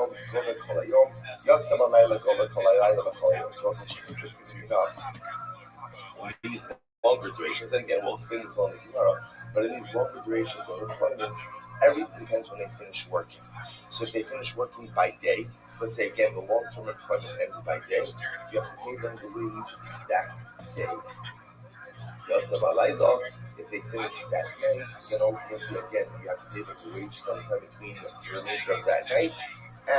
היום, גובה כל היום, יוצא בלילה גובה כל הלילה וכל היום. So it's interesting enough. These longer durations, and again, we'll explain this on tomorrow, but in these longer durations of employment, everything depends when they finish working. So if they finish working by day, so let's say again, the long-term employment ends by day, you have to pay them the wage that day. If they finish that night, then ultimately again you have to pay them the wage sometime between the remainder of that night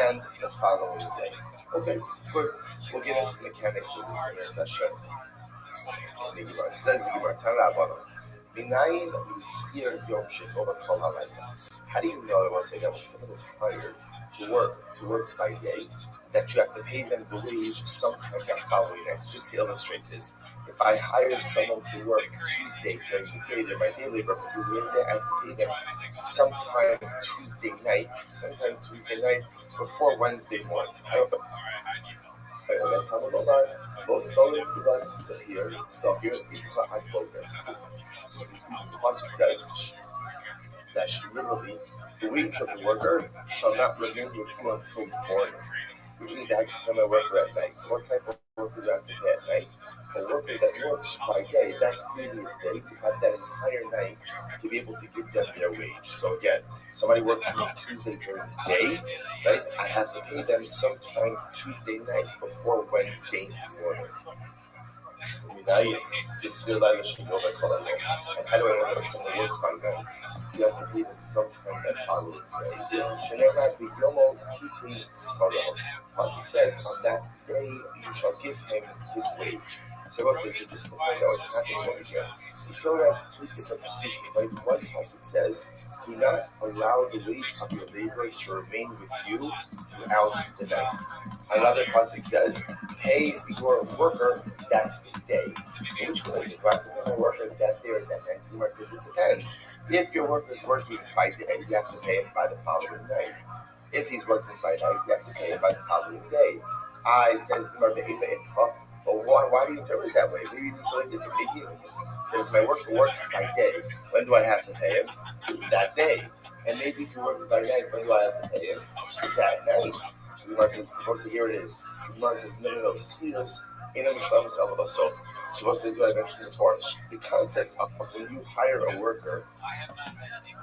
and the following day. Okay, good. We'll get into the mechanics of this in a session. Says how do you know, I will say that when someone is hired to work by day, that you have to pay them the wage sometime that following night? So just to illustrate this, if I hire someone to work Tuesday during the day, they're my day labor, but during the day I have to pay them sometime Tuesday night before Wednesday morning. That literally the wage of the worker shall not remain with you until morning, which means I have to pay my worker at night. So what type of worker do I have to pay at night? A worker that works by day, that's previous day, you have that entire night to be able to give them their wage. So again, somebody works on Tuesday during the day, right? I have to pay them sometime Tuesday night before Wednesday morning. And how do I know if someone works by night? You have to pay them sometime that following day. Pasuk says, on that day you shall give him his wage. So what says it just before that what's happening over here? The Torah has three different psukim. Right? One pasuk says, do not allow the wage of your labor to remain with you throughout the night. Another pasuk says, pay your worker that day. So which one is it? Do I have to pay my worker that day or that night? The Gemara says it depends. If your worker is working by day, you have to pay him by the following night. If he's working by night, you have to pay him by the following day. Says the Gemara, but why do you interpret it that way? Maybe it's like different. Maybe if my worker works by day, when do I have to pay him? That day. And maybe if he works by night, when do I have to pay him? That night. So the Gemara says, here it is. The Gemara says, no. Spheres. So what is what I mentioned before? The concept of when you hire a worker,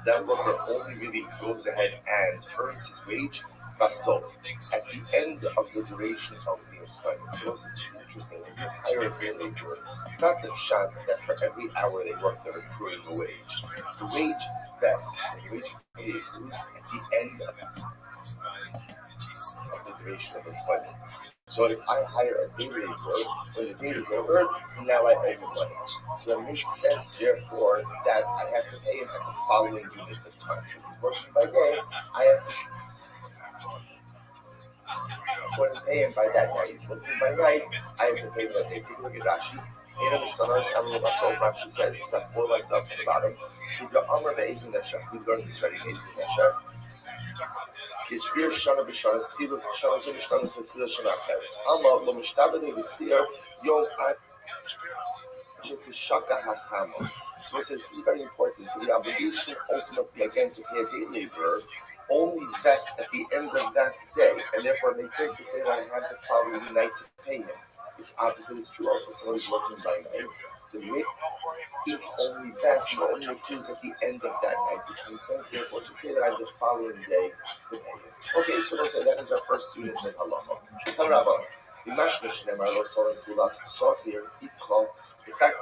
that worker only really goes ahead and earns his wage basof at the end of the duration of the employment. So what's interesting? When you hire a laborer, it's not the shot that for every hour they work they're accruing a wage. The wage vests, the wage accrues at the end of the duration of employment. So if I hire a day laborer, when the day is over, now I owe him money. So it makes sense, therefore, that I have to pay him at the following unit of time. So if he's working by day, I have to pay him by that night. If he's working by night, I have to pay him that day. Take a look at Rashi. Rashi says, it's got 4 lines up from the bottom. We've learned this already, Kisfir Shana Bishana, Skilus Shana Zimishkanas with Shana Harris. Alma, Lomistabane, the Steer, Yom Shaka Hakamo. So it says this is very important. So the obligation ultimately again to pay a day laborer only vests at the end of that day, and therefore it makes sense to say that I have the following night to pay him. The opposite is true also, someone who's working by night. The only vests only accrues at the end of that night, which makes sense therefore to say that I have the following day to pay him. Okay, so we'll say that is our first unit in halacha. In fact,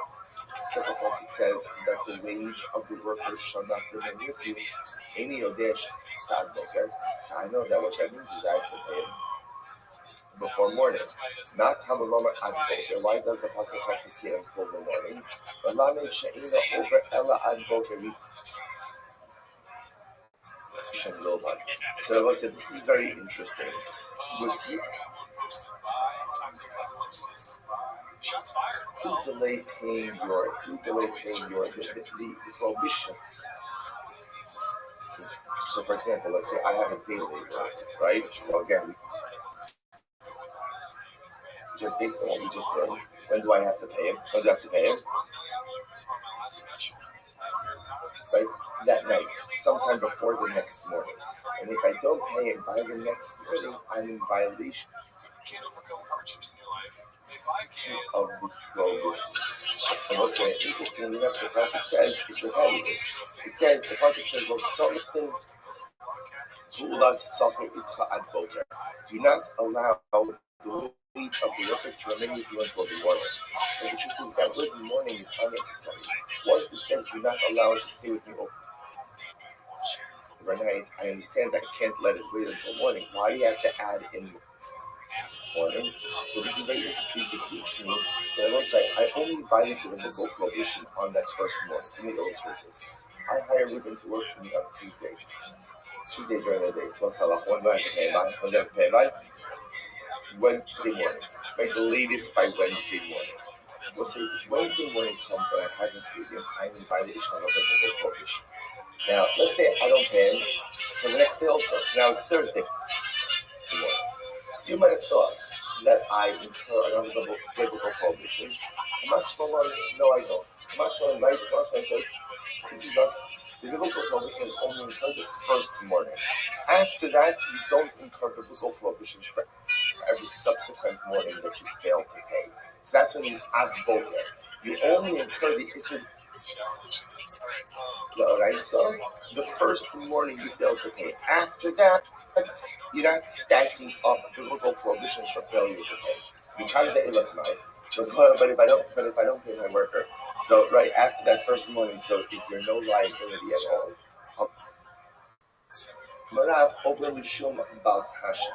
the Pasuk says that the wage of the workers shall not remain with you. So I know that what that means is I have to pay him before morning. Not Tamaloma Adboker. Why does the Pasuk have to say until the morning? But Lame Sha'ina over Ella Adboker. So I said, this is very interesting. With you, if you delay paying your the prohibition. So for example, let's say I have a day laborer, right? So again, just based on what we just did, when do I have to pay him? Right? that night, sometime before the next morning. And if I don't pay him by the next morning, I'm in violation of this prohibition. And what's interesting enough, the Pasuk says, it's repetitive. It says, the Pasuk says, well, something do not allow the weight of the worker to remain with you until the morning. And the truth is that word morning is unnecessary. Once it says, do not allow it to stay with you overnight, I understand that I can't let it wait until morning. Why do you have to add in morning? So this is very interesting to teach me. So I will say, I only violated the biblical prohibition on that first morning. Let me illustrate this. I hire Ruben to work for me on Tuesday. Tuesday during the day. So one night to pay by, Wednesday morning. By the latest by Wednesday morning. We'll say if Wednesday morning comes and I haven't paid him, I'm in violation of the biblical prohibition. Now, let's say I don't pay him for the next day also. So now it's Thursday morning. You might have thought that I incur another biblical prohibition. I'm not sure why. No, I don't. I'm not sure I'm right. I'm not sure I'm right. Because the biblical prohibition is only incurred the first morning. After that, you don't incur biblical prohibitions for every subsequent morning that you fail to pay. So that's when it's ad boker. You only incur the issue. Alright, so the first morning you fail to pay. After that, you're not stacking up biblical prohibitions for failure to pay. You try to look mine. But if I don't pay my worker, so right after that first morning, so is there no liability at all? Marav over Mishum Baltasha.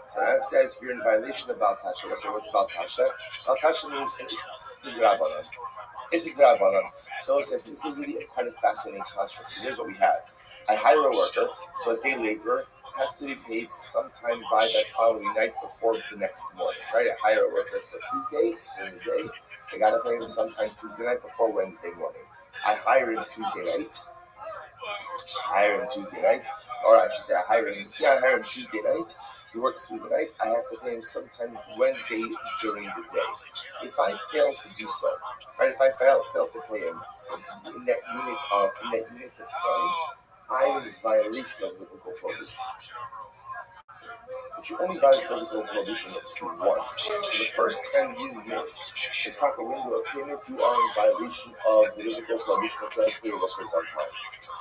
So Rav says you're in violation of Baltasha. What's Baltasha? Baltasha means it's Drabanan. It's a Drabanan. So it says this is really quite a fascinating construct. So here's what we have. I hire a worker, so a day laborer has to be paid sometime by that following night before the next morning. Right? I hire a worker for Tuesday, Wednesday. I gotta pay him sometime Tuesday night before Wednesday morning. I hire him Tuesday night. Or I should say I hire him Tuesday night. He works through the night. I have to pay him sometime Wednesday during the day. If I fail to do so, right? If I fail to pay him in that unit of time, I'm in violation of the biblical prohibition. But you only violate the biblical prohibition once. In the first time you miss the proper window of payment, you are in violation of the biblical prohibition of paying your workers on time.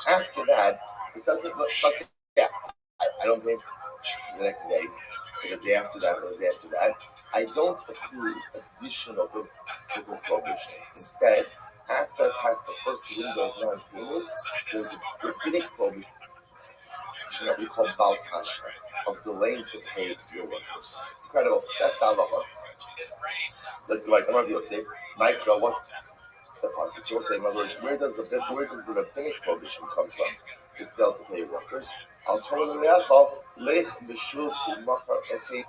After that, it doesn't look like I don't pay the next day, or the day after that, I don't accrue additional biblical prohibitions. Instead, after I pass the first window of non-payment, there's a rabbinic prohibition that we call Baltasha, of delaying to pay your workers. Incredible. That's the halacha. Let's go back. I'm going to be safe. Mike, what's the pasuk? So we'll say, in other words, where does the rabbinic prohibition come from to fail to pay workers? I'll turn them out. Lech b'shuv u'machar etei.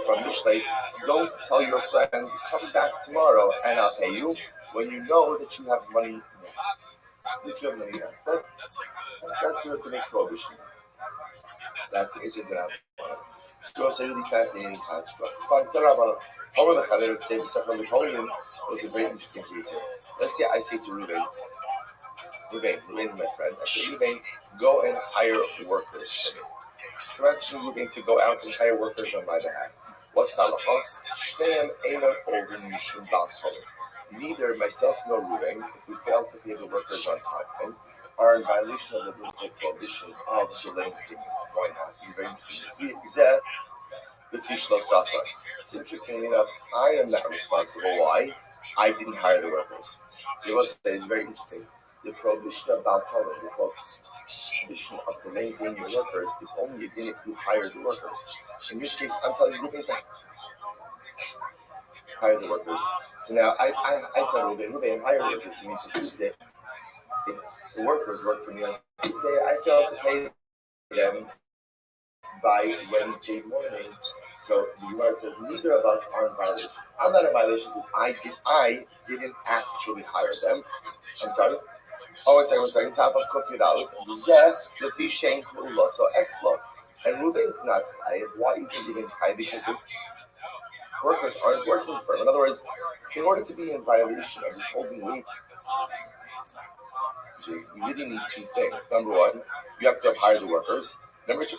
From Mishlei, don't tell your friend, come back tomorrow and I'll pay you when you know that you have money. That's the rabbinic prohibition. That's the issue that I'm. It's a really fascinating construct. Over the Chaver would say the Sefer Napoleon was a very interesting case here. Let's say I say to Ruben is my friend. I say, Ruben, go and hire workers. So I'm asking Ruben to go out and hire workers on my behalf. What's the halacha? Neither myself nor Ruben, if we fail to pay the workers on time, are in violation of the biblical prohibition of delaying payment. Why not? It's very interesting. The Fishlo Safa. It's interesting enough, I am not responsible. Why? I didn't hire the workers. So what I say is very interesting. The prohibition of Baltala, the prohibition of delaying paying your workers is only again if you hire the workers. In this case, I'm telling you, Ruben, hire the workers. So now I tell Ruben, hire workers. It means Tuesday. If the workers work for me on Tuesday, I fail to pay them by Wednesday morning. So the Gemara says neither of us are in violation. I'm not in violation because I didn't actually hire them. I'm sorry. Oh, a second. Top of Kofi Dallas. The fish shank so excellent. And Ruben's not chayiv. Why isn't Ruben chayiv? Because workers aren't working for him. In other words, in order to be in violation of his holding weight, you really need two things. Number one, you have to have hired the workers. Number two,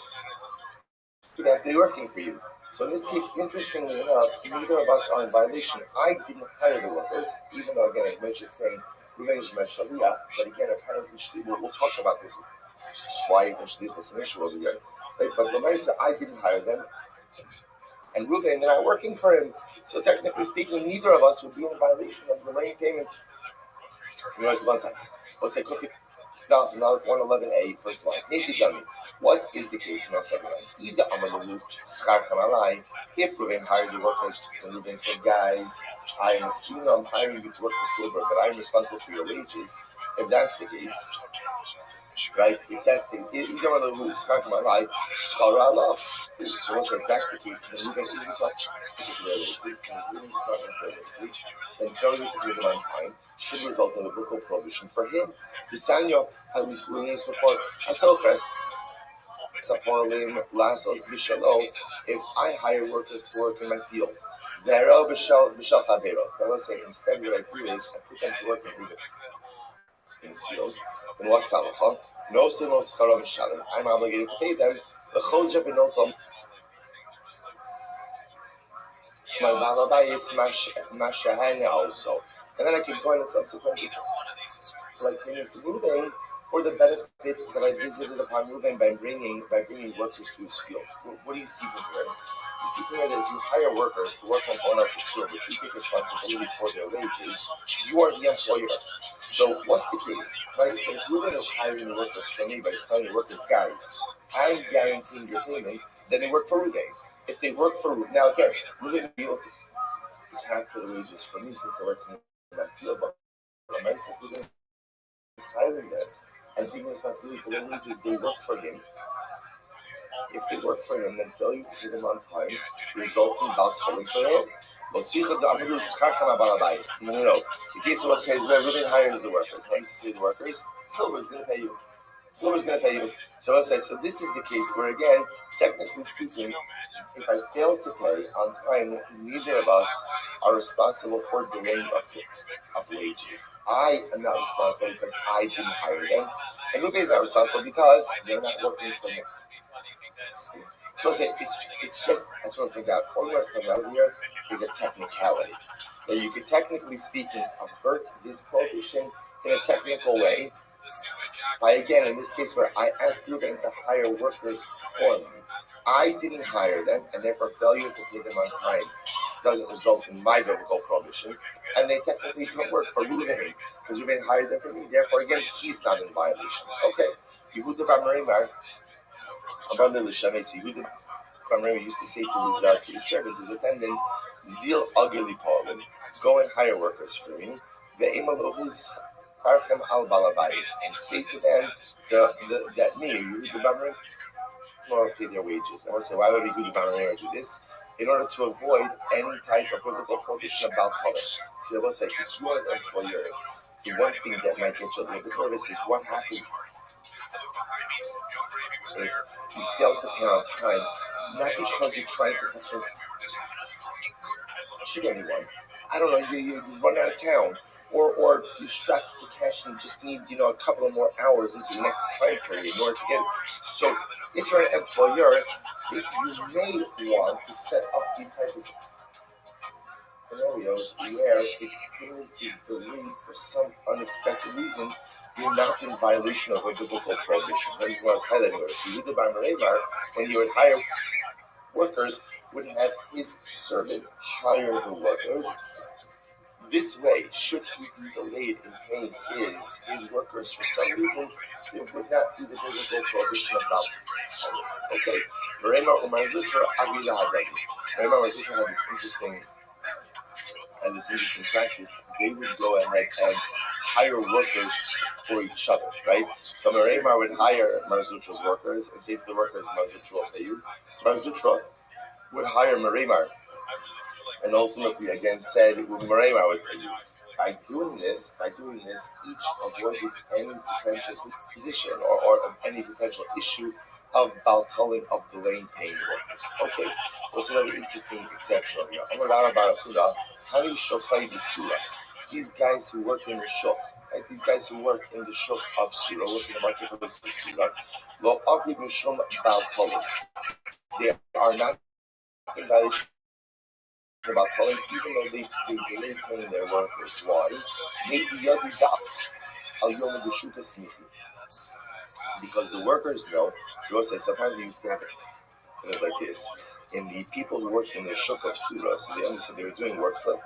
they have to be working for you. So in this case, interestingly enough, neither of us are in violation. I didn't hire the workers, even though, again, as Mitch is saying, Ruben is my Shalia, but again, apparently, we'll talk about this, why he's actually this an issue over here. Right? But the Lamaisa, I didn't hire them, and Ruben, they're not working for him. So technically speaking, neither of us would be in violation of the lane payment. You know, it's one time. Let's say, 111a, first line. What is the case now? Second line. If Ruben hired the workers and Ruben said, guys, I'm hiring you to work for silver, but I'm responsible for your wages. If that's the case, right? If that's the case, so also if that's the case, then Ruben then failure to give him on time should result in a biblical prohibition for him. The Sanyo, as we saw before, if I hire workers to work in my field, let's say instead what I do is I put them to work in his field. And what's the halacha? No, I'm obligated to pay them. My Balabai also. And then I can go in and subsequently like moving for the benefit that I visited upon moving by bringing workers to his field. What do you see from here? You see from here that if you hire workers to work on someone else's field, but you take responsibility for their wages, you are the employer. So what's the case? Right? So if Ruben is hiring the workers from me by telling the workers, guys, I'm guaranteeing your payment, then they work for Ruben. If they work for Ruben, now again, Ruben will be able to capture the wages from me since they're working in that field, but Ruben is hiring them and taking responsibility for their wages, they work for him. If they work for him, then failure to pay them on time results in bal tolling for him. No. The case of what says when Ruben hires the workers, how does he say the workers? Silver is going to pay you. So this is the case where, again, technically speaking, if I fail to pay on time, neither of us are responsible for delaying of wages. I am not responsible because I didn't hire them, and Ruben is not responsible because they're not working for him. So it's just, I just want to point out, all you want to point out here is a technicality. That you could, technically speaking, avert this prohibition in a technical way by, again, in this case where I asked Ruben to hire workers for me. I didn't hire them, and therefore failure to pay them on time doesn't result in my biblical prohibition, and they technically don't work for Ruben because Ruben hired them for me. Therefore, again, he's not in violation. Okay, Yehuda Bar Marimar, Abandon the Shames, Yehuda Bar Marimar used to say to his servant, his attendant, Zil Agili Paulin, go and hire workers for me. And say to them that me, Yehuda Bar Marimar, pay their wages. I want to say, why would Yehuda Bar Marimar do this? In order to avoid any type of biblical prohibition about color. So I will say, if you are an employer, the one thing that might get you a little bit nervous is what happens if you fail to pay on time, not because you're trying to shoot anyone. I don't know, you run out of town, or you're strapped for cash and you just need, a couple of more hours into the next time period in order to get it. So if you're an employer, you may want to set up these types of scenarios where if payment is delayed for some unexpected reason, you're not in violation of a biblical prohibition. That's what I was highlighting earlier. Yehuda Bar Marimar, when you would hire workers, would have his servant hire the workers. This way, should he be delayed in paying his workers for some reason, it would not be the biblical prohibition about okay. Marimar or Marzutra Avila Hadagi. Marimar and Marzutra had this interesting practice. They would go ahead and hire workers for each other, right? So Marimar would hire Marzutra's workers and say to the workers, Marzutra will pay you. Marzutra would hire Marimar and ultimately again said, Marimar would pay you. By doing this, each avoided any potential position or any potential issue of baltoling of delaying paying workers. Okay, what's another interesting exception over here? These guys who work in the shop, right? These guys who work in the shop of Surah, work in the marketplace of Surah, lo avli b'shum baltoling. They are not in violation about telling, even though they delayed paying their workers. Why? Maybe because the workers know. So I say sometimes you used to have it like this. And the people who worked in the shuk of Surah, so they understood they were doing works like,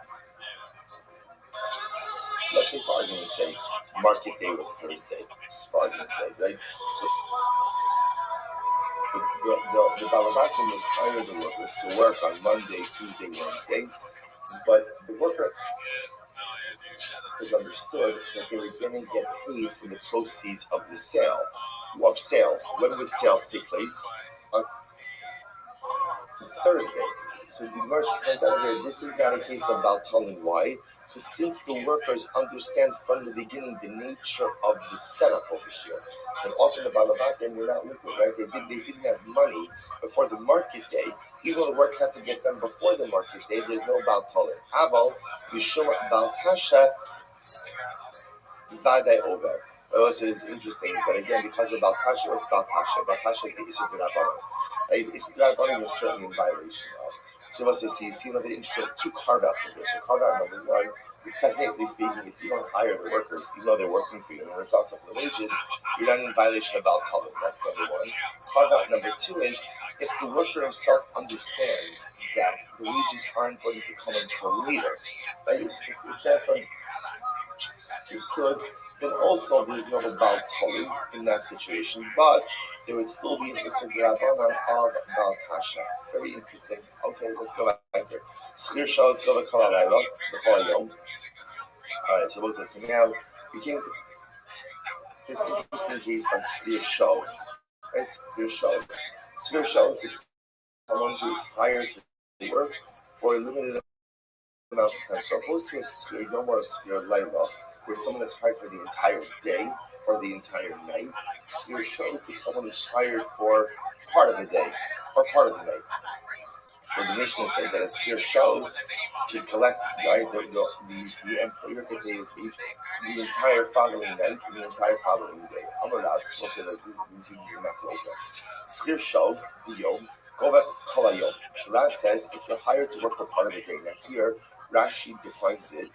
let's say for argument's sake, market day was Thursday, just for argument's sake, right? So the Balabatim would hire the workers to work on Monday, Tuesday, Wednesday, but the worker is understood that they were going to get paid for the proceeds of the sales. When would sales take place? On Thursday. So the merchant turns out here, this is not a case about telling why. Because since the workers understand from the beginning the nature of the setup over here, and often the Balabatim were not liquid, right? They didn't have money before the market day. Even though the work had to get done before the market day, there's no Baltolim. Aval, Yishum Baltasha, Vadai Over. Also, it's interesting, but again, because of Baltasha, what's Baltasha? Baltasha is the Isur D'Rabbanan. Right? The Isur D'Rabbanan was certainly in violation of. So let's say, you see another interesting two carve-outs of this. So carve-out number one is technically speaking, if you don't hire the workers, even though they're working for you and you're responsible for the wages, you're not in violation of Baltolim. That's number one. Carve-out number two is if the worker himself understands that the wages aren't going to come until later, right? If that's understood, then also there's no Baltolim in that situation, but there would still be an Isur D'Rabbanan of Baltasha. Very interesting. Okay, let's go back there. Schir shows go to Kalalayla, the Cholayom. Alright, so what's this? So now we came to this interesting case of Schir shows. Right? Schir shows is someone who is hired to work for a limited amount of time. So opposed to a Schir Yom or a Schir Layla, where someone is hired for the entire day or the entire night, Schir shows is someone who's hired for part of the day or part of the night. So the Mishnah said that a Schir shows can collect, right? The employer can pay his wage the entire following night and the entire following day. Amarav will say that this is not like us. Schir shows the yom, go back kolayom. Rav says if you're hired to work for part of the day. Now here, Rashi defines it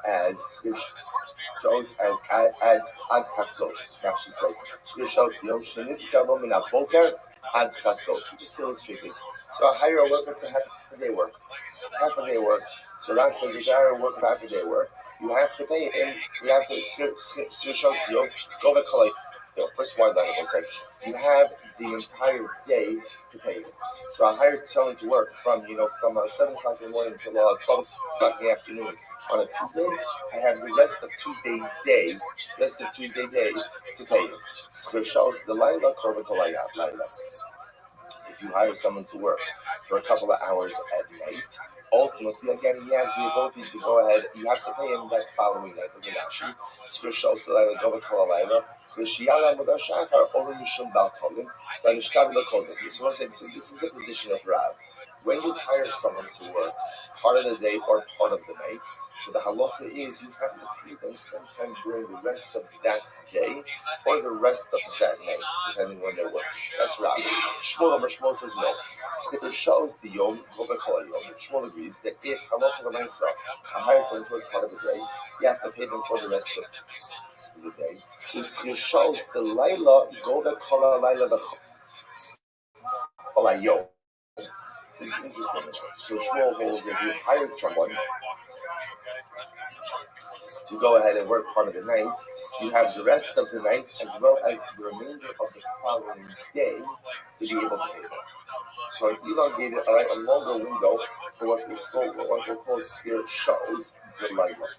as Schir shows as ad chatzos. Rashi says Schir shows the yom sheniska lo min aboker ad chatzos, which is illustrated. So I hire a worker for half a day work. So Rav says you gotta work half a day work. You have to pay him. You have to Schir shows the yom go back kolayom. First one line is like you have the entire day to pay him. So I hired someone to work from 7 o'clock in the morning until 12 o'clock in the afternoon on a Tuesday. I have the rest of Tuesday day to pay him. Schir shows the Laila Kova Kolayat Laila. If you hire someone to work for a couple of hours at night, ultimately, again, he has the ability to go ahead. You have to pay him that following night. Doesn't matter. Schir shows the Laila Kova Kolayat. So this is the position of Rav. When you hire someone to work part of the day or part of the night, so the halacha is you have to pay them sometime during the rest of that day or the rest of that night, depending when they work. That's Rav. Shmuel says no. Schir shows the yom kovekol yom. Shmuel agrees that if halacha l'maisa, I hired someone to work part of the day, you have to pay them for the rest of the day. So Schir shows the Laila go to Kol Laila Kolayom. So this is interesting. So Shmuel holds that you hired someone to go ahead and work part of the night. You have the rest of the night as well as the remainder of the following day to be able to pay them. So an elongated, a longer window for what we'll call Schir shows the Laila.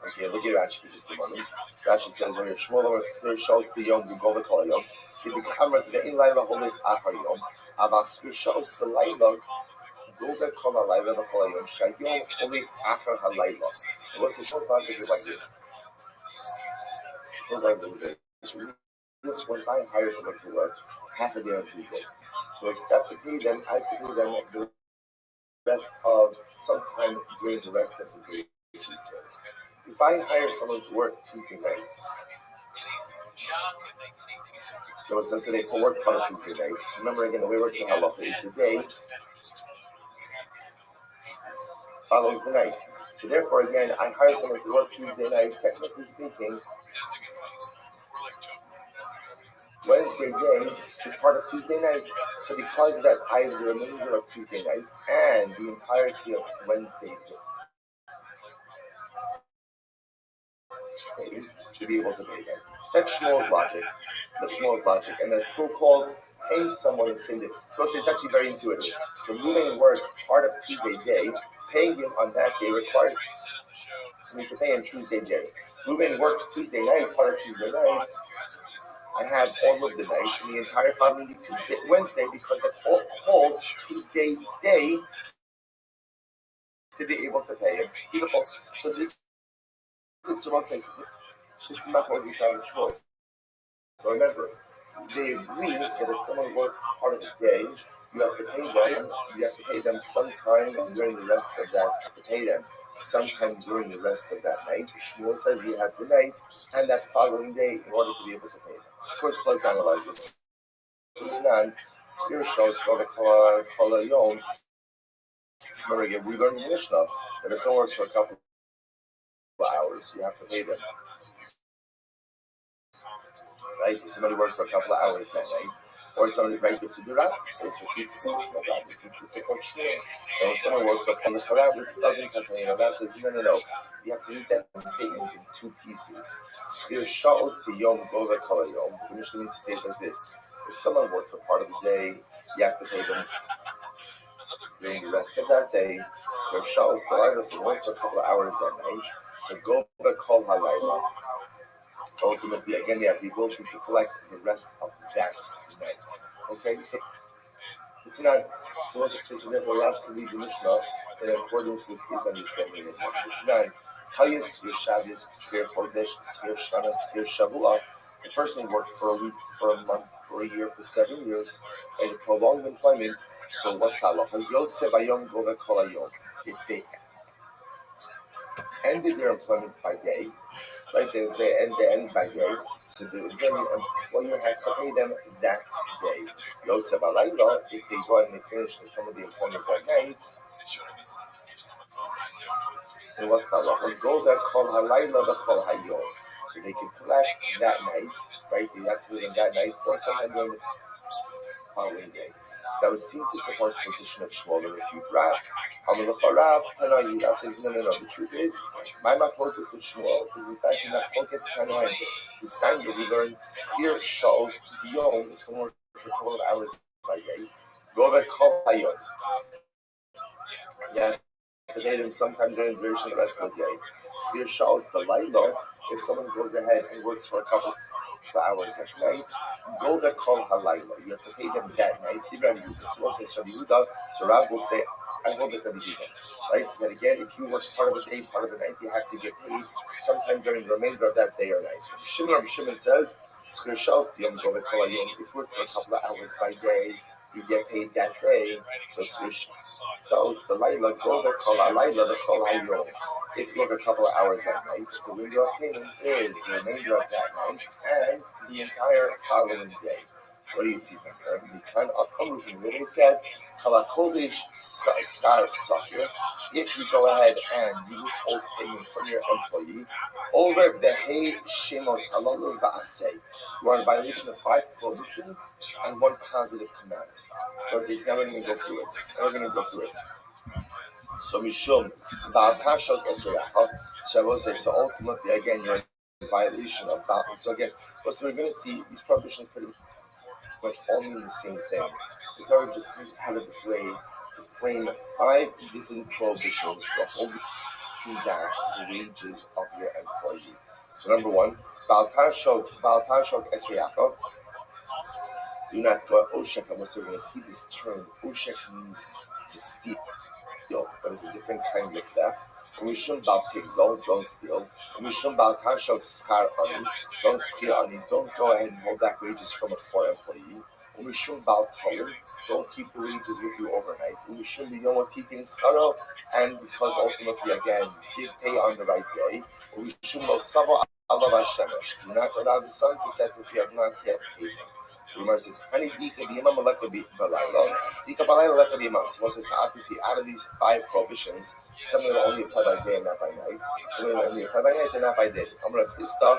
Okay, look at Rashi for just a moment. Rashi says when your Shmuel or Schir shows the yom you go to call yom. If the camera to the in Laila holds achar yom, Schir shows the Laila Goga Kol Halayla B'Chol Hayom Shayom Olech Achar Halayla. And what's the short logic is like this? This when I hire someone to work half a day on Tuesday. So except to pay them, I have to pay them the rest of sometime during the rest of the day. If I hire someone to work Tuesday night, so since they can work part of Tuesday night, remember again the way it works in halacha is the day follows the night. So therefore again I hire someone to work Tuesday night, technically speaking, Wednesday day is part of Tuesday night. So because of that I have the remainder of Tuesday night and the entirety of Wednesday to be able to pay them. That's Shmuel's logic. And that's still called paying someone the same day. So it's actually very intuitive. So moving works part of Tuesday day, paying him on that day requires me to pay him Tuesday day. Moving works Tuesday night, part of Tuesday night, I have all of the night and the entire following Tuesday, Wednesday, because that's all called Tuesday day to be able to pay him. Beautiful. So this is not what we found in Shmuel. So remember, they agree that if someone works part of the day, you have to pay them. You have to pay them sometime during the rest of that. Night. Shmuel says you have the night and that following day in order to be able to pay them. Of course, let's analyze this. So it's not spiritual. Remember again, we learned in Mishnah that if someone works for a couple of hours, you have to pay them. Right? If somebody works for a couple of hours that night, or somebody writes to do that, it's refused to pay. And when someone works for a couple of hours, it's doesn't contain. Rabbi says, no. You have to read that statement in two pieces. It shows the Yom Gova Kol Yom. The Mishnah means to say it like this. If someone worked for part of the day, you have to pay them during the rest of that day. It shows the Laila to work for a couple of hours that night. So Gova Kol Halayla. Ultimately, again, they have the ability to collect the rest of that night. Okay, so it's not. So this is therefore you have to read the Mishnah in accordance with his understanding of Mishnah. It's not. Hayas Shabbos Skir Chodesh Skir Shana Skir Shavua. The person worked for a week, for a month, for a year, for 7 years, and prolonged employment. So what's the halacha? Yosef Ayom Gova Kol Hayom. If they ended their employment by day, right? They end by day. So the employer has to pay them that day. Yotze Balayla, if they go and they finish some of the employment that night, and what's the halacha? Go that Kol Halayla B'Chol Hayom. So they can collect that night, right? They have to pay them that night, or sometime during the following day. So that would seem to support the position of Shmuel and refute Rav. Rav says, no. The truth is, my focus with Shmuel is in fact not focus Tanai. The sign that we learned here shows the Yom, if someone works for a couple of hours by day, go back Kol Hayom. Yeah, to pay them sometime during the duration of the rest of the day. Sphere shows the Laila, if someone goes ahead and works for a couple of hours at night, go that Kol Halayla. You have to pay them that night. So Rav will say, I hold it Rabbi Yehuda. Right? So that again, if you work part of the day, part of the night, you have to get paid sometime during the remainder of that day or night. So Rabbi Shimon says, if you work for a couple of hours by day, you get paid that day. So shows the Laila, go that Kol Halayla, the Kol Hayom. If you work a couple of hours at night, the window of payment is the remainder of that night and the entire following day. What do you see from there? The kind of upcoming from where they said, Kalakovish Star Safir, if you go ahead and you withhold payment from your employee, over the Hey Shemos Halalu Va'aseh, you are in violation of 5 prohibitions and 1 positive command. So it's never going to go through it. So Mishum Ba'atashot Esrayachov. So I will say, so ultimately again you're in violation of Baal. So again, so we're going to see these prohibitions pretty much all mean the same thing. We can just have it this way to frame 5 different prohibitions for holding back the wages of your employee. So number 1, Ba'atashot Esrayachov. Do not go Oshek. So we're going to see this term. Oshek means to steal, but it's a different kind of theft. Mishum bal tigzol, don't steal. Mishum bal tashok schar ani, don't steal ani. Don't go ahead and hold back wages from a poor employee. Mishum bal toler, don't keep the wages with you overnight. Mishum biyom titin skaro, and because ultimately again give pay on the right day. Mishum lo savo alav hashemesh, do not allow the sun to set if you have not yet paid him. So Gemara says, "Hani dika b'yimam aleka b'layla, dika b'layla aleka b'yimam." So says, obviously, out of these 5 prohibitions, some of them only apply by day and not by night. Some of them only apply by night and not by day. Amar Chista,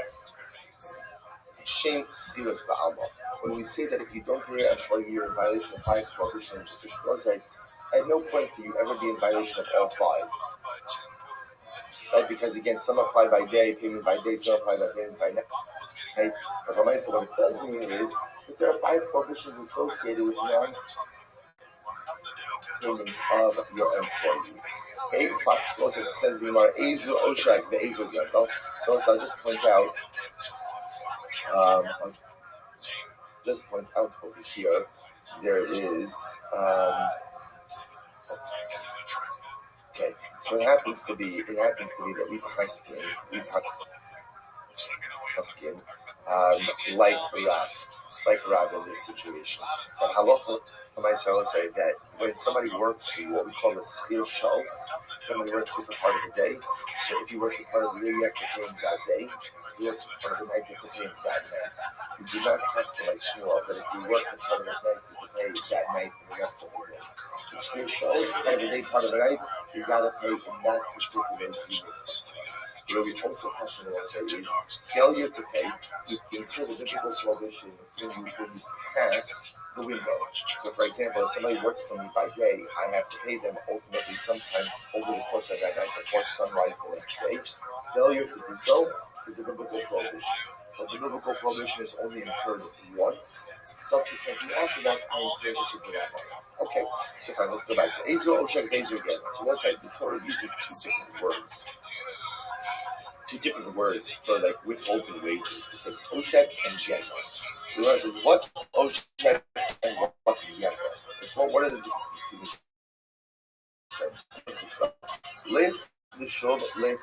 shame schilas ba'alma. When we say that if you don't pay an employee, you're in violation of 5 prohibitions, it goes like, at no point can you ever be in violation of all 5. Right? Because again, some apply by day, payment by day, some apply by payment by night. Right? But what it does mean is that there are 5 prohibitions associated with non-payment of your employee. Okay, so it says the Gemara, Ezu Oshak, the Ezu Gazal. So I'll just point out over here, there is, okay, so it happens to be that we testing, like Rab in this situation. And halacha might say that when somebody works for you, what we call a schir shals, somebody works for part of the day. So if he works for part of the day, you have to pay him that day. If he works for part of the night, you have to pay him that night. You do not test him like Shmuel, but if you work for part of the night, you have to pay that night for the rest of the day. So schir shals, part of the day, part of the night, you gotta pay in that particular unit. What we also question will say is failure to pay, you incur the difficult prohibition when you pass the window. So for example, if somebody worked for me by day, I have to pay them ultimately sometime over the course of that night before sunrise the next day. Failure to do so is a biblical prohibition. But the biblical prohibition is only incurred once. Subsequently after that, I incur this with that one. Okay, so fine, let's go back to Ezer Oshek Bezer again. So one side, the Torah uses 2 different words for like withholding wages. It says Oshek and Gezel. So the says, what's Oshek and what's Gezel? What are the differences between these terms? Live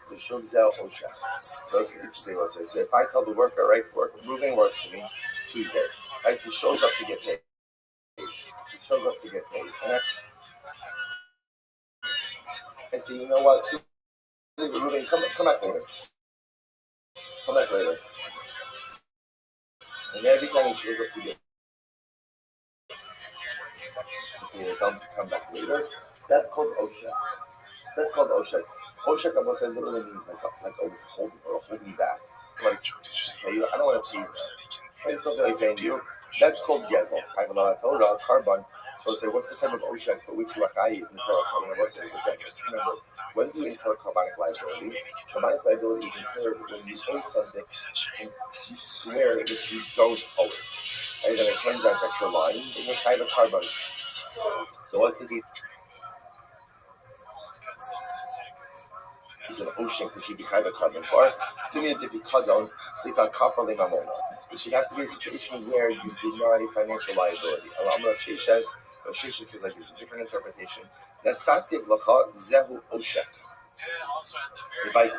the shov zel Oshek. So if I tell the worker, right, moving works for me Tuesday, right, he shows up to get paid. And I say, you know what? Moving, come back later. And every time he shows up to get come back later, that's called Oshek. Oshek almost literally means like a withholding or a holding back. Like, I don't want to pay you that. It's not really paying you. That's called Gezel. I have a lot of Torah, carbon. So say, what's the type of Oshek for which you are in Torah? Remember, when you incur carbonic liability is incurred when you pay something and you swear that you don't owe it. And then it turns out that you're lying, then you're kind of carbon. So what's the deal? Is an Oshek that you be kind of carbon for? Do me a dipikadon, it should have to be a situation where you deny financial liability. Rav Sheshes says like it's a different interpretation. Nasativ lacha zehu Oshek. If I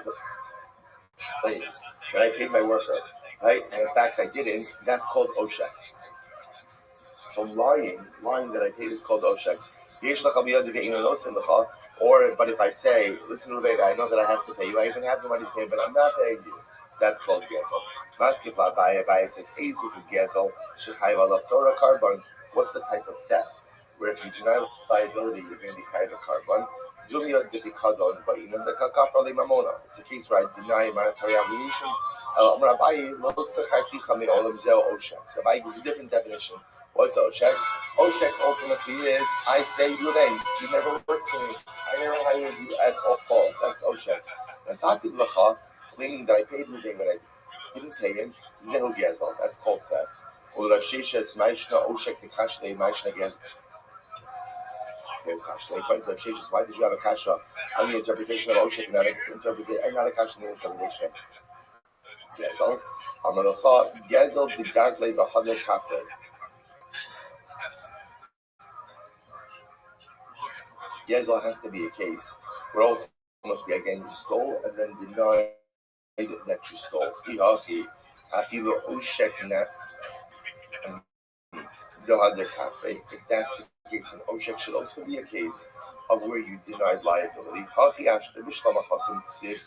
paid my worker, right, and in fact I didn't, that's called Oshek. So lying that I paid is called Oshek. Or, but if I say, listen, Rabbi, I know that I have to pay you, I even have the money to pay, but I'm not paying you, that's called Gezel. Maskifla Baya says, Ezu Gezel, Shechayv alav Torah carbon. What's the type of theft? Where if you deny liability, you're going to be chayv a carbon. It's a case where I deny monetary obligation. So Rabbi gives a different definition. What's Oshek? Oshek ultimately is, I say, you never worked for me. I never hired you at all. That's Oshek. Nasatid lacha, claiming that I paid Ruvain when I didn't pay him. Zehu Gezel. That's called theft. Rav Sheshes Maishna Oshek Nikashle Maishna Gezel. Why did you have a kasha on the interpretation of Oshek and not a kasha on the interpretation of Gezel? Amalacha Gezel did Gazle Bahadar Kafre. Gezel has to be a case where ultimately, again, you stole and then denied that you stole. Afilu Oshek Nat Gohader Cafe. If that's the case, an Oshek should also be a case of where you denied liability. Haki Ashta Bishkama Hasim Ksib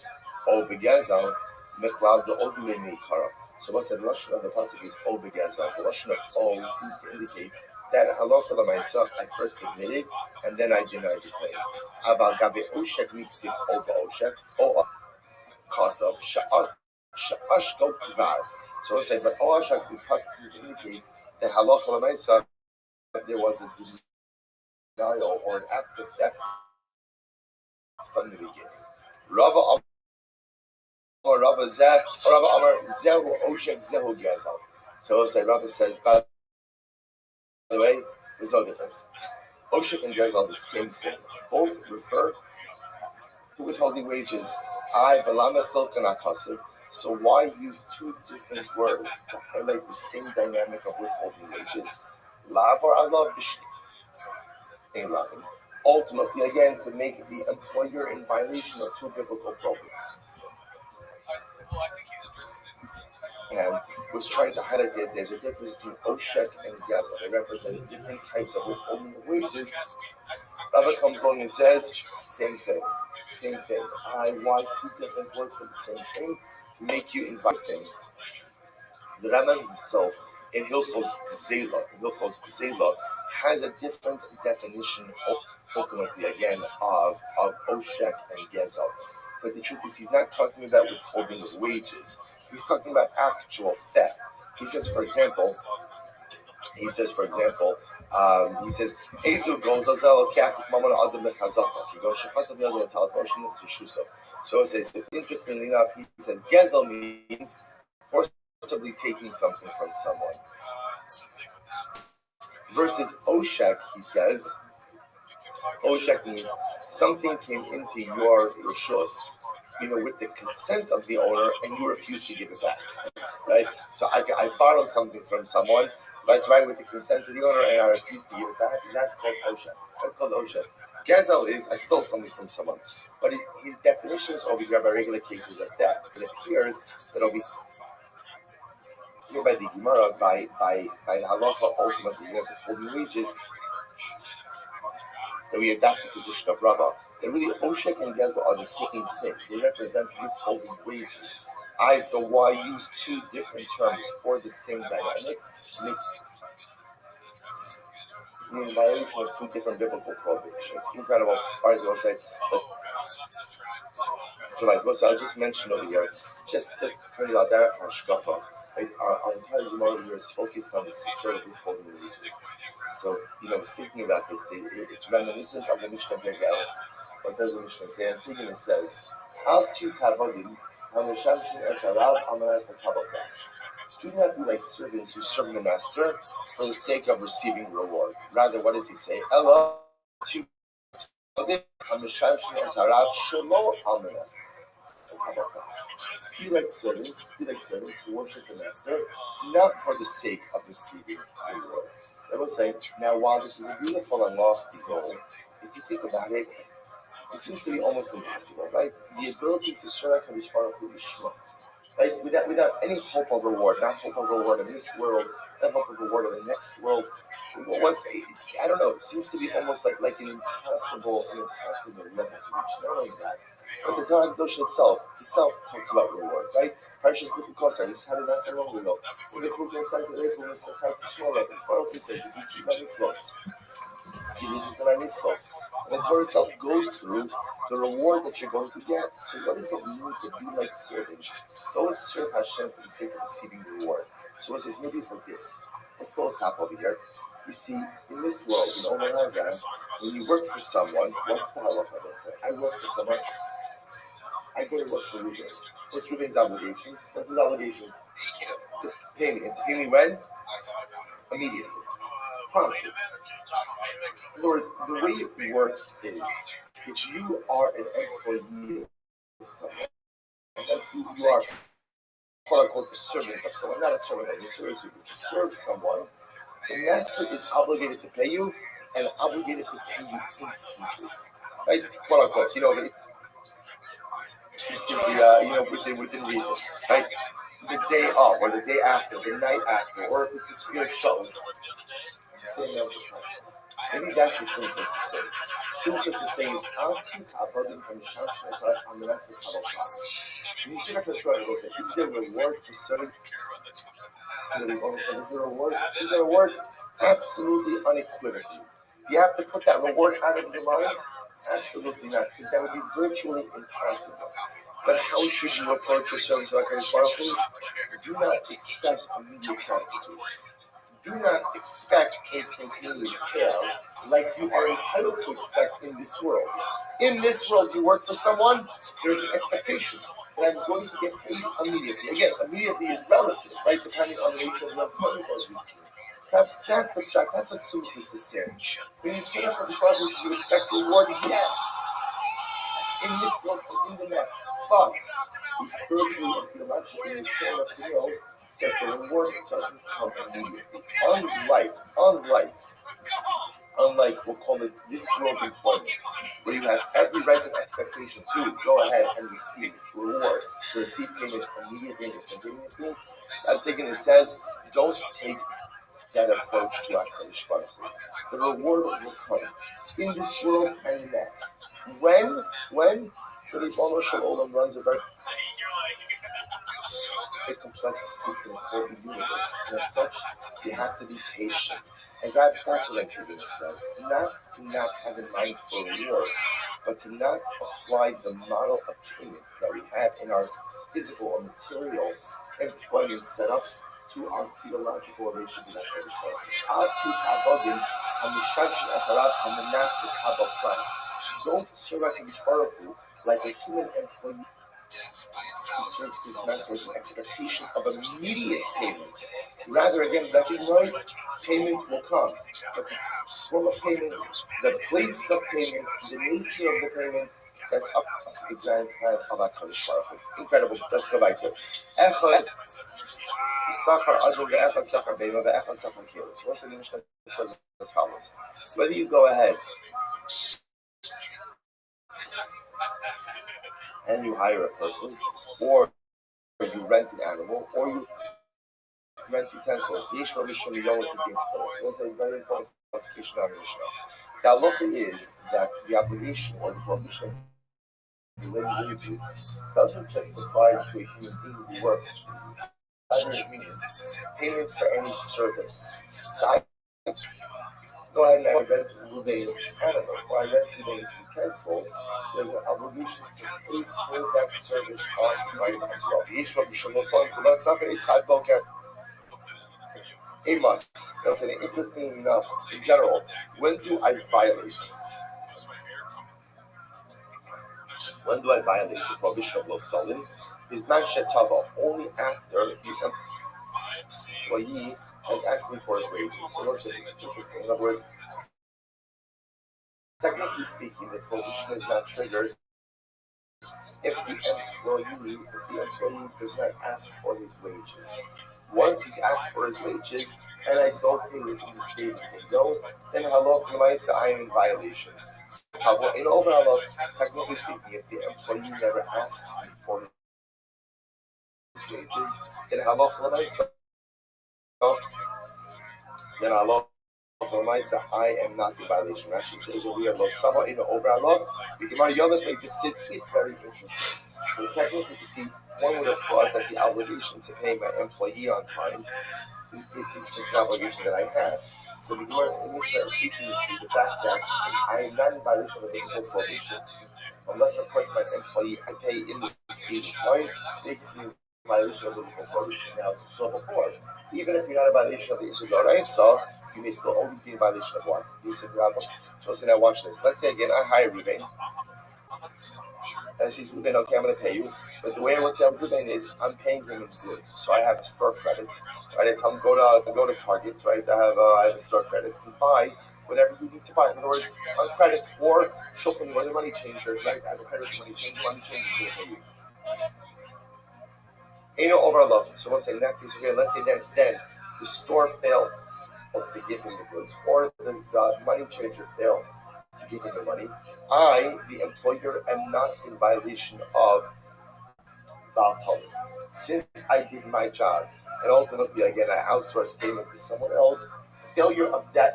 O Begazal Mechlal the Odulemi Kara. So what's the Russian of the pasuk is O Begazal. The Russian of O seems to indicate that halacha myself I first admitted and then I denied the claim. Aval Gabe Oshek Miksib O Oshek O Kasav Sha'ashko Kvar. So I say, but all Ashak the pasuk seems to indicate that halacha myself there was a denial or an act of theft from the beginning. Rava Rava Zeh Rava Amar Zehu Oshek Zehu Gazal. So I say, Rava says, by the way, there's no difference. Oshek and Gazal are the same thing. Both refer to withholding wages. So why use two different words to highlight the same dynamic of withholding wages? Lav or Allah ultimately, again, to make the employer in violation of two biblical programs. And was trying to highlight that there's a difference between Oshek and Gezel. They represent different types of withholding of wages. Rabbi comes along and says, same thing. Why two different words for the same thing? To make you investing. The Rambam himself in Hilchos Zela has a different definition, ultimately again, of Oshek and Gezel. But the truth is, he's not talking about withholding of wages. He's talking about actual theft. He says, for example, Ezu goes so it says, interestingly enough, he says Gezel means forcibly taking something from someone. Versus Oshek, he says, Oshek means something came into your rishos, with the consent of the owner, and you refuse to give it back. Right? So I borrowed something from someone, that's right, with the consent of the owner, and I refuse to give it back, and that's called Oshek. Gezel is I stole something from someone, but his definitions over here by regular cases of theft. It appears that it'll be here by the Gemara, by the halacha, ultimately, withholding wages, that we adopt the position of Rabbi. That really Oshek and Gezel are the same thing. They represent withholding wages. So why use two different terms for the same dynamic? In violation of two different biblical prohibitions. Incredible. As far as I will say, I'll just mention over here, just turn it out there for Shkafa. Right? Our entire Gemara over here is focused on this sort of withholding wages. So, I was thinking about this. It's reminiscent of the Mishnah Bergelis. What does the Mishnah say? And thinking it says, Al tu kavodim hamushamshin es alav amanas lekavos. Do not be like servants who serve the master for the sake of receiving reward. Rather, what does he say? Ella tu kavodim hamushamshin es alav shelo amanas. Be like servants who worship the master, not for the sake of receiving reward. So I will say, now while this is a beautiful and lofty goal, if you think about it, it seems to be almost impossible, right? The ability to serve HaKadosh Baruch Hu Yishma, right? Without any hope of reward, not hope of reward in this world, not hope of reward in the next world. I don't know, it seems to be almost like an impossible level to reach. Not only that, but the Torah Kadosh itself talks about reward, right? Parashas B'Chukosa, we just had it not so long ago. And the Torah itself goes through the reward that you're going to get. So what does it mean to be like servants? Don't serve Hashem for the sake of receiving the reward. So it says, maybe it's like this. Let's go top over here. You see, in this world, Omer Hazan, when you work for someone, what's the halacha they say? I work for someone. I go to work for Ruben. What's Ruben's obligation? What's his obligation? To pay me. And to pay me when? Immediately. Promptly. In other words, the way it works is, if you are an employee of someone, and you are, quote unquote, the servant of someone, not a servant, but you serve someone, the master is obligated to pay you, and obligated to pay you instantly. right? Quote unquote, within reason, right? The day of, or the day after, the night after, or if it's a skill shows, same amount of trust. Maybe that's what Sufis is saying. Sufis is saying, Atu Kavodim Hamisham Shnasar Amirasa Kavosam. You should have to try to listen. Is there a reward for serving? Is there a reward? Is there a reward? Absolutely unequivocally. Do you have to put that reward out of your mind? Absolutely not, because that would be virtually impossible. But how should you approach your service like a Baruch? Do not expect immediate gratification. Do not expect instantaneous payout like you are entitled to expect in this world. In this world, you work for someone, there's an expectation that I'm going to get paid immediately. Again, immediately is relative, right? Depending on the nature of the employment or reason. Perhaps that's the track, that's what Sufis is saying. When you say for the Baruch, you expect reward, yes, in this world and in the next. But be spiritually and theologically mature enough to know that the reward doesn't come immediately. Unlike we'll call it this world employment, where you have every right and expectation to go ahead and receive reward, to receive payment immediately and instantaneously. I'm thinking it says, don't take that approach to HaKadosh Baruch Hu. The reward will come in this world and next. When the Ribono Shel Olam runs a very complex system called the universe, and as such, you have to be patient. And that's what Antigone says. Not to not have in mind for reward, but to not apply the model of payment that we have in our physical or material employment setups to our theological relationship with HaKadosh Baruch Hu. Don't serve HaKadosh Baruch Hu like a human employee serves his master with an expectation of immediate payment. Rather, again, recognize payment will come. But the form of payment, the place of payment, the nature of the payment, that's up to the grand plan of HaKadosh Baruch Hu. Incredible. Let's go back to it. Echad Sachar Adon ve'echad Sachar Beima ve'echad Sachar Kilish. What's the Mishnah says as follows? Whether you go ahead and you hire a person, or you rent an animal, or you rent utensils. Yesh Rabbi Shimon to things first. So it's a very important clarification on the Mishnah. The halacha is that the obligation or the prohibition of the wages doesn't just apply to a human being who works for you. Other means payment for any service. So I go ahead and I rent an animal, or I rent utensils. There's an obligation to pay for that service on time as well. Yesh Rabbi Shimon Kula Safar Itchad Boker. A must. That's an interesting enough. In general, when do I violate? When do I violate the prohibition of lo salim? Is man shetava only after the employee has asked me for his wages. So let's say it's interesting. In other words, technically speaking, the prohibition is not triggered if the employee does not ask for his wages. Once he's asked for his wages, and I don't pay within the state of the don't, then halach l'maisa I am in violation. In overall, technically speaking, if the employee never asks me for his wages, then halach l'maisa, I am not in violation. Actually, says over here, lo sama in the overall, the Gemara Yodas make this it very interesting. So technically, you see, one would have thought that the obligation to pay my employee on time it's just an obligation that I have. So the Gemara in this is teaching you the fact that I am not in violation of the prohibition unless, of course, my employee I pay in the state of time makes me a violation of the prohibition. Now, so before, even if you're not a violation of the Isur D'Oraisa, you may still always be in violation of what? The Isur D'Rabbanan. So let's say now watch this. Let's say again I hire Ruben. And I says, Ruben, okay, I'm going to pay you. But the way I work out with Ruben is I'm paying him in goods. So I have a store credit. Right? I come go to Target, right? I have a store credit. You buy whatever you need to buy. In other words, on credit or shopping or the money changer, right? I have a credit money changer to pay you. Ain't no over love. So let's say in that case, okay, let's say then the store fails to give him the goods, or the money changer fails to give him the money, I, the employer, am not in violation of Baal Talmud. Since I did my job, and ultimately, again, I outsourced payment to someone else, failure of that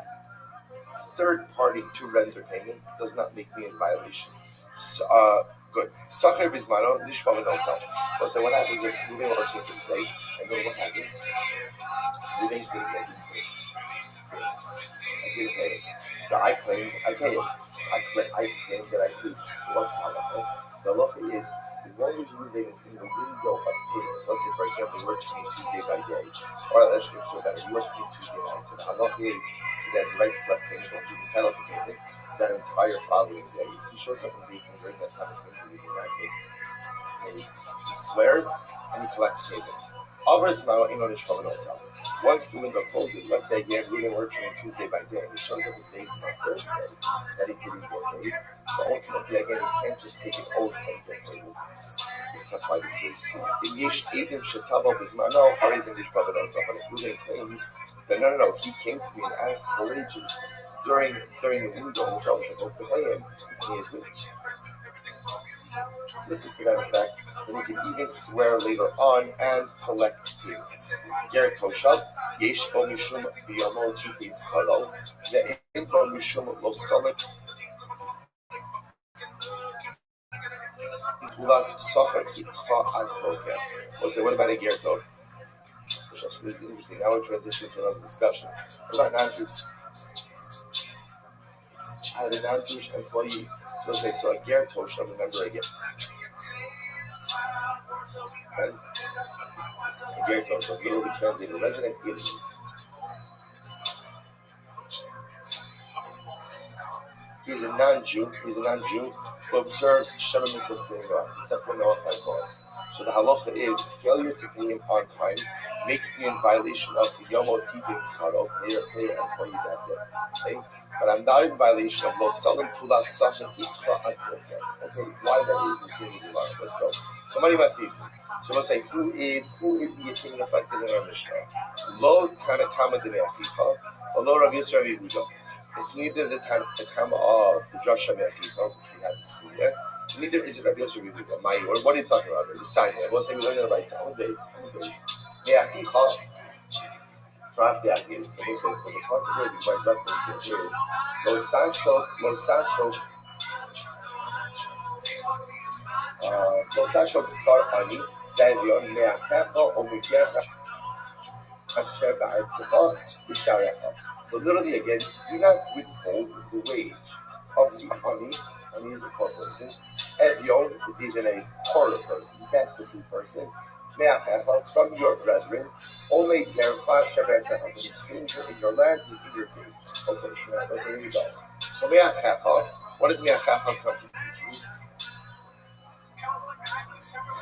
third party to render payment does not make me in violation. So, good. Sacher bismano nishma v'notam. So what happens if moving over to a day, and then what happens? Moving to the day. I didn't pay it. So I claimed I paid it. I claimed that I paid. So what's the halacha? So the halacha is, as long as Ruben is in the window of payment, so let's say, for example, you work 22 day by day, or let's get so better, you work 22 day night. So the halacha is that the right to collect payment, or he's entitled to payment, that entire following day. He shows up in Beis during that time of payment, he swears and he collects payment. Once the window closes, let's say again, we didn't work Tuesday by day, and it shows up the days on Thursday that he didn't get paid. So ultimately, again, you can't just take an oath and get paid. That's why this is Yesh Edim Shetavo Bismano, Haris and Dishbabano, but if Ruben claims that no, he came to me and asked for wages during the window in which I was supposed to pay him, and he is with me. This is to that effect, then he can even swear later on and collect payment. Ger Toshab, Yesh Bo Mishum Biyomo Titi Schalo, Ve'im Bo Mishum Lo Solik, Tulas Sofer Itcha Ad Boker. We'll say, what about a Ger Tov? So this is interesting. Now we're transitioning to another discussion. What about non-Jews? I had a non-Jewish employee. So we'll say, so a Ger Toshab, remember again. And a Ger Toshab, literally translated resident aliens. He's a non-Jew who observes Sheva Mitzvahs K'negah, except for Noah's high cause. So the halacha is failure to pay him on time makes me in violation of the Yomo Titin Scharo, pay employee that day. Okay? But I'm not in violation of Lo Salim Pulas Sachin Itcha Advoka. Okay, why that is the same in the Let's go. Somebody must listen. So let's say, who is the opinion affected in our Mishnah? Lo Tanakama D'Me'achicha, or Lo Rabbi Yisrael Yehuda. It's neither the Tanakama of the Joshua Me'achicha, which we haven't seen yet. Neither is it Rabbi Yisrael Yehuda. Or what are you talking about? There's a sign there. We'll say we learned it right side. On the base. Me'achicha. Drop the idea. So the possibility we might reference here is Lo Sashok Star Ani, then your Me'achicha or Me'achicha. So literally again, do not withhold the wage of the Ani is a poor person. Evion is even a poorer person, destitute person. From your brethren, only clarify the stranger in your land who in your gates. Okay, so here you go. So what does Me'achacha come to teach you?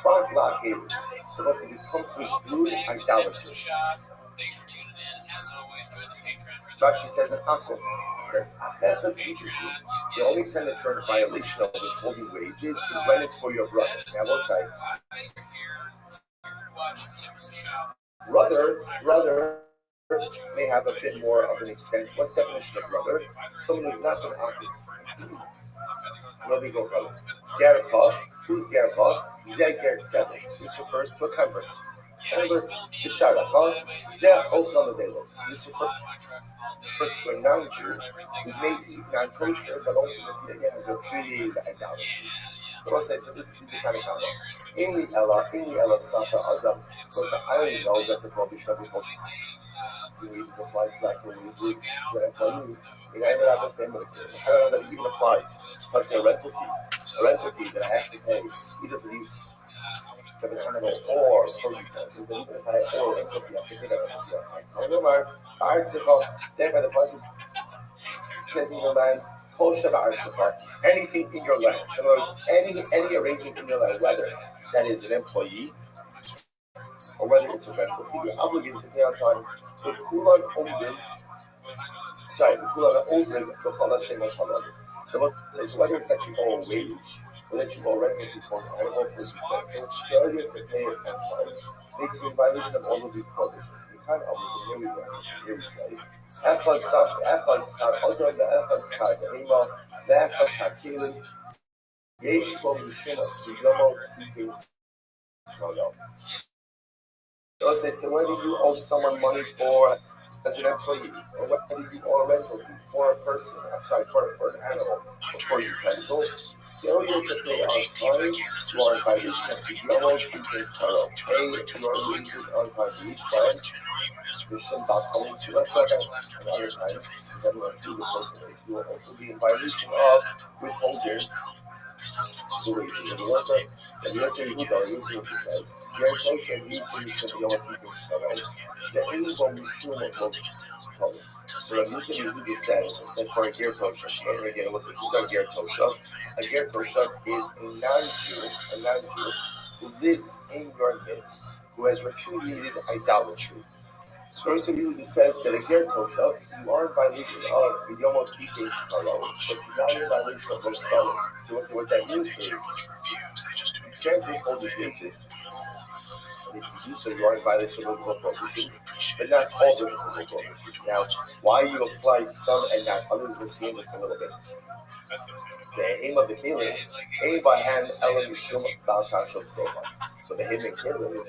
Front blockade. So listen, this comes to exclude idolatry. Rashi says in Akum that the only time that you're in violation of withholding wages is when it's for your brother. Now we'll say brother may have a bit more of an extent. What's the definition of brother? Someone who's not an Akum. Let me go, fellas. Gercha, who's Gercha? Zeh Ger Tzedek. This refers to a convert. Remember, the Sharacha, Zeh Osam Adelos. This refers to a non-Jew who may be non-kosher, but ultimately again is a created idolatry. But I'll say, so this is the kind of combo. Inni Ella Safa Adam, because I only know that the Rabbi Shabbos wages applies to actual wages to an employee. I don't know that it even applies. Let's say a rental fee that I have to pay either for these animal or for you. If I owe a rental fee, I have to pay that rental fee on time. Thereby the price says in your land, anything in your land. In other words, any arrangement in your land, whether that is an employee or whether it's a rental fee, you're obligated to pay on time. The Kulan Omdin. So whether it's that you owe a wage or that you owe rental before an animal for it's failure to pay it on time makes you in violation of all of these provisions. We can't obviously here we go. Here we say Le'achas hakelim yesh bo mishum biyomo tzidin tzchalo. So whether you owe someone money for as an employee, or whether you owe a rental fee for a person, for an animal, or for utensils, failure to pay on time, you are in violation of the yellow keeping fellow. If you are leaving on time to each time, there's some balcony to let's look at another time, depending on who the person is. You will also be in violation of withholding the wages of the worker. And the answer Yehuda are using what he says. Ger Tosha usually should be able to keep his fellow. The English Mishum of Tolim. So Rabbi Yehuda says that for a Ger Tosha, again, what's a Ger Tosha? A Ger Tosha is a non-Jew who lives in your midst, who has repudiated idolatry. So Rabbi Yehuda says that a Ger Tosha, you are in violation of the Yom keeping fellow, but you're not in violation of those fellow. So what that means is, you can't withhold the wages. And if you do so, you are in violation of the prohibition, but not all the prohibition. Now, why you apply some and not others, we'll see in just a little bit. The aim of the kelim, aim by hand, elam mishum balkashel soma. So the aim of kelim, if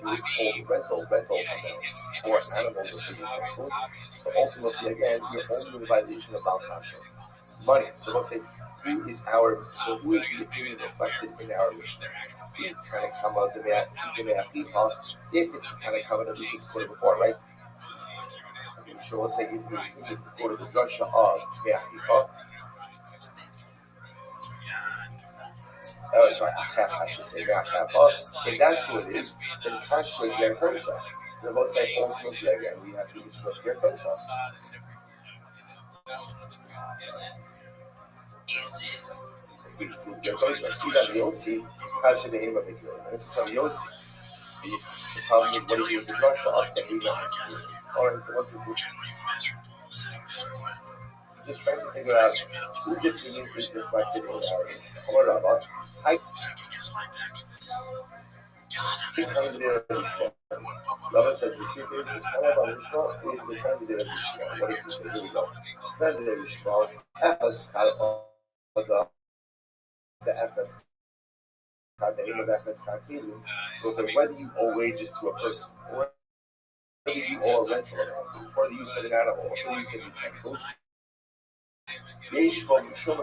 you withhold rental amounts for animals or utensils, so ultimately again, you're only in violation of balkashel. Money. So we'll say, who is the opinion reflected in our mission? The kind of come out the Me'achicha, if it's the kind of covenant we just quoted before, right? So we'll say, is the quote of the drasha of Me'achicha. I should say Me'achicha. If that's who it is, then it's actually Ger Tosha. We'll both say, ultimately again, we have the issue of Ger Tosha. You'll see how should the aim of the kelim. So you'll see the problem is what do you do with the drasha of that we don't. Alright, so what's this? Just trying to figure out whose opinion is reflected in our mission. Or Rabbi, I candidate of Mishnah. Rabbi says the chief is the Mishnah is the candidate of Mishnah. What is this? Here we go. Candidate of Mishnah, the FS, the name of FS Hakelim, goes like whether you owe wages to a person, or whether you owe a rental amount, for the use of an animal, or for the use of utensils. Yesh bo mishum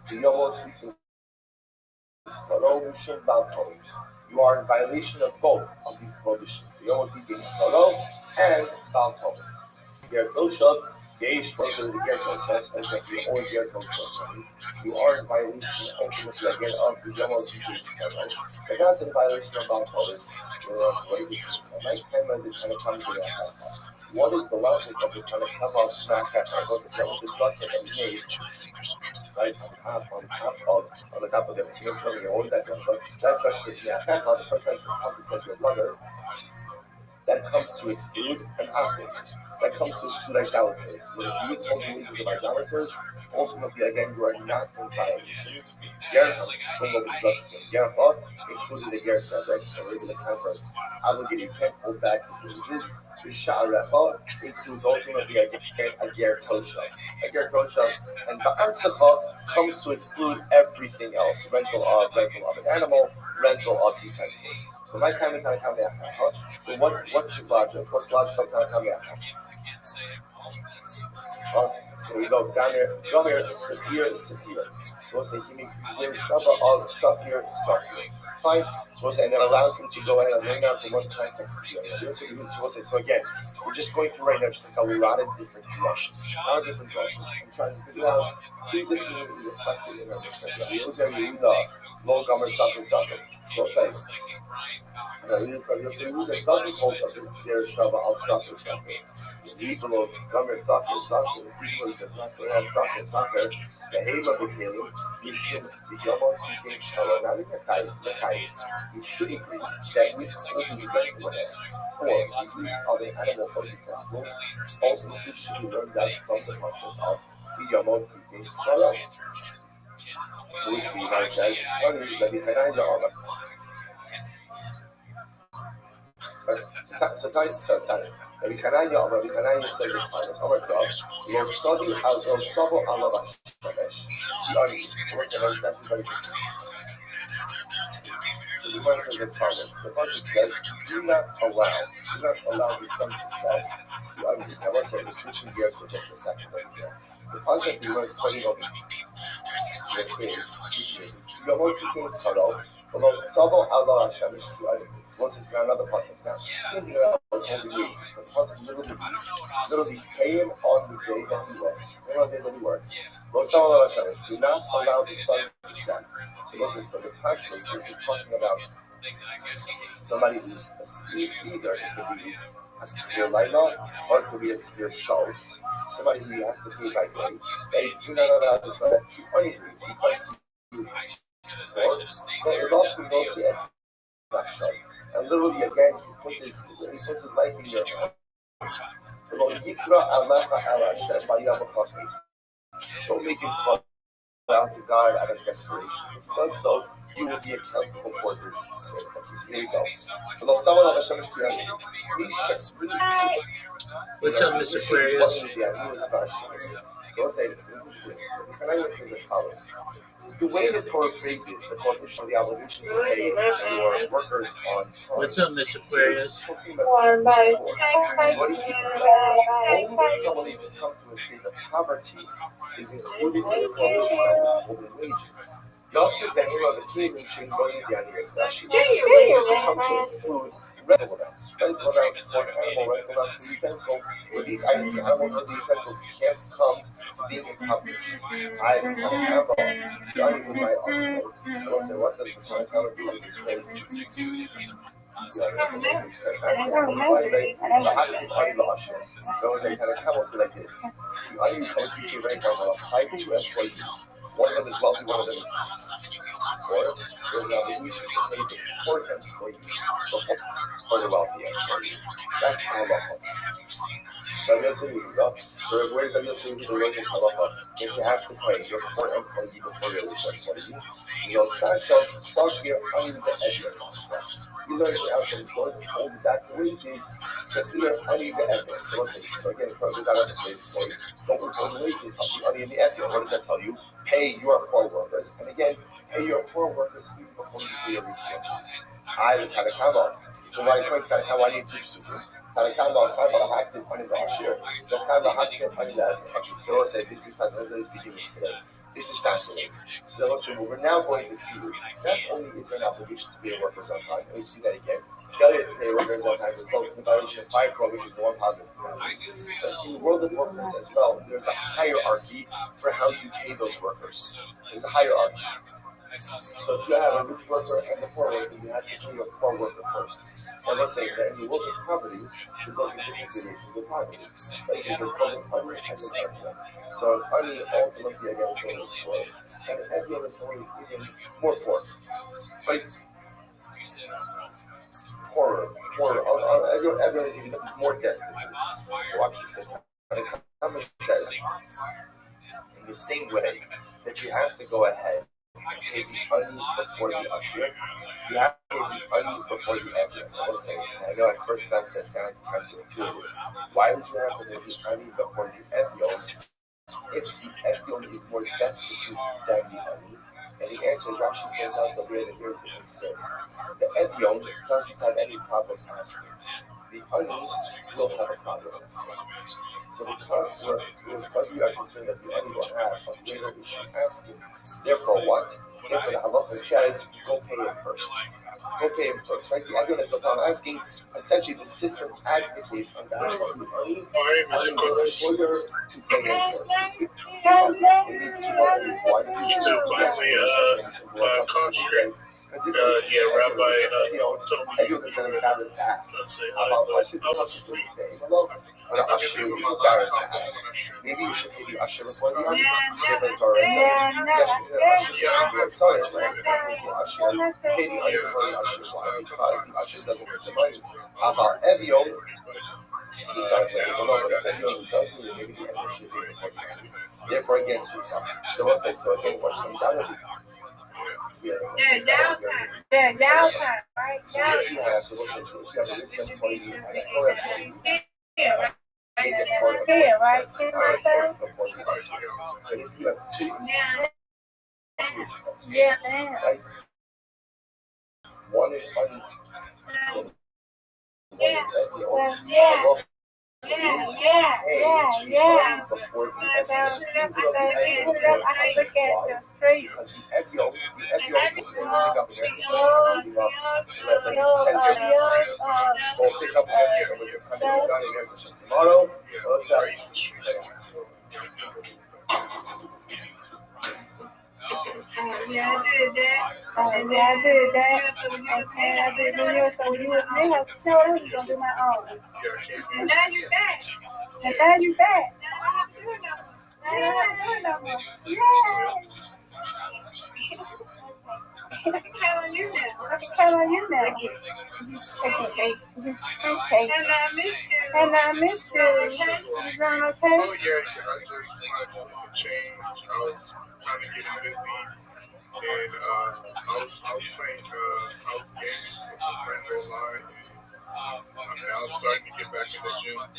b'yomot keeping skaro mishum balkoni. You are in violation of both of these prohibitions, b'yomot keeping skaro and balkoni. Ger Tosha, Yesh bo the Ger Tosha, and that you owe Ger Tosha. You are in violation ultimately again of the Yomot keeping skaro, but not in violation of balkoni. What is the logic of the kind of come off smack that I wrote the destruction that we made right on the top of the materials from the old that structure is the first consequence of mother that comes to exclude an apple, that comes to exclude idolaters. When if you withhold the wages of idolaters, ultimately again you are not in violation. Gerha, including the Gerha, right? So we're going to kind of obligate, you can't hold back his wages. V'sha'arecha includes ultimately again a Ger Tosha. A Ger Tosha, and Ba'artzacha comes to exclude everything else. Rental of an animal, rental of utensils. So my time is Tanakameacha. So what's his logic? What's the logic of Tanakameacha? So we go Gomer, Safir. So we'll say he makes the clear Shaba of Safir. Fine. So we'll say, and that allows him to go ahead and bring out from one context to the other. So we'll say, so again, we're just going through right now just like a lot of different drushes. I'm trying to figure out who's opinion is reflected in our Mishnah. Who's going to be the Lo Gomer Safir. So we'll say, it doesn't hold up this their Shaba al Safir. The evil of Gomer Safir, the evil does not go on Safir. The aim of the kelim, you should be Yomot keeping Shalom, not in the Kayit. You should agree that withholding the rental amounts for the use of an animal or utensils ultimately should be learned out from the concept of the Yomot keeping Shalom. To which we now says, Rabbi Hananya says this time, Amar Krav, Lo Savo Alav Hashemesh, Shi'ani. What's the name? That's very good. The Gemara says this time, the Pasuk says, do not allow the sun to set. Now let's say we're switching gears for just a second over here. The concept we was putting over the case, you want to case cuddle, although Savo Allah Hashem is to other things. Once it's not another pasuk now. Same thing about Holy Week. The pasuk literally pay him on the day that he works. Pay him on the day that he works. Lo Savo Allah Hashem is do not allow the sun to set. So the question is, this is talking about somebody who's asleep. Either it could be a severe laila or it could be a severe shows. Somebody who you have to pay by day. They do not allow the sun to keep anything because he is poor. But it also goes to as and literally again he puts his life in your hand. So Yikra Alacha Ala Hashem Ba'yam Chafei. Don't make him call out to God out of desperation. If he does so, you will be accountable for this sin. Here we go. So someone on Hashem is what's up, Mr. Aquarius? So let's say this. Listen to this. If says as follows. The way the Torah phrases the prohibition of the obligation to pay your workers on time. What's up, Mr. Aquarius? So what is he? Only someone who can come to a state of poverty is included in the prohibition of withholding wages. Yotze behema v'tzim shein boyin dianis rashi. This will come to exclude rental amounts for an animal, rental amounts for utensils, where these items, the animal and the utensils, can't come to being impoverished. I am an animal. Starting with my arsenal. I will say, what does the Tanakh do with this phrase? So like this. The onion comes to right now, I have two employees. One of them is wealthy, one of them is poor. There's an obligation to pay the poor employees before the wealthy employees. That's halacha. Where's the religious halacha? That you have to pay your poor employee before your rich employee. You'll start here under the evidence. You learn it out from the hold back the wages, here under the evidence. So again, further down on the page, don't withhold the wages of the under the evidence. What does that tell you? Pay your poor workers. And again, pay your poor workers even before you pay your rich workers. I would kind of come on. So when I point out how I need to super. So let's say this is fascinating. Let's begin this today. This is fascinating. So let's say what we're now going to see is not only is there an obligation to pay workers on time, and we see that again. Failure to pay workers on time results in the violation of 5 prohibitions and 1 positive commandment. But in the world of workers as well, there's a hierarchy for how you pay those workers. There's a hierarchy. So if you have a rich worker and a poor worker, you have to pay your poor worker first. And let's say that in the world of poverty, there's also different gradations of poverty. Like there's both under and there's extra. So under ultimately again is poor, and every other someone is even more poor. Like poorer. Everyone is even more destitute. So watch this thing. And Haman says, in the same way that you have to go ahead pay the onions before the usher. You have to pay the onions before the evion. I know at first glance that sounds counterintuitive. Why would you have to pay the onions before the evion if the evion is more destitute than the onion? And the answer is Rashi points out that here's the concern. The evion doesn't have any problem asking. The onion will have a problem asking. So because we are concerned that the onion will have a greater issue asking, therefore what? Therefore the halacha says, go pay him first. Go pay him first, right? The evion has no problem asking. Essentially, the system advocates on behalf of the onion as an employer to pay him first. Rabbi told me he was an embarrassed to ask. I should be usher or the usher is embarrassed to ask. Maybe you should pay the usher before the onion. Different or right? Sorry, right? Usher, pay the onion before the usher. Why? Because the usher doesn't get the money. How about evion? It's our place. So no, but the evion does mean maybe the evion should be before the onion. Therefore, again, so let's say so again. What comes out of it? They're downtime, right? So if you have a rich employee and a poor employee, make it part of Here, right? Here, our right there? before the usher. Because you have two Yeah, man. right? One in front, one in the other. Yeah. Well, Yeah. before the So, usher. you put it up, I can look at the street. Because the Evio will stick up in there. We'll pick up in there. So when you're coming down in there tomorrow, what's that? Yeah, I did that. And then I did that. And I did yours. So you have to tell them you're going to do my own. And now you back. And now you back. I don't have to do it no more. Yeah. How are you now? How are you now? Okay. Okay. And I missed you. You doing okay? Oh yeah, I just changed. I was trying to get it busy, and I was playing house games with some friends online. And I was starting to get back in the gym, but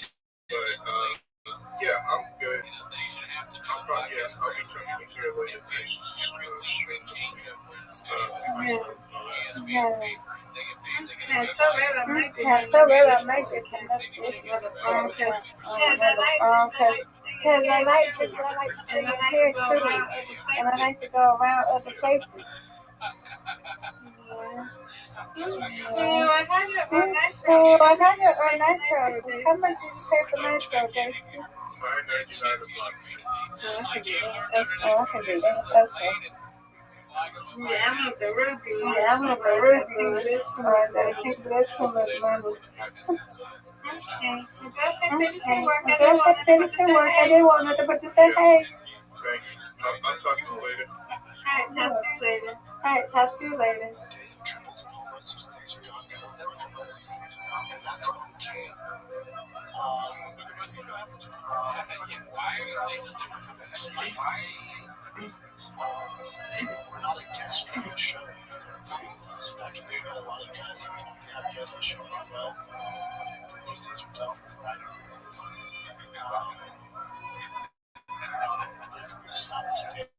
yeah, I'm good. I'll be coming in here later. So I make it. Because I like to here too, and I like to go around other places. I got it on Nitro. How much did you pay for Nitro, Jason? I can do that. Okay. Yeah, I want the Ruby. I think that's too much money. Okay. That's finishing work. I didn't want nothing but to say hey. Thanks. I'll talk to you later. Alright, talk to you later. We're not a guest driven show. Naturally, we got a lot of guests. We have guests that show up well. Those days are done for a variety of reasons. If we were to stop today,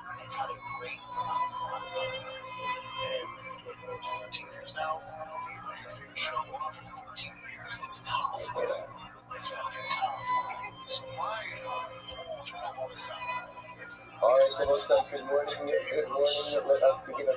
we've had a great fun run. And we've been doing it for 13 years now. Think about your favorite show going on for 13 years. It's tough. It's fucking tough. So why to wrap all this up? All right, so what's up? Good morning. Let us begin.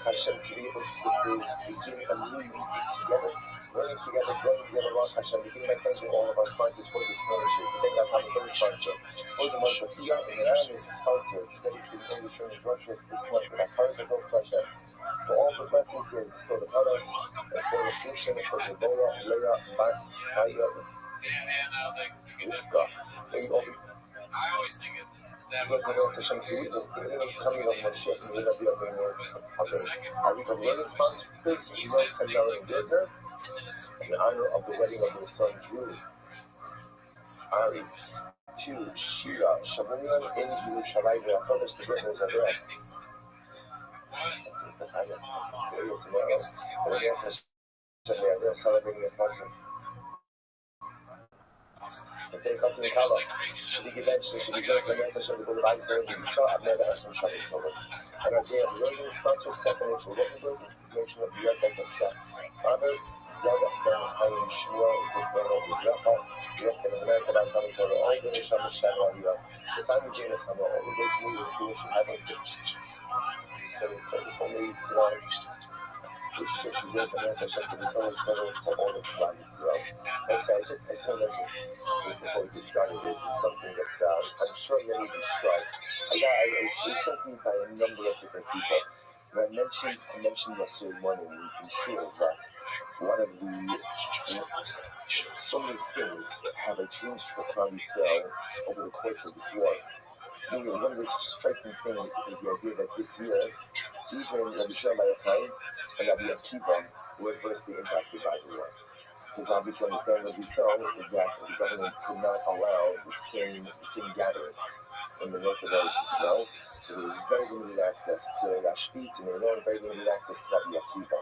Hashem, to be able to begin a new week together, learning together, growing together, Rosh Hashem, beginning by thanking all of our sponsors for this knowledge. To thank our Hamid sponsor for the month of Tia, and Iran is sponsor, dedicated to English learning brochures this month with our hearts and hope to Hashem. For all the blessings here bestowed upon us, and for the fruition for Deborah, Leah, Bas, Maya, Rivka, I always think it. So we want Hashem to witness the imminent coming of Moshiach and Rabbi Our week of learning sponsors, Notes and Melanie Gardner, in honor of the wedding of their son Drew. Ari, 2, Shira, Shabunian in Yerushalayim, and I thought the birthdays are there. Tomorrow, they're celebrating the husband. And then Cousin Kala, should be given, should be given, and then should be given, and then I've never had some trouble for us. And our day of learning sponsors, second into Rotenberg, information of the outside of sex. Father, Zelda, Ben, Chaim, Shua, Zefero, Udracha, Yek, and America, by coming for all the nation of Shana, the family Jane of Hama, all the days we were Jewish and having only Israel. Which just deserves an answer to the song for all the bodies. Like I said, I just want to mention this before we get started. There's been something that's, I'm sure many of you saw. I see something by a number of different people. And I mentioned yesterday morning in shul that one of the so many things have changed for Klal Yisrael over the course of this war. To me, one of the striking things is the idea that this year, even Rabbi Shimon and Rabbi Akiva were adversely impacted by the war. Because obviously, understandably so, is that the government could not allow the same gatherings in the north of Eretz Yisrael. So there was very limited access to Rashbi, to Meron, very limited access to Rabbi Akiva.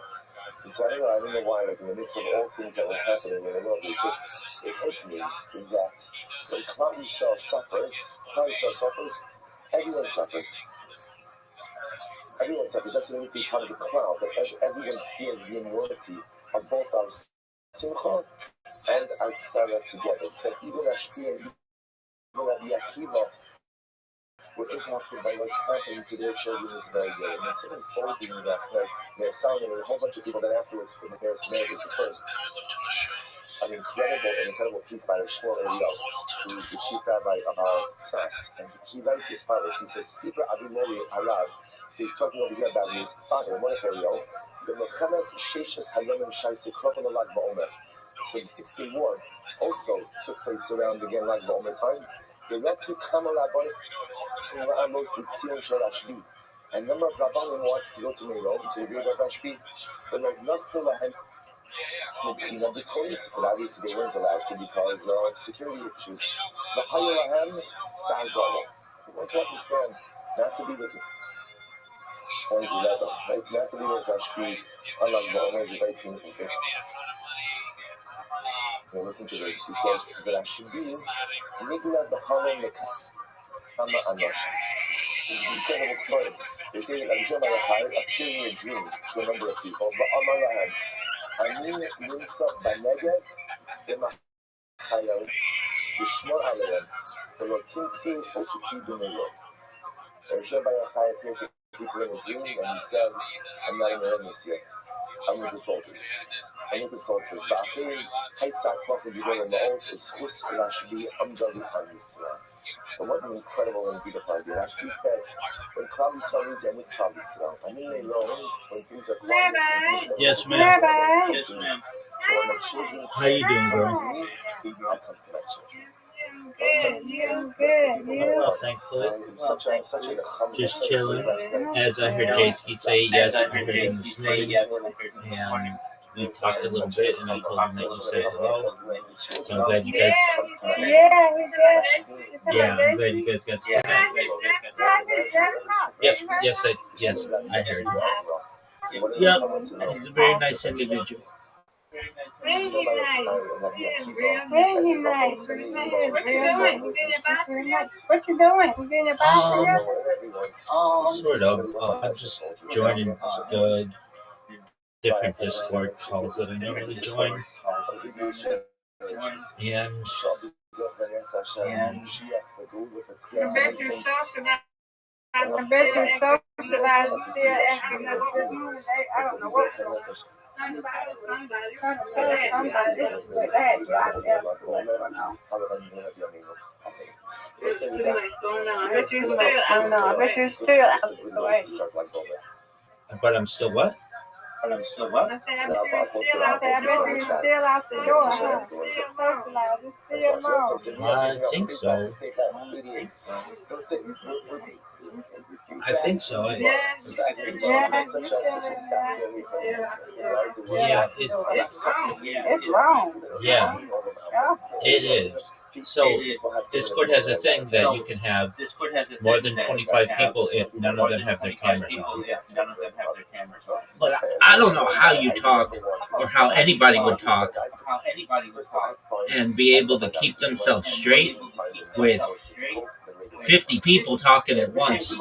So I don't know why, like in the midst of all things that were happening in the world, it hit me that when Klal Yisrael suffers, everyone suffers. Everyone suffers. That's what it means to be part of the cloud. But everyone feels the enormity of both our simcha and our tzara together. So that even Rashbi and even Rabbi Akiva were impacted by what's happening to their children this very day. And they said unfolding last night, they're selling it, and a whole bunch of people that afterwards put the parents' marriage first. An incredible piece by the Shmuel Eliel, who is the chief rabbi of our tzach. And he writes as follows. He says, Sibra Avimori Arav. So he's talking over here about his father, Mordechai, the Mechanas Sheshes Hayomim Shaisi Krokon Lag Ba'omer. So the 6th Day War also took place around again Lag Ba'omer time. The Ratzu Kama Rabbi Amos the Tzion Shel Rashbi. And a number of Rabbanim wanted to go to Meron to agree with Rashbi, but like Nostel Lahem, but obviously they weren't allowed to because of security issues. The higher Lahem, Sal Gala. You want to understand, not to be with points 11, right? Not to be with Rashbi, unlike the Omer is a very thing. Listen to this. He says, Rashbi, Nigla B'Halom Mekas. Ama Anosh. This is an incredible story. They say that Abishai Malachai appeared in a dream to a number of people. Ba'amar Lahem, Ani Nimsa B'Negev B'Machayel Yishmor Aleim V'lo Timtzu Okuti B'Meyor. Abishai Malachai appeared to people in a dream and he said, I'm not in the heaven this year. I'm with the soldiers. V'Achei Haisak Lach V'Gidol Ma'od U'Schus Rashbi Amdali HaYisrael. But what an incredible and beautiful idea. Rashbi said, when Klal Yisrael means I'm with Klal Yisrael. I mean, when things are quiet. Yes, ma'am. Rabbi. Yes, ma'am. When my children How you doing, girl? do not come to my children. Good. Well, thankfully. Such a Just chilling. As I heard JC say, yes, I heard him this morning. And we talked a little bit, and I told him that you said hello. So I'm glad you guys. Yeah, I'm glad you guys got to connect. Yes, I heard you. Yep, he's a very nice individual. Very nice. What you doing? You getting a bicycle? Sort of. I'm just joining the different Discord calls that I normally join. And I bet you're socializing still acting up this morning. I don't know what's going on. Somebody. There's too much going on. I bet you're still out the way. but I'm still what? I said, I bet you're still out there. I bet you're still out the door. Still long. I think so. I think so. Yeah, it's wrong. Yeah, it is. So Discord has a thing that you can have more than 25 people if none of them have their cameras on. But I don't know how you talk or how anybody would talk and be able to keep themselves straight with 50 people talking at once.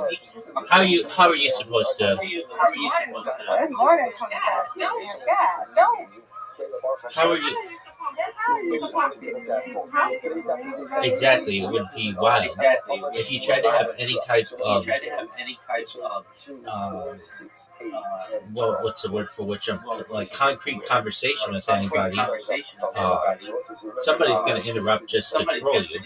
How are you supposed to? That's more than 25. God, don't. How are you? Exactly, it would be wild if you try to have any type of what's the word for which I'm like concrete conversation with anybody. Somebody's going to interrupt just to troll you.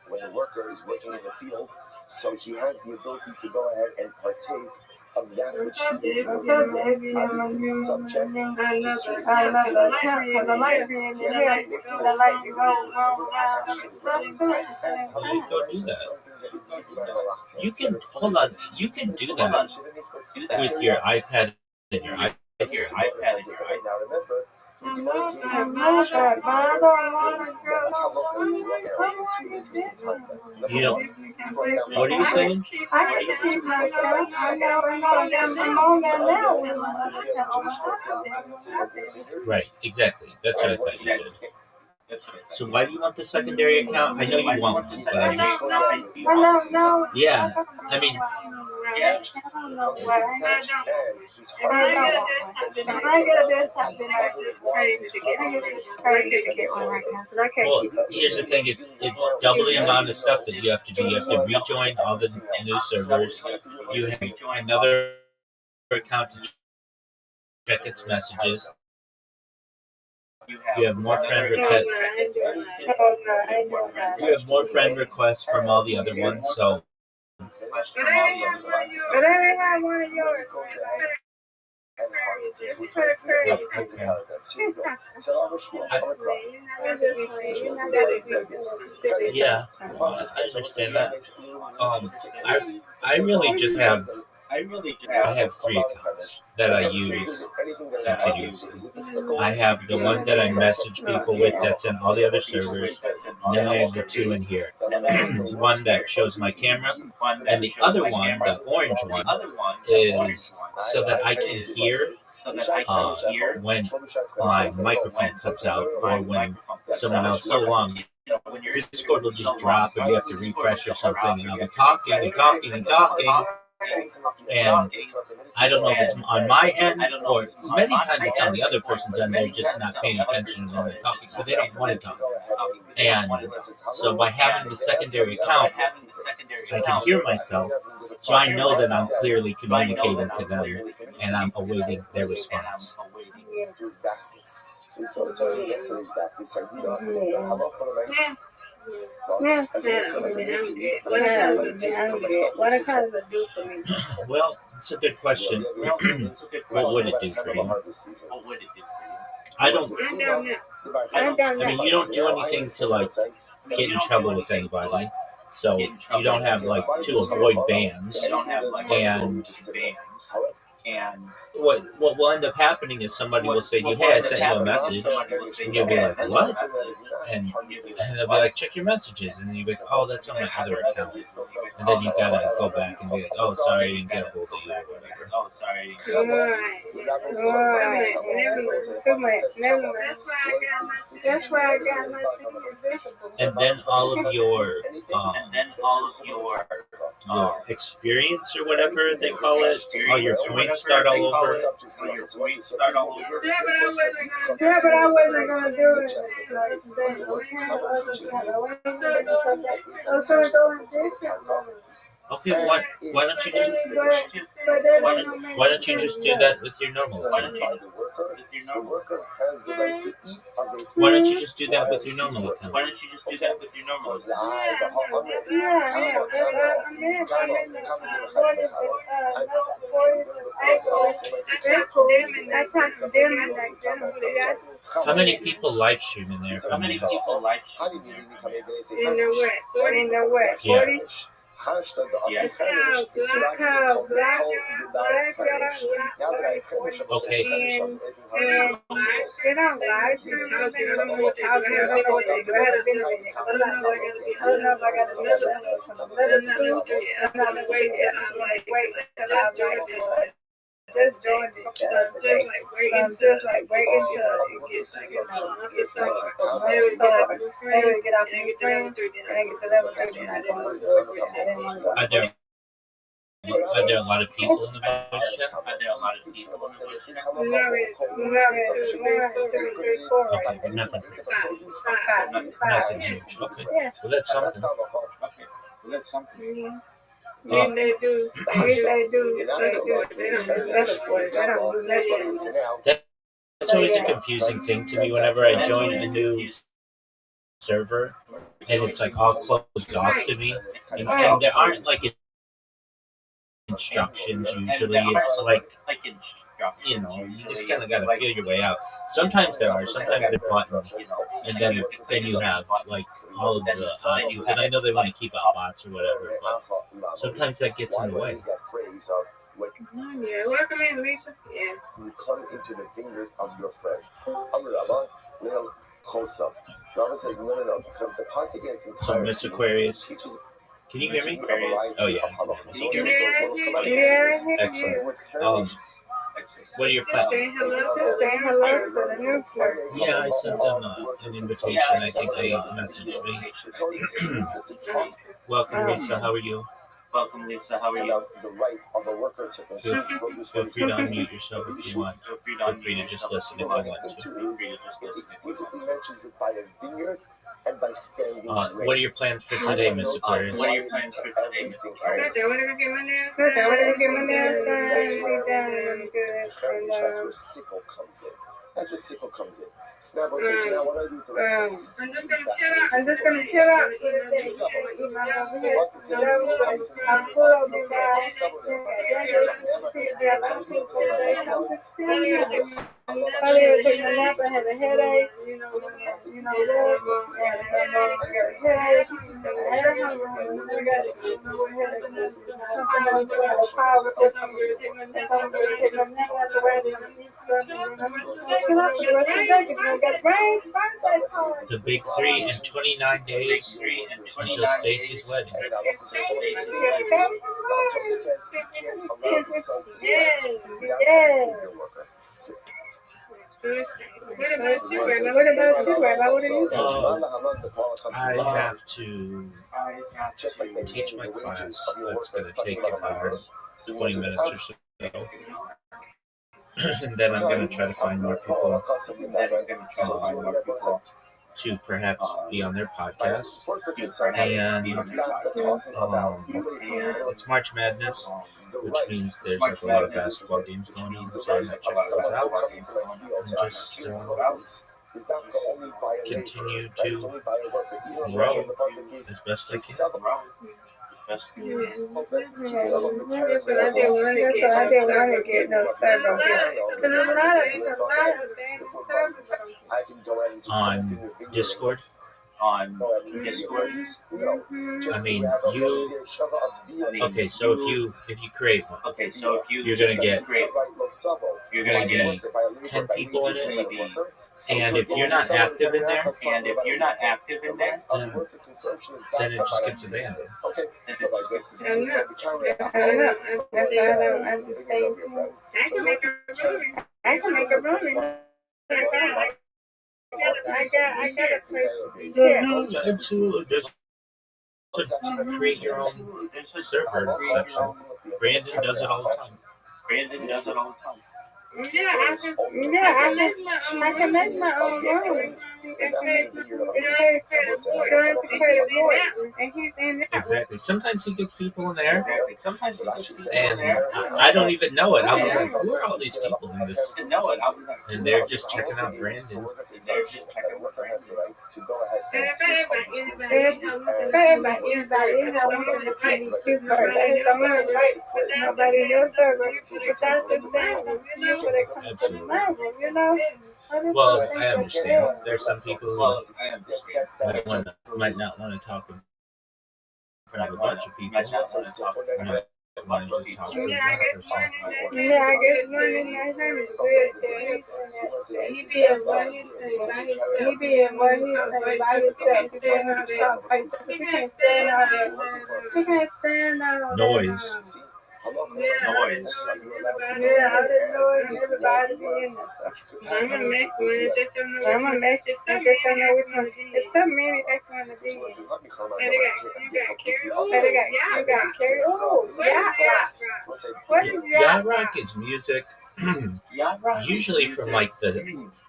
When a worker is working in the field, so he has the ability to go ahead and partake of that which he is obviously subject to certain You can hold on. You can do that with your iPad and your iPhone. Now remember, I know that, but I don't want to go. that's how locals run their opportunities in context. You know, what are you saying? I can keep my account. I know I'm on that now with my other account. Right, exactly. That's what I thought you did. So why do you want the secondary account? I know you want one, but I mean, No. yeah. I mean, I don't know why. If I get a desktop, then it's crazy to get one right now. Because I can't well, keep up. here's the thing: it's double the amount of stuff that you have to do. You have to rejoin all the new servers. You have another account to check its messages. You have more friend requests. You have more friend requests from all the other ones. So But I didn't have one of yours. yeah, I understand that. I really just have. I have 3 accounts that I use continuously. I have the one that I message people with that's in all the other servers, and then I have the 2 in here. One that shows my camera, and the other one, the orange one, is so that I can hear when my microphone cuts out or when someone else so long. Discord will just drop and you have to refresh or something, and I'll be talking and talking and talking. And I don't know if it's on my end or many times it's on the other person's end. They're just not paying attention when they're talking, but they don't want to talk. And so by having the secondary account, I can hear myself, so I know that I'm clearly communicating to them and I'm awaiting their response. What does it do for me? Well, it's a good question. What would it do for you? I don't. I mean, you don't do anything to like get in trouble with anybody, so you don't have like to avoid bans. And what will end up happening is somebody will say to you, "Hey, I sent you a message," and you'll be like, "What?" And they'll be like, "Check your messages," and then you'll be like, "Oh, that's on my other account," and then you gotta go back and be like, "Oh, sorry, I didn't get a hold of you," or whatever. Oh, sorry. That's why I got my and then all of your experience or whatever they call it, all your points start all over. Yeah, but I wasn't gonna do it like that. Okay, why don't you just do that with your normal account? Why don't you just do that with your normal account? How many people live stream in there? How many people live stream in the what? In the what? 40? Okay. Just joined it. Just like wait until it gets like maybe get off and get to level 3 and I didn't want to go. Are there a lot of people in the voice chat? Okay, nothing huge. Okay, well that's something. They do. That's always a confusing thing to me whenever I join a new server and it's like all closed off to me, and there aren't like instructions usually. It's like, you know, you just kind of got to feel your way out. Sometimes there are, sometimes they're buttons, and then you have like all of the options, and I know they want to keep out bots or whatever, but sometimes that gets in the way. Yeah, welcome in, Lisa. Yeah. You come into the vineyard of your friend. Rabbi Lil Chosam. Rabbi says, no. The passage against So Miss Aquarius, teaches. can you hear me? Oh yeah. Yeah. Excellent. What are your plans? Saying hello to the new flirt. Yeah, I sent them an invitation. I think they messaged me. Welcome, Lisa. How are you? Welcome, Lisa. How are you? The right of a worker to Feel free to unmute yourself if you want. Feel free to just listen if you want to. It explicitly mentions it by a vineyard and by standing. What are your plans for today, Miss Aquarius? Good. I want to go get my nails done. Good. That's where sickle comes in. Snap says, now what do I do to rest? I'm just gonna chill out. I'm full of Probably would take my nap. I had a headache, and I The big 3 and 29 days until Stacy's wedding. What about you, Rabbi? What are you doing? I have to teach my class. That's going to take about 20 minutes or so. And then I'm going to try to find more people to perhaps be on their podcast. And it's March Madness, which means there's like a lot of basketball games going on, so I might check those out and just continue to grow as best I can. That's what I did want to get no server here. Because there's a lot of things On Discord? I mean, okay, so if you create one, you're gonna get 10 people in it, and if you're not active in there, then it just gets abandoned. I can make a room. I got a place to Absolutely. Create your own server section. Brandon does it all the time. I can make my own room. Exactly. Sometimes he gets people in there, and I don't even know it. I'm like, who are all these people in this? And they're just checking out Brandon. Well, I understand. There's some people who might not want to talk in front of a bunch of people. Want to just talk to I guess one his name is Wheelchair. He be in one his thing by himself. He can't stand all that. He can't stand all that noise. Yeah, all this noise, everybody be in there. I'm gonna make one. It's just don't know which one. It's so many that want to be in. You got carry. Oh, what is yacht rock? Is music usually from like the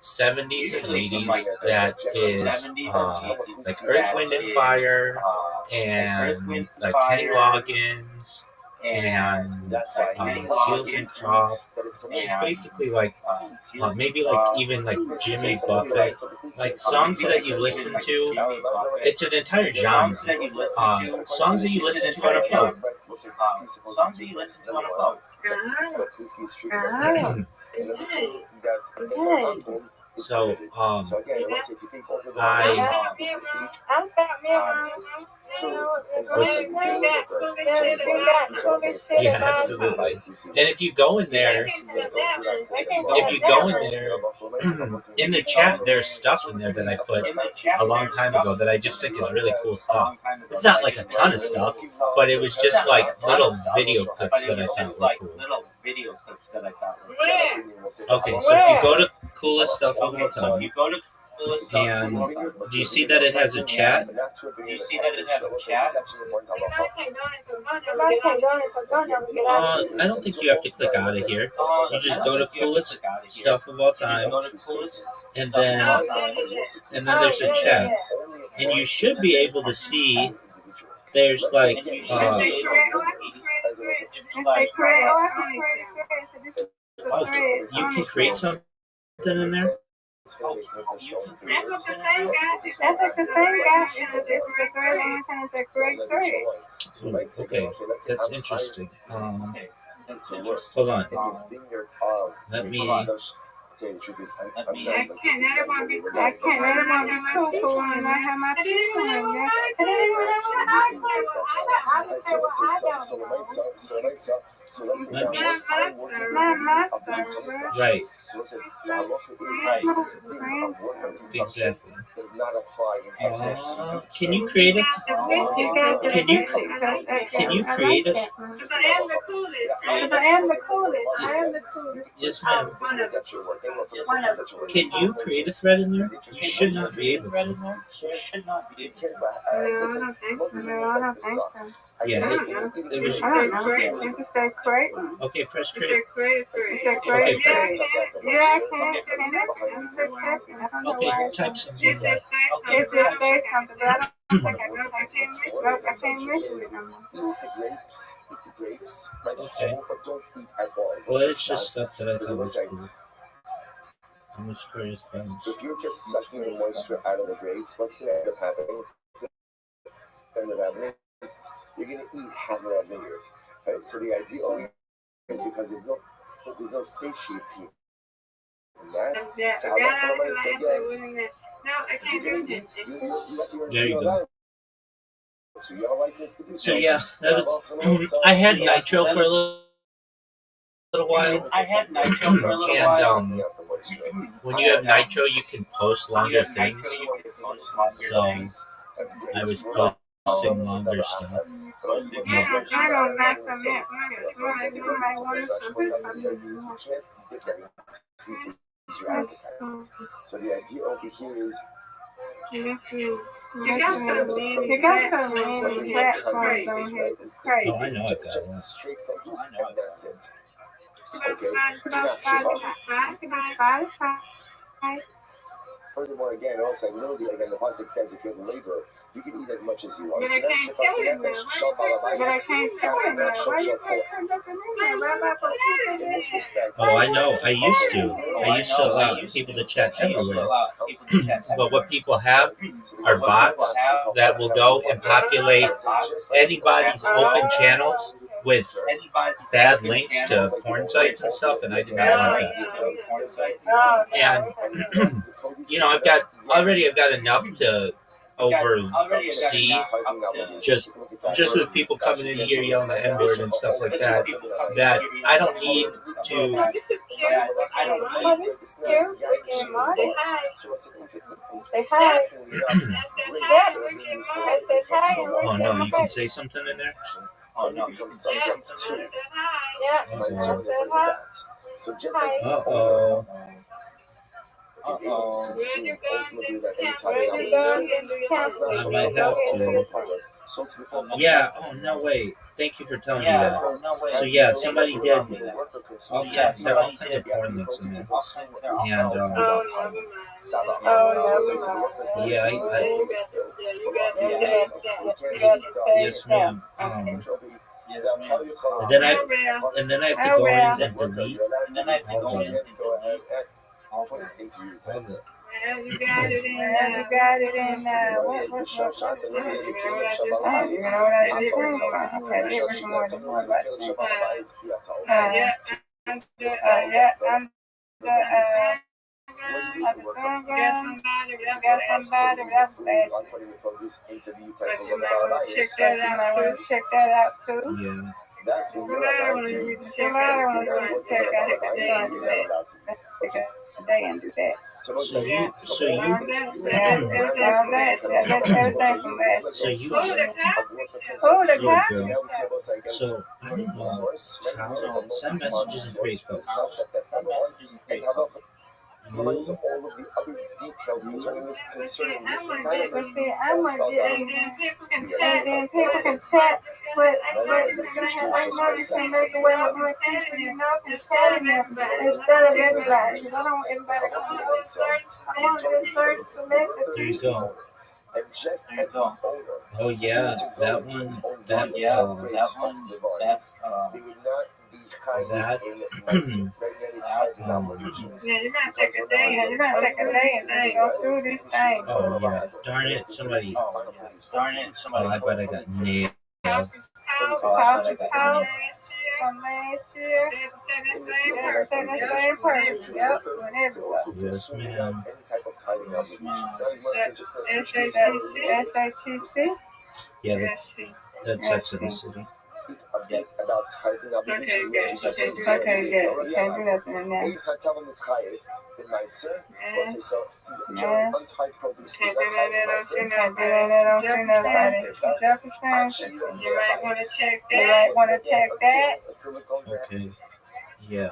70s and 80s. That is like Earth, Wind and Fire and like Kenny Loggins and Seals and Croft, which is basically like maybe like even like Jimmy Buffett, like songs that you listen to. It's an entire genre. Songs that you listen to on a boat. So, So again, let's say if you take over the I'm fat me around. yeah, absolutely. And if you go in there, in the chat, there's stuff in there that I put a long time ago that I just think is really cool stuff. It's not like a ton of stuff, but it was just like little video clips that I thought were cool. Okay, so if you go to coolest stuff of all time, and do you see that it has a chat? I don't think you have to click out of here. You just go to coolest stuff of all time, and then there's a chat, and you should be able to see. There's like you can create something in there. That's what the thing got. That's the thing got. It's a great thread. Okay, that's interesting. Hold on. Let me. I can't let it want to be truthful when I have my people in there. And then when I would say, well, I don't. So let's say Let me- right. Right. So let's say Exactly. does not apply in Can you create it? Can you create it? Because I am the coolest. Yes, ma'am. One of them. Can you create a thread in there? You should not be able to. No, I don't think so. Yeah, it was. It just said create one. Okay, press It create. said create three. It said Okay, create. Yeah, I can. I don't know Okay, why. type something. It just says something, but I don't think I know. I can't mention it no more. Eat the grapes, right? Okay. But don't eat alcohol. Well, it's just stuff that I thought was cool. I'm just curious about it. If you're just sucking the moisture out of the grapes, what's going to end up happening? You're going to eat half of that vineyard. Right? So the idea is because there's no satiety in that. So no, I can't do it. There you go. So you have a license to do So yeah, that was, I had nitro for a little while. And when you have nitro, you can post longer things. So I was posting longer stuff. I don't like them yet. You might want So the idea over here is You got some random platforms on here. It's crazy. Oh, I know I've got just one. straight produce and that's it. Furthermore, again, also literally, again, the pasuk says if you have labor, you can eat as much as you want. But I can't tell you now. Why you can't come up to me? Oh, I know. I used to allow people to chat everywhere. But what people have are bots that will go and populate anybody's open channels with bad links to porn sites and stuff, and I did not want that. And I've got enough to oversee just with people coming in here yelling the N-word and stuff like that. That I don't need to. This is cute. This is cute. Marty, hi. Say hi. Oh no, you can say something in there. Oh no, So just like Uh-oh. is able to consume ultimately that Yeah, oh no way. Thank you for telling me that. So yeah, somebody did all kinds of porn links in there. And yes ma'am. And then I have to go in and delete all of it. You got it in, what's Got the sun gun. Got somebody, but that's flashy. I'm putting the produce into the utensils you of the might wanna bias. check You might want to check that out too. Yeah. That's when you're allowed to eat. You might want to check out the sun. You're not allowed to eat. Take a day and do that. So So you- Yeah, everything from last So year. you, Oh, the Little cops? girl. So So I don't know how send messages in Facebook. All of the other details concerning this But see, I might get And then people can and chat. then people can chat, but I know you can make a way with more people, you know, can chat in there instead of everybody. Because I don't want everybody to come. I want to just search, select a There you few. go. And just as the owner, Oh yeah, that one. That they would not be hiding That- in magnetic obligations. Yeah, you're gonna take a day. Yeah, you're gonna take a day and just go through this thing. Oh yeah. Darn it, somebody. Oh, I bet I got nailed. Pouches from last year. Same Same person. Yep, went everywhere. Yes, ma'am. Any type of hiding obligations. Not much than just a SATC. Yeah, that's Sex of the City. a bit about hiding obligations. Okay, good. You can't do nothing in there. So, Yeah. untied produce is Can't not do that, hiding don't see myself. Can't do that, I don't see nobody. Jefferson. You might want to check You that. might want to check that. Until it goes there, Okay. Yeah.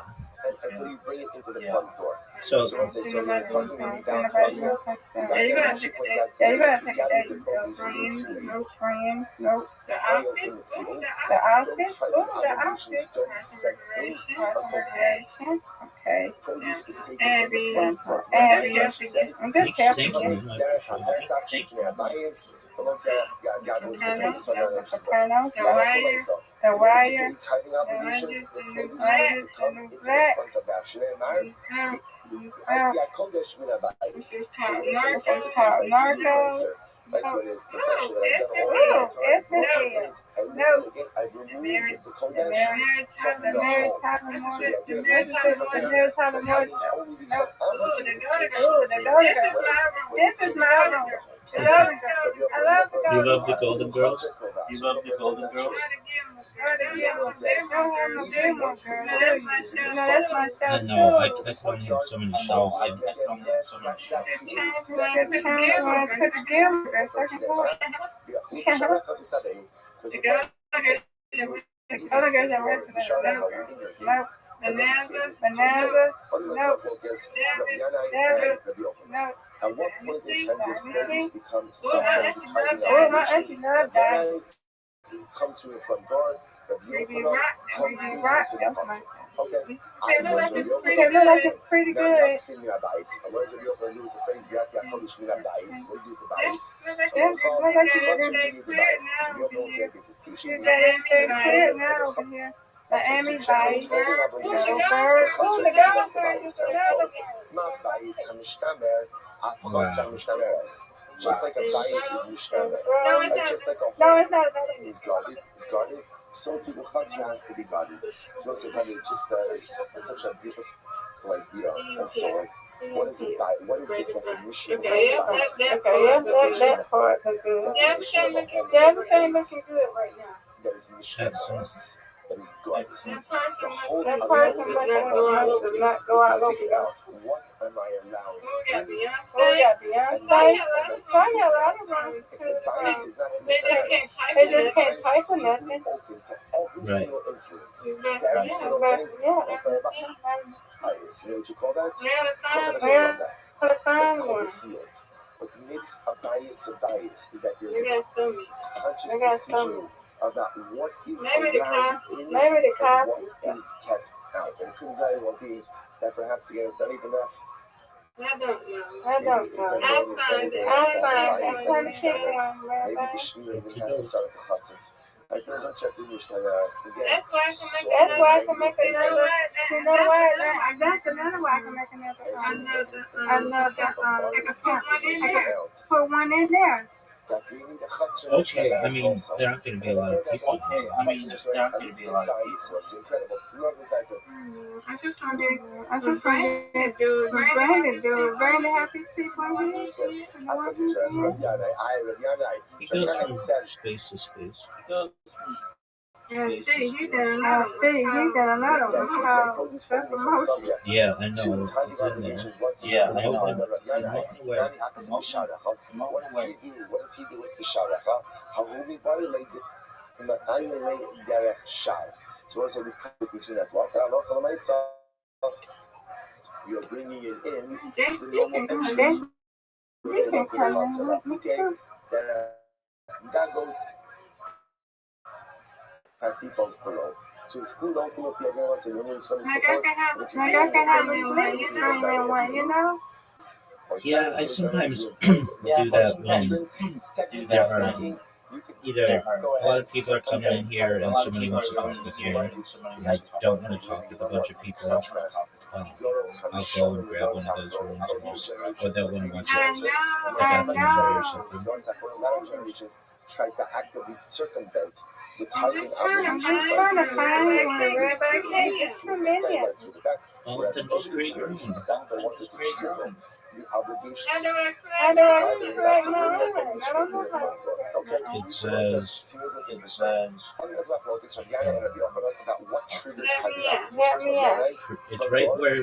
until you bring it into the front door. So So once they say you're talking Don't it's see down nobody to else like that. Yeah, you gotta take a day. Yeah, you gotta take a day. the No produce friends, into no friends, no. The outfit. The outfit, the outfit. don't set in until Consideration. Okay. produce is taken Abby. from the front. Abby. That's what she says. I'm just thank helping you. you. The wire. Tithing The obligations, lunges, the the new produce black, has to the come new into the black. front of that. Shnei Mar, Now, Yakodesh min habayis. This is called this is narco. called narcos. Like what is perfection that I've done all Ooh, the yes, time. it is. And No. again, I've removed the The Kodesh marriage, from the the marriage home. type of So more. the idea The of marriage type of more. The marriage type of more. only become Nope. obligated. Ooh, the golden This is girl. my room. This is my room. The golden girl. I love the You golden love the girl. Golden Girls? You love the Golden Girls? Don't have no big one, girl. No, that's my show. No, that's my show I too. know. I don't have so many shows. Put the game, girl. Second floor. The girl. The other girls are working for the little girl. No. Bonanza. No. No. At what point in time does produce become Oh, subject to hiding Oh, my obligations? auntie loved that. Comes through the front doors, the Ruby beautiful Rock. comes Ruby through Rock. to the That's front. my Okay. It look like it's pretty It look like good. it's pretty Now, good. I'm saying you're biased. I want to be open with the phrase, yeah, Kodesh min habayis. What do you do the bias? Look like So Yeah, we'll call look like it it's once you really do the clear bias. now. You don't say this is You teaching. got everything clear now over here. The Amy Bite. The little bird. Oh, the golden bird is another one. Not bias, המשתמר, הפחות שהמשתמר. Just like a bias is משתמר. No, it's Like not. just like a No, it's not another one. is guarded. So too the Chatzah has to be guarded. So it's like, I mean, just it's such a beautiful idea. Also, like, what is it? What is the definition Okay, of bias? Okay, yes, that part is good. Yeah, everything looking Yeah, everything looking good right now. That is mishkamas. That is guarded. That person must That not person must not go out over figure there. out what am I allowing. Oh, yeah, Oh, Beyonce. yeah, Beyonce. Kanye, a lot of them If the bias is not They just can't mishkamas, type They it. just can't type or nothing. open to every Right. single influence. It's To every not- single But, thing. yeah. That's not about bias. You know what you call that? Yeah, the Call time. it a Yeah. Sunday. For the That's fine called a one. field. What makes a bias is that there's You a got some. conscious They got decision some. about what is Maybe the allowed copy. in Maybe the and copy. what is kept out. And it could very well be that perhaps again it's not even enough. I don't know. I don't know. I'll find it. I'm fine. I'm trying to pick one, Maybe the Rabbi. Shmir even has to start at the Chatzah. Like the Chatzah is again. That's why I can make That's why I can make You know another. what? You know what? That's another way I can make another. Another. Another. I can put one in there. Put one in there. that you need a chutzner. Okay, I mean, there aren't going to be a lot of people. Okay, I mean, there aren't going to be a lot of people. So it's incredible. I just wondered. I just wanted Brandon do. Brandon have his people here. He goes from space to space. Yeah, see, he's in I another see, he's in another one called Motion. Yeah, I know. He's in there. Yeah, I know. What What does he do with the Sharach? So also this kind of teaching that what you're bringing it in Jason, the normal actions. That goes as he goes below. To exclude ultimately everyone saying you're supposed my girl can have a stream in one, you know? Yeah, I sometimes do that when there are either a lot of people are coming in here and somebody wants to talk with you, and I don't want to talk with a bunch of people. I'll go and grab one of those rooms and just, or they'll want to watch it. Try to actively circumvent the I'm typing just trying I'm just trying to find one. Rabbi Kenya. It's familiar. Well, then just create your own. How do I Correct my own. I don't know how to. It says, Help me out. it's right where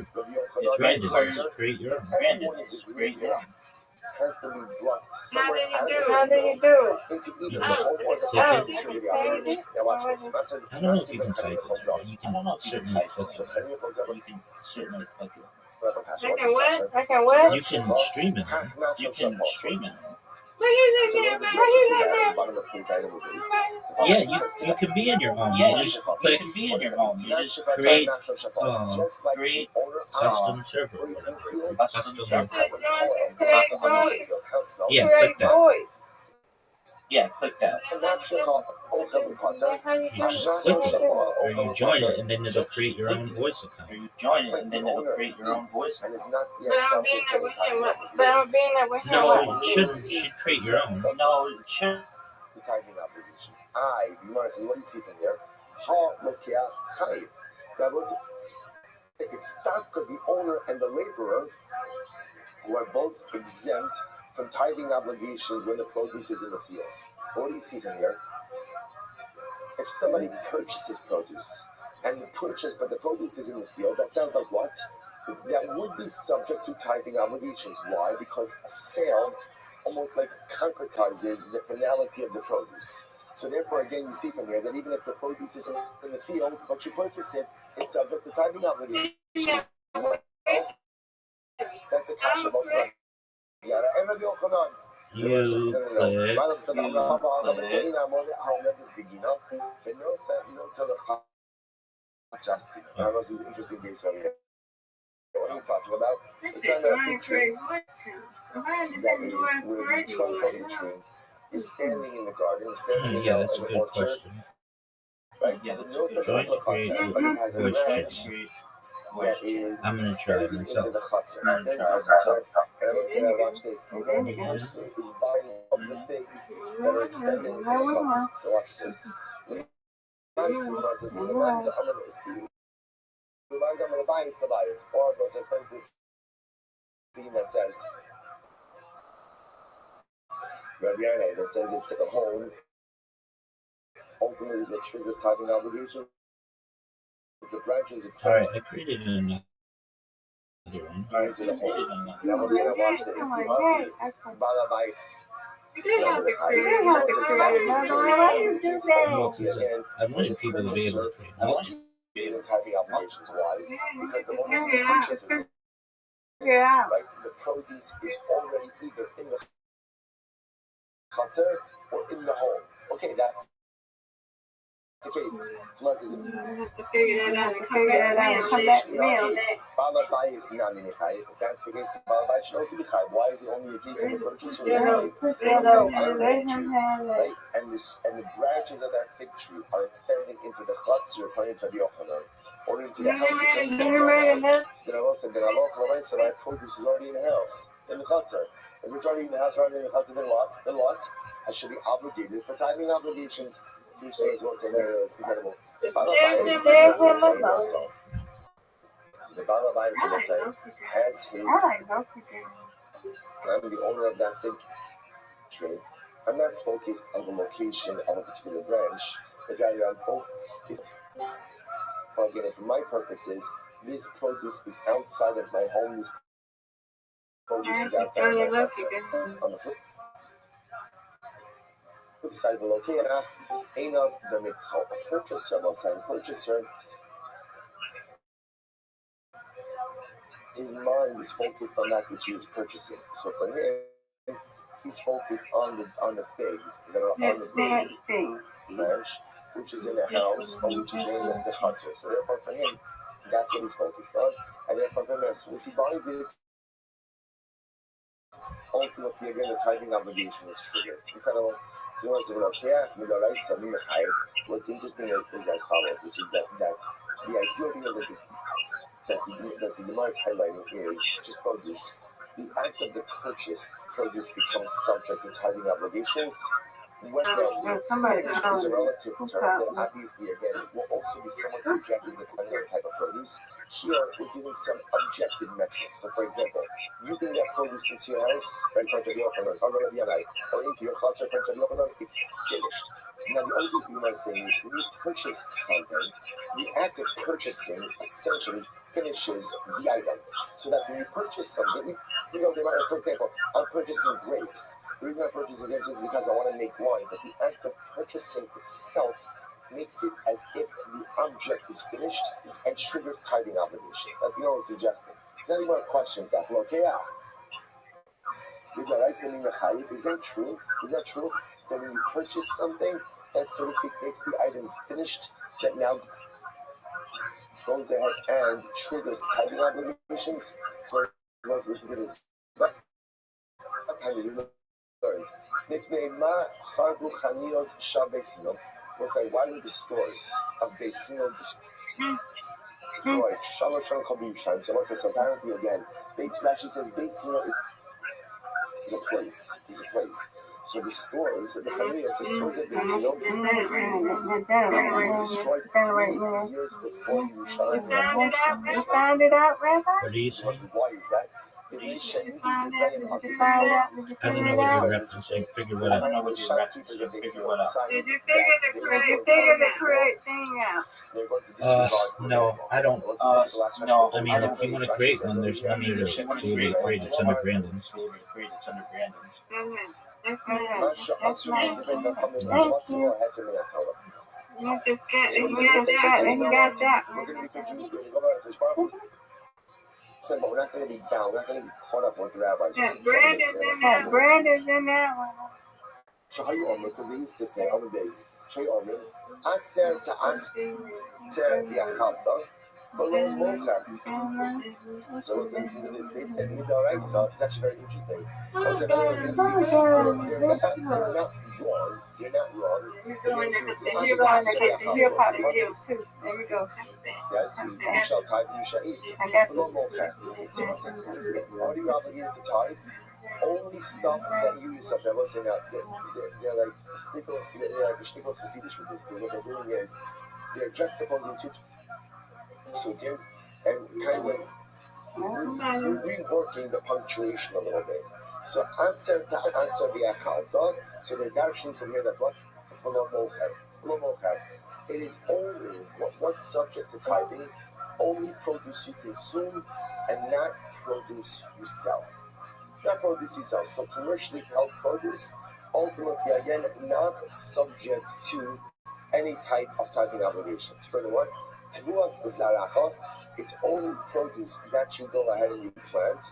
Brandon is. Create your own. Has to be brought somewhere How do you do it? into You either just the home or the click home. it. Now watch this. I don't know if you can type it. You can certainly click it. I can what? You can stream it. Look, he's in there, Yeah, you can be in your home. You just click create custom server. Custom. Yeah, click that. Yeah, click that. You just click it, or you join it, and then it'll create your own voice account. But I'm being there with him. But I'm being there with him. No, you should create your own. No, it should. The typing obligations. You want to see what do you see from there? That was it's Tafka, the owner and the laborer, who are both exempt from tithing obligations when the produce is in the field. What do you see from here? If somebody purchases produce and the produce is in the field, that sounds like what? That would be subject to tithing obligations. Why? Because a sale almost like concretizes the finality of the produce. So therefore, again, you see from here that even if the produce isn't in the field, but you purchase it, it's subject to tithing obligations. That's a kasha both. You This is an interesting case over here. What are we talking about? This is We're talking about a fig tree that is where the trunk of the tree is standing in the garden, standing Yeah, in that's a the good orchard. question. Right? Yeah, the north of Joint the create chutzner, but it has a voice branch channel. that is I'm gonna try it extending myself. into the chutzner. And I would say, watch this. The Rebbe person is buying all the things that are extending into the chutzner. So watch this. Or goes according to the theme that says Rabbi that says it's a home. Ultimately, the triggers tithing obligation. The branches extend. Alright, I created another one. Right to the home. Now we'll see. Watch this. Balabai. You did have to create Why you do that? Well, 'cause I wanted people to be able to create more. Tithing obligations. Why? Because the moment you purchase it, Yeah. right, the produce is already either in the chutzner or in the home. Okay, that's the case. Tomorrow says, to figure that out and come Figure that back out and come back to me on that. Balabai is not in If that's the case, Balabai should also be chayv. Why is it only a case of the purchaser? Right? And the branches of that fig tree are extending into the chutzner, according to Rabbi Yochanan, or into the house. Then Allah said, that produce is already in the house, in the chutzner. If it's already in the house, already in the chutzner, then what? I should be obligated for tithing obligations. Few stories won't say there, it's incredible. The Baal Abayis will say, has his, I like both of them. I'm the owner of that fig tree. I'm not focused on the location of a particular branch, but rather I'm focused, for again, if my purpose is, this produce is outside of my home, this produce is outside of my home. On the flip side of the location, ain't of the purchaser, purchaser, his mind is focused on that which he is purchasing. So for him, he's focused on the figs that are on the branch, which is in the house or which is in the chutzner. So therefore for him, that's what he's focused on. And therefore for him, as soon as he buys it, ultimately again the tithing obligation is triggered. Incredible. So what's interesting is as follows, which is that the idea here that the Gemara is highlighting here is just produce. The act of the produce becomes subject to tithing obligations. When that is a relative term, then obviously again it will also be somewhat subjective depending on the type of produce. Here we're giving some objective metrics. So for example, you bring that produce into your house, or into your house or it's finished. Now the other thing you are saying is when you purchase something, the act of purchasing essentially finishes the item. So that when you purchase something, for example, I'm purchasing grapes. The reason I'm purchasing grapes is because I want to make wine, but the act of purchasing itself makes it as if the object is finished and triggers tithing obligations. Like you know, suggesting. Is that even a question? Is that true? Is that true? That when you purchase something, that so to speak makes the item finished, that now goes ahead and triggers tithing obligations? So let's listen to this. We'll say, why were the stores of Beis Hillel destroyed? So let's say, so apparently again, Rashi says Beis Hillel is a place. So the stores, the Chaniyos, the stores of Beis Hillel were destroyed 3 years before Yerushalayim. You found it out, Rabbi? What do you say? Why is that? Did you find out? Did you figure it out? I don't know what you're referencing. Figure what out. Did you figure the correct thing out? No, I don't. I mean, if you want to create one, there's money to be able to create it. It's under Brandon's. That's nice. Thank you. You just got that. But we're not going to be bound. We're not going to be caught up with the rabbis. Brandon's in that one. Shahayu Omer, because they used to say on the days, Shahayu Omer, Aser Ta'aser Diachalta, Below Mocha. So listen to this. They said, Midaraisa, it's actually very interesting. I said, you're not wrong. You're part of you too. There we go. Yes, you shall tithe, you shall eat. Below Mocha. So I said, it's interesting. Are you obligated to tithe? Only stuff that you yourself, I was saying that they're like a shtickle Hasidish with this. What they're doing is they're juxtaposing two psukim and kind of reworking the punctuation a little bit. So aser ta'aser v'achalta. So they're dashing from here that what? It is only what's subject to tithing, only produce you consume and not produce you sell. Not produce you sell. So commercially held produce, ultimately again not subject to any type of tithing obligations. Furthermore, Tvuas Zaracha, it's only produce that you go ahead and you plant,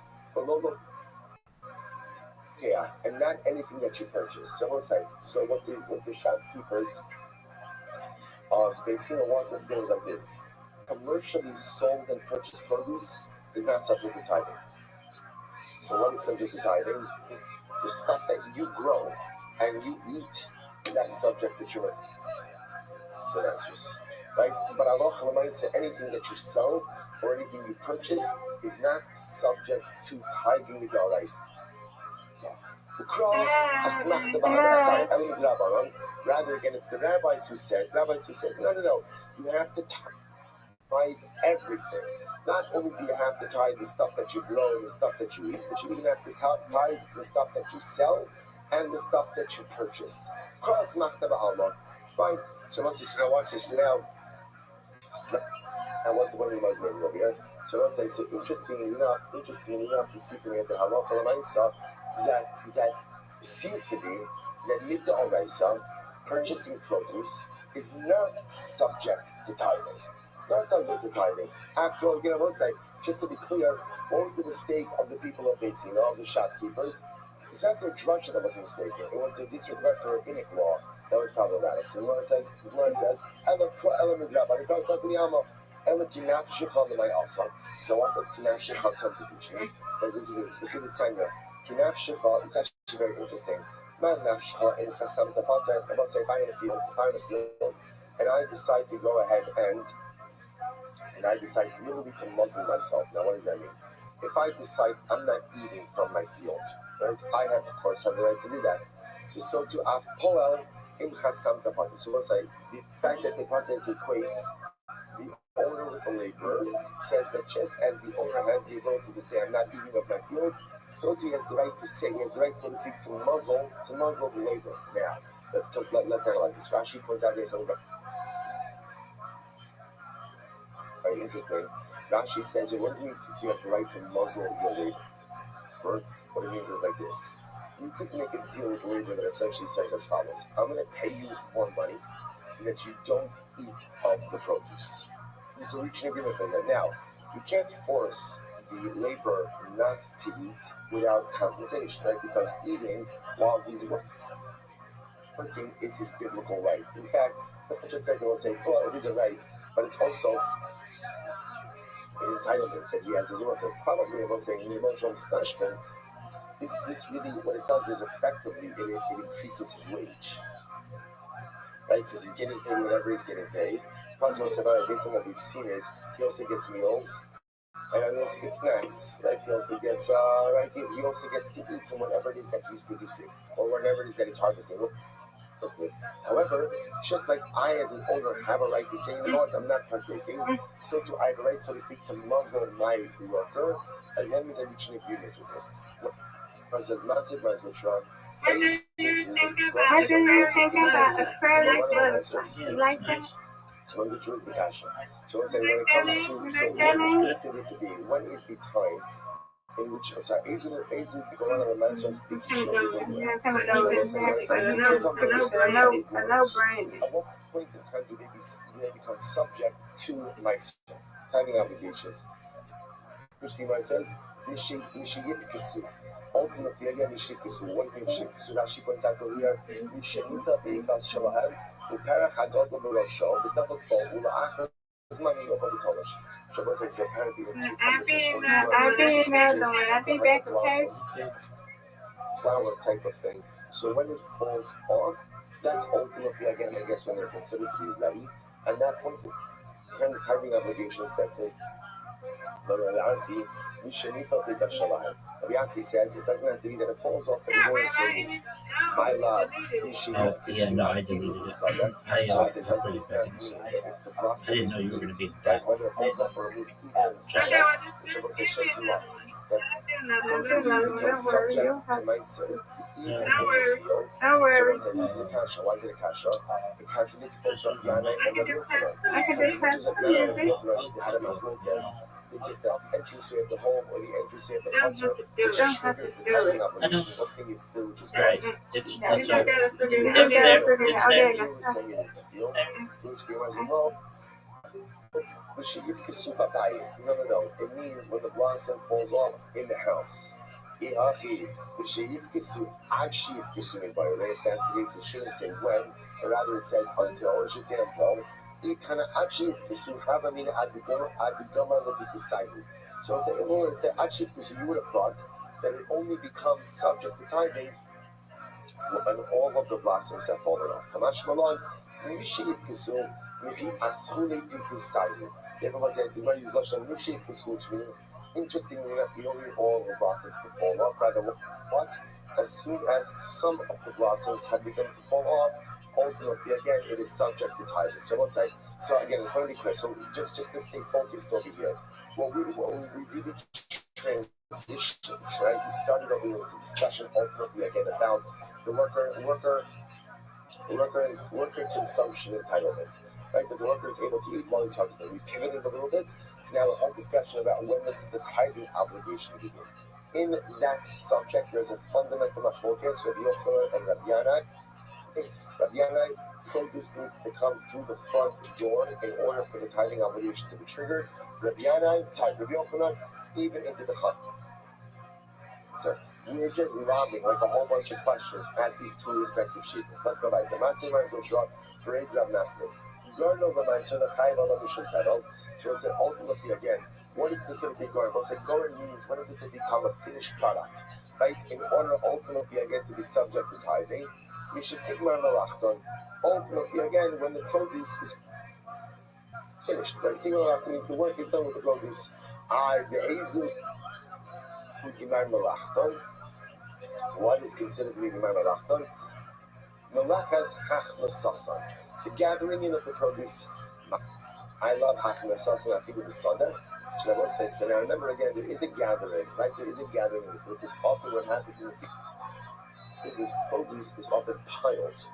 and not anything that you purchase. So what the shopkeepers they see a lot of things like this. Commercially sold and purchased produce is not subject to tithing. So what is subject to tithing? The stuff that you grow and you eat, that's subject to Torah. So that's just right. But Allah said anything that you sell or anything you purchase is not subject to tithing with your rice. Rather, again, it's the rabbis who said, no, you have to tithe everything. Not only do you have to tithe the stuff that you grow and the stuff that you eat, but you even have to tithe the stuff that you sell and the stuff that you purchase. Fine. So once you watch this now, and what's the one of the most maybe over here? So let's say, so interestingly enough, you see from the halacha l'maisa that it seems to be that midda oraisa, purchasing produce, is not subject to tithing. Not subject to tithing. After all, again, I will say, just to be clear, what was the mistake of the people of Beisina, of the shopkeepers? It's not their drasha that was mistaken. It was their disregard for rabbinic law that was problematic. So the Gemara says, so what does kinaf shecha come to teach me? This is the Chiddush Sanya. Kinaf shecha is actually very interesting. I must say, if I'm in a field, and I decide to go ahead and I decide literally to muzzle myself. Now, what does that mean? If I decide I'm not eating from my field, right? I have, of course, have the right to do that. So to af poel im chasam tapati. So let's say the fact that the pasuk equates the owner with the laborer says that just as the owner has the ability to say I'm not eating of my field, so too he has the right to say, he has the right, so to speak, to muzzle the laborer. Now, let's analyze this. Rashi points out here something very interesting. Rashi says, what does it mean if you have the right to muzzle your labor? First, what it means is like this. You could make a deal with the labor that essentially says as follows. I'm going to pay you more money so that you don't eat of the produce. You can reach an agreement on that. Now, you can't force the laborer not to eat without compensation, right? Because eating while he's working is his biblical right. In fact, just like they will say, well, it is a right, but it's also an entitlement that he has as a worker. Probably, I will say, in the emotional punishment, this really, what it does is effectively, it increases his wage, right? Because he's getting paid whatever he's getting paid. Plus, based on what we've seen is, he also gets meals, and he also gets snacks, right? He also gets, he also gets to eat from whatever it is that he's producing, or whatever it is that he's harvesting. However, just like I, as an owner, have a right to say, you know what, I'm not partaking, so do I have a right, so to speak, to muzzle my worker, as long as I reach an agreement with him. Says massive What do you think about acrylic like that? So when the truth is the kasha. So when it comes to, so what is considered to be, when is the time in which, Ezu going on the master speaking at what point in time do they become subject to my timing obligations? Which the Gemara says, Mishiyifkisu. Ultimately, again, Mishiyifkisu. What is Mishiyifkisu? Rashi points out over here, Mishiyita Beikas Shalahan, the Parachadot of the Rosho, the Double Bowl, the Achar, is money of the Tolish. So, let's say, so apparently, I'll be back, okay? Flower type of thing. So, when it falls off, that's ultimately, again, I guess, when they're considered to be ready. At that point, the kind of timing obligation sets in. But Rabbi says it doesn't have to be that it falls off, but it is removed. My love, I deleted it. I didn't know you were going to be that. Whether it falls off or removed, even in Sabbath, which shows you what? That becomes subject to my sin. Even in the field. So this is a kasha. Why is it a kasha? It contradicts both Yana and Rabbi Yochanan. I can do Is it the entrance of the home or the entrance of the house? Which triggers the timing obligation. One thing is clear, which is right. It's there. It's there. You were saying it is the field. To which the was involved. No. It means when the blossom falls off in the house. That's the case, it shouldn't say when, but rather it says until, or it should say until. So it's say you would have thought that it only becomes subject to tithing when all of the blossoms have fallen off. Kamash Malon, Everyone said, you might use Lashon Mishik, which means Interestingly enough, you don't need all the blossoms to fall off. Rather, what? As soon as some of the blossoms have begun to fall off, ultimately, again, it is subject to tithing. So we'll say, so again, it's really clear. So just to stay focused over here, what we really transitions, right? We started over with the discussion ultimately again about the worker consumption entitlement, right? That the worker is able to eat while he's harvesting. We pivoted a little bit to now a whole discussion about when does the tithing obligation begin. In that subject, there's a fundamental machlokes, Rabbi Yochanan and Rabbi Yanai. Rabbi Yanai, produce needs to come through the front door in order for the tithing obligation to be triggered. Rabbi Yochanan, even into the chut. So we're just lobbing like a whole bunch of questions at these two respective sheets. Let's go back. The Masimar Zotrot, Parade Rav Nachman. Garden of the so the Chayv Allah Mishum Tadol. So we'll say ultimately again, what is considered to be Goren? We'll say Goren means when is it to become a finished product? Right? In order ultimately again to be subject to tithing, we should take Mar Malachton. Ultimately again, when the produce is finished, right? Tigmar Malachton means the work is done with the produce. The Ezu Gimar Malachton. What is considered to be Gimar Malachton? Malachas Hachnosasan. The gathering in of the produce. I love Hachnosasan. I think it was Sunday. So now states. And I remember again, there is a gathering, right? There is a gathering in the produce. Often what happens in the field is produce is often piled,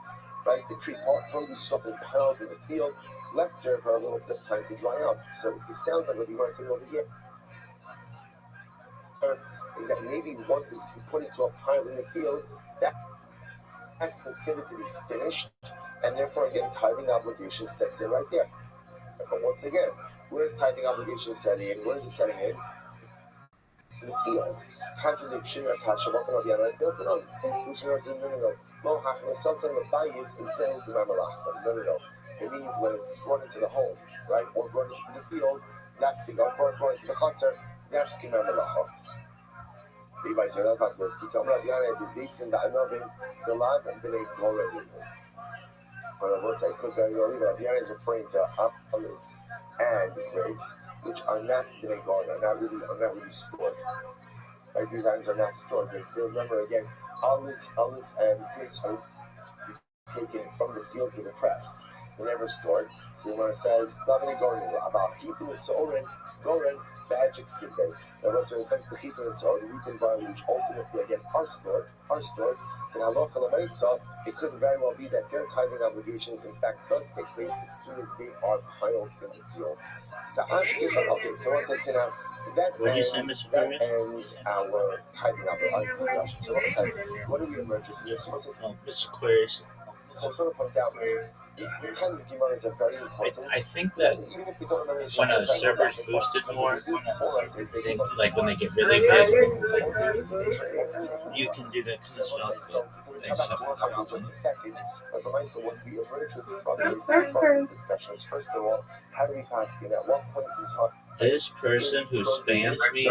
right? The tree produce is often piled in the field, left there for a little bit of time to dry out. So it sounds like what you are saying over here is that maybe once it's put into a pile in the field, that's considered to be finished, and therefore again tithing obligation sets in right there. But once again, where is tithing obligation setting in? Where is it setting in? In the field. Contradiction or kasha. What can I be on it? No. Lo hachnasasan lebayis is saying to Mamalach. No. It means when it's brought into the home, right, or brought into the field. That's the go. Brought into the concert. That's Kimamalacha. Levi said that possible. Skitom Rabiana disease the Anovim the lad and the already. But I will say could very well Rabiana is referring to olives and grapes, which are not being gone, are not really stored. Right, these items are not stored. But remember again, olives and grapes are taken from the field to the press. They're never stored. So the Gemara says, "Davini Gorin about Chitim Soren Goren Magic Sidday." That was when it comes to Chitim and Soren, wheat and barley, which ultimately again are stored. In Halacha Lamaisa, it could very well be that their tithing obligations, in fact, does take place as soon as they are piled in the field. So okay, so once I say now, that ends our tithing discussion. So what do we emerge from this? It's queries. So I sort of point out these kind of Gemaras are very important. I think that even if we don't remember when a server's boosted more, like when they get really big, you can do that kind of stuff. Just a second, but what we emerge with from this discussion is, first of all, how do we pass it? At what point in time? This person who spams me,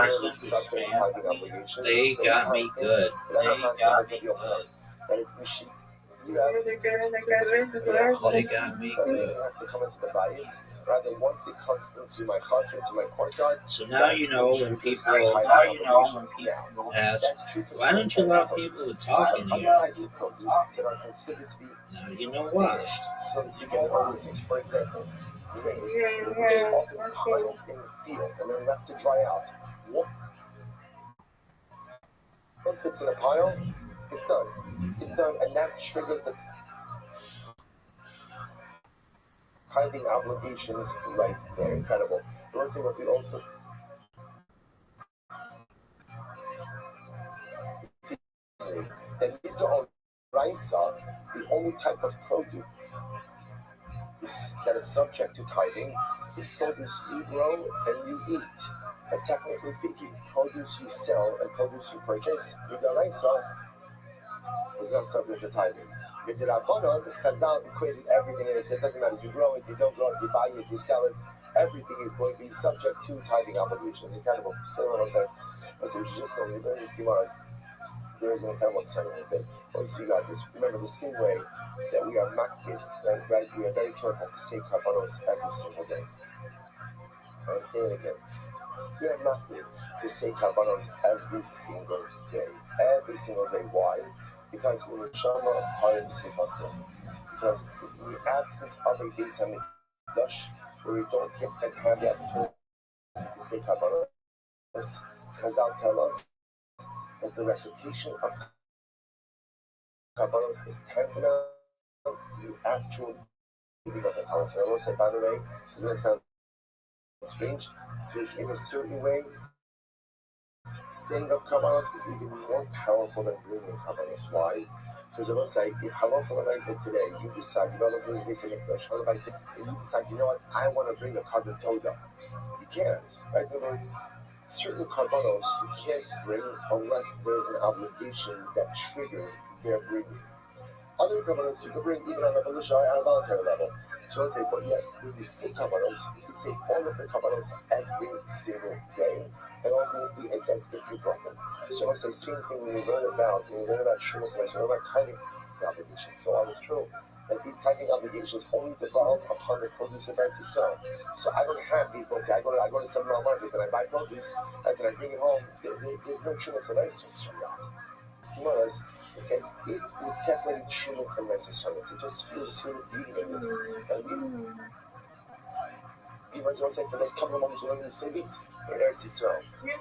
they got me good. That it's machine. They got me doesn't good. even have to come into the bias. Rather, once it comes into my heart, into my courtyard. So now you know when people ask, why don't you allow people to talk in here? Types of produce that are considered to be Now you know why. so as we get origins, for example, grapes, which is often piled in the field and then left to dry out. Once it's in a pile, it's done. It's done, and that triggers the tithing obligations right there. Incredible. But let's see what we also see that Raisa, the only type of produce that is subject to tithing is produce you grow and you eat. But technically speaking, produce you sell and produce you purchase, Raisa is not subject to tithing. If the Rabbanon, Chazal equated everything and it said, it doesn't matter, you grow it, you don't grow it, you buy it, you sell it, everything is going to be subject to tithing obligations. Incredible. I said, we should just know, we're going to Gemara. There is an incredible excitement thing. Once we got this, remember the same way that we are makbid, right? We are very careful to say Kabbalos every single day. I'm saying it again. We are not here to say Kabbalos every single day. Every single day. Why? Because we were Shama Harim Sifasim. Because in the absence of a Beis HaMikdash, where we don't get to have the opportunity to say Kabbalos, Chazal tell us that the recitation of Kabbalos is tantamount to the actual reading of the Kabbalah. So I will say, by the way, it's going to sound strange, to in a certain way, saying of Kabbalas is even more powerful than reading Kabbalas. Why? Because I will say, if Halacha I said today, you decide, you know, listen to this in English, and you decide, you know what, I want to bring a carbon toga. You can't, right? There are certain Kabbalos you can't bring unless there's an obligation that triggers their bringing. Other Kabbalos you can bring even on a voluntary level. So I say, but yet, when you say Kabbalos, you can say all of the Kabbalos every single day. And ultimately, it says if you brought them. So I say, same thing when you learn about Shumas, when you learn about tithing obligations. So all is true. That these tithing obligations only devolve upon the produce of Eretz Yisrael. So I don't have the ability. I go to some market and I buy produce, and then I bring it home. There's no Shumas of Eretz Yisrael. Tomorrow's it says if we take many Shumas and Eretz Yisrael, so just feel beauty in this. And these you might as well say for those couple of moments when you say this in Eretz Yisrael. You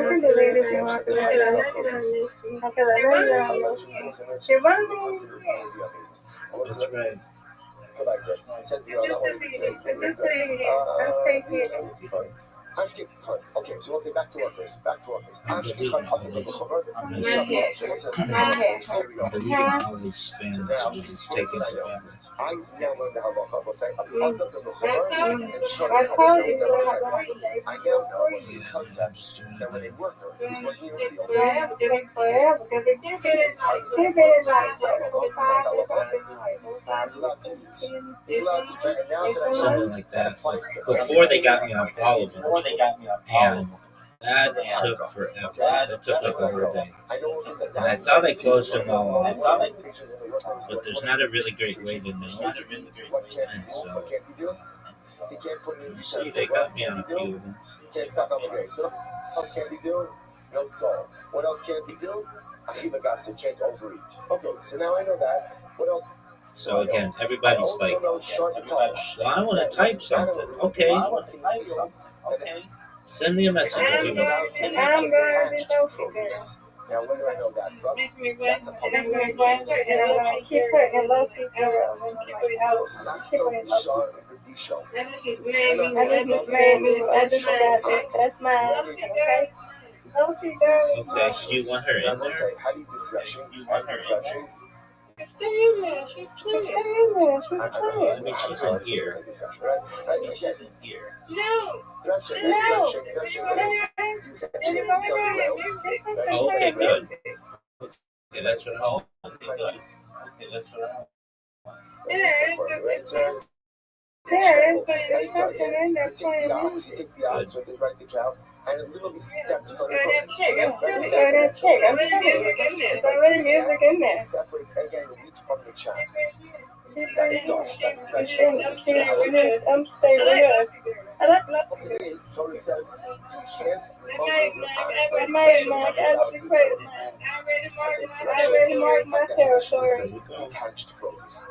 can delete it and walk it That's right. Okay, so we'll say back to workers. I'm deleting all these spams and just taking it. I now learned the halacha. We'll say a part of the I now know what's the concept that when a worker is working in a field, he's allowed to eat. He's allowed to eat. And now that I know Something like that. Before they got me on all of them, and that took forever. That took like a whole day. And I thought I closed them all off, but there's not a really great way to know. And so, he can't put it in his see, they got me on a few of them. He can't stop on the grave. So what else can he do? No salt. What else can't he do? Achilagasa, can't overeat. Okay, so now I know that. What else? So again, everybody's like, well, I want to type something. Okay. Send me a message if you want. I'm going to be now, where do I know that from? That's a public and I'm going to keep putting a low feature up. That's mine. Okay. Okay, do you want her in there? How do you do threshing? You want her threshing? She's playing. I mean, she's in here. No. Oh, okay, good. Okay, that's what I want. Okay, that's what I want. There's something in there playing music. You take the ox with his right the cow, and it literally steps on the I'm already music in there. separates again each from the child. I'm staying with her. I like It is, Torah says you can't I already marked my territory. detached produce.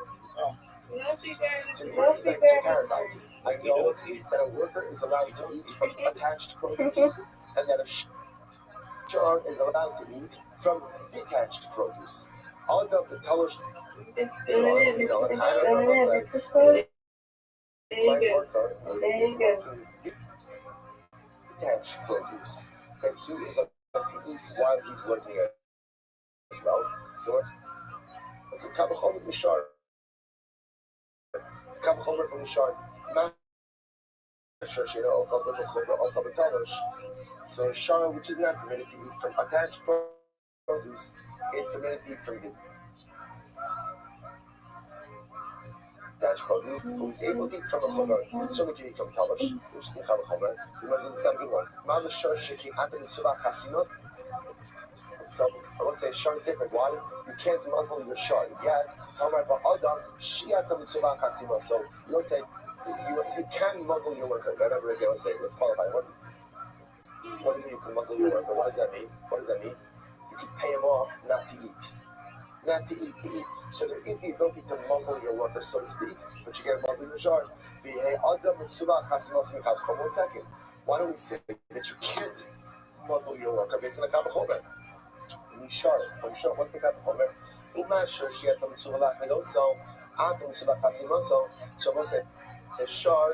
So Must yours is be like very two paradigms. I know that a worker is allowed to eat from attached produce, and that a shar is allowed to eat from detached produce. All the tellers, I don't know, my worker is detached produce, and he is allowed to eat while he's working as well. So it's a kavachol of the shar. It's kavachol from the shar. So shar, which is not permitted to eat from attached produce, is permitted to eat from the attached produce. Who's able to eat from a chomer, he certainly can eat from talash, which is the chomer. So the Gemara says it's not a good one. So I want to say shar is different. Why? You can't muzzle your shar. Yet, so you don't say you can muzzle your worker. Whenever again, say let's qualify. What do you mean you can muzzle your worker? What does that mean? What does that mean? You can pay him off not to eat. Not to eat, to eat. So there is the ability to muzzle your worker, so to speak, but you can't muzzle your shar. 1 second. Why don't we say that you can't muzzle your worker based on the Kabachomer? Shar. What's the Kabachomer? So we'll say a shar,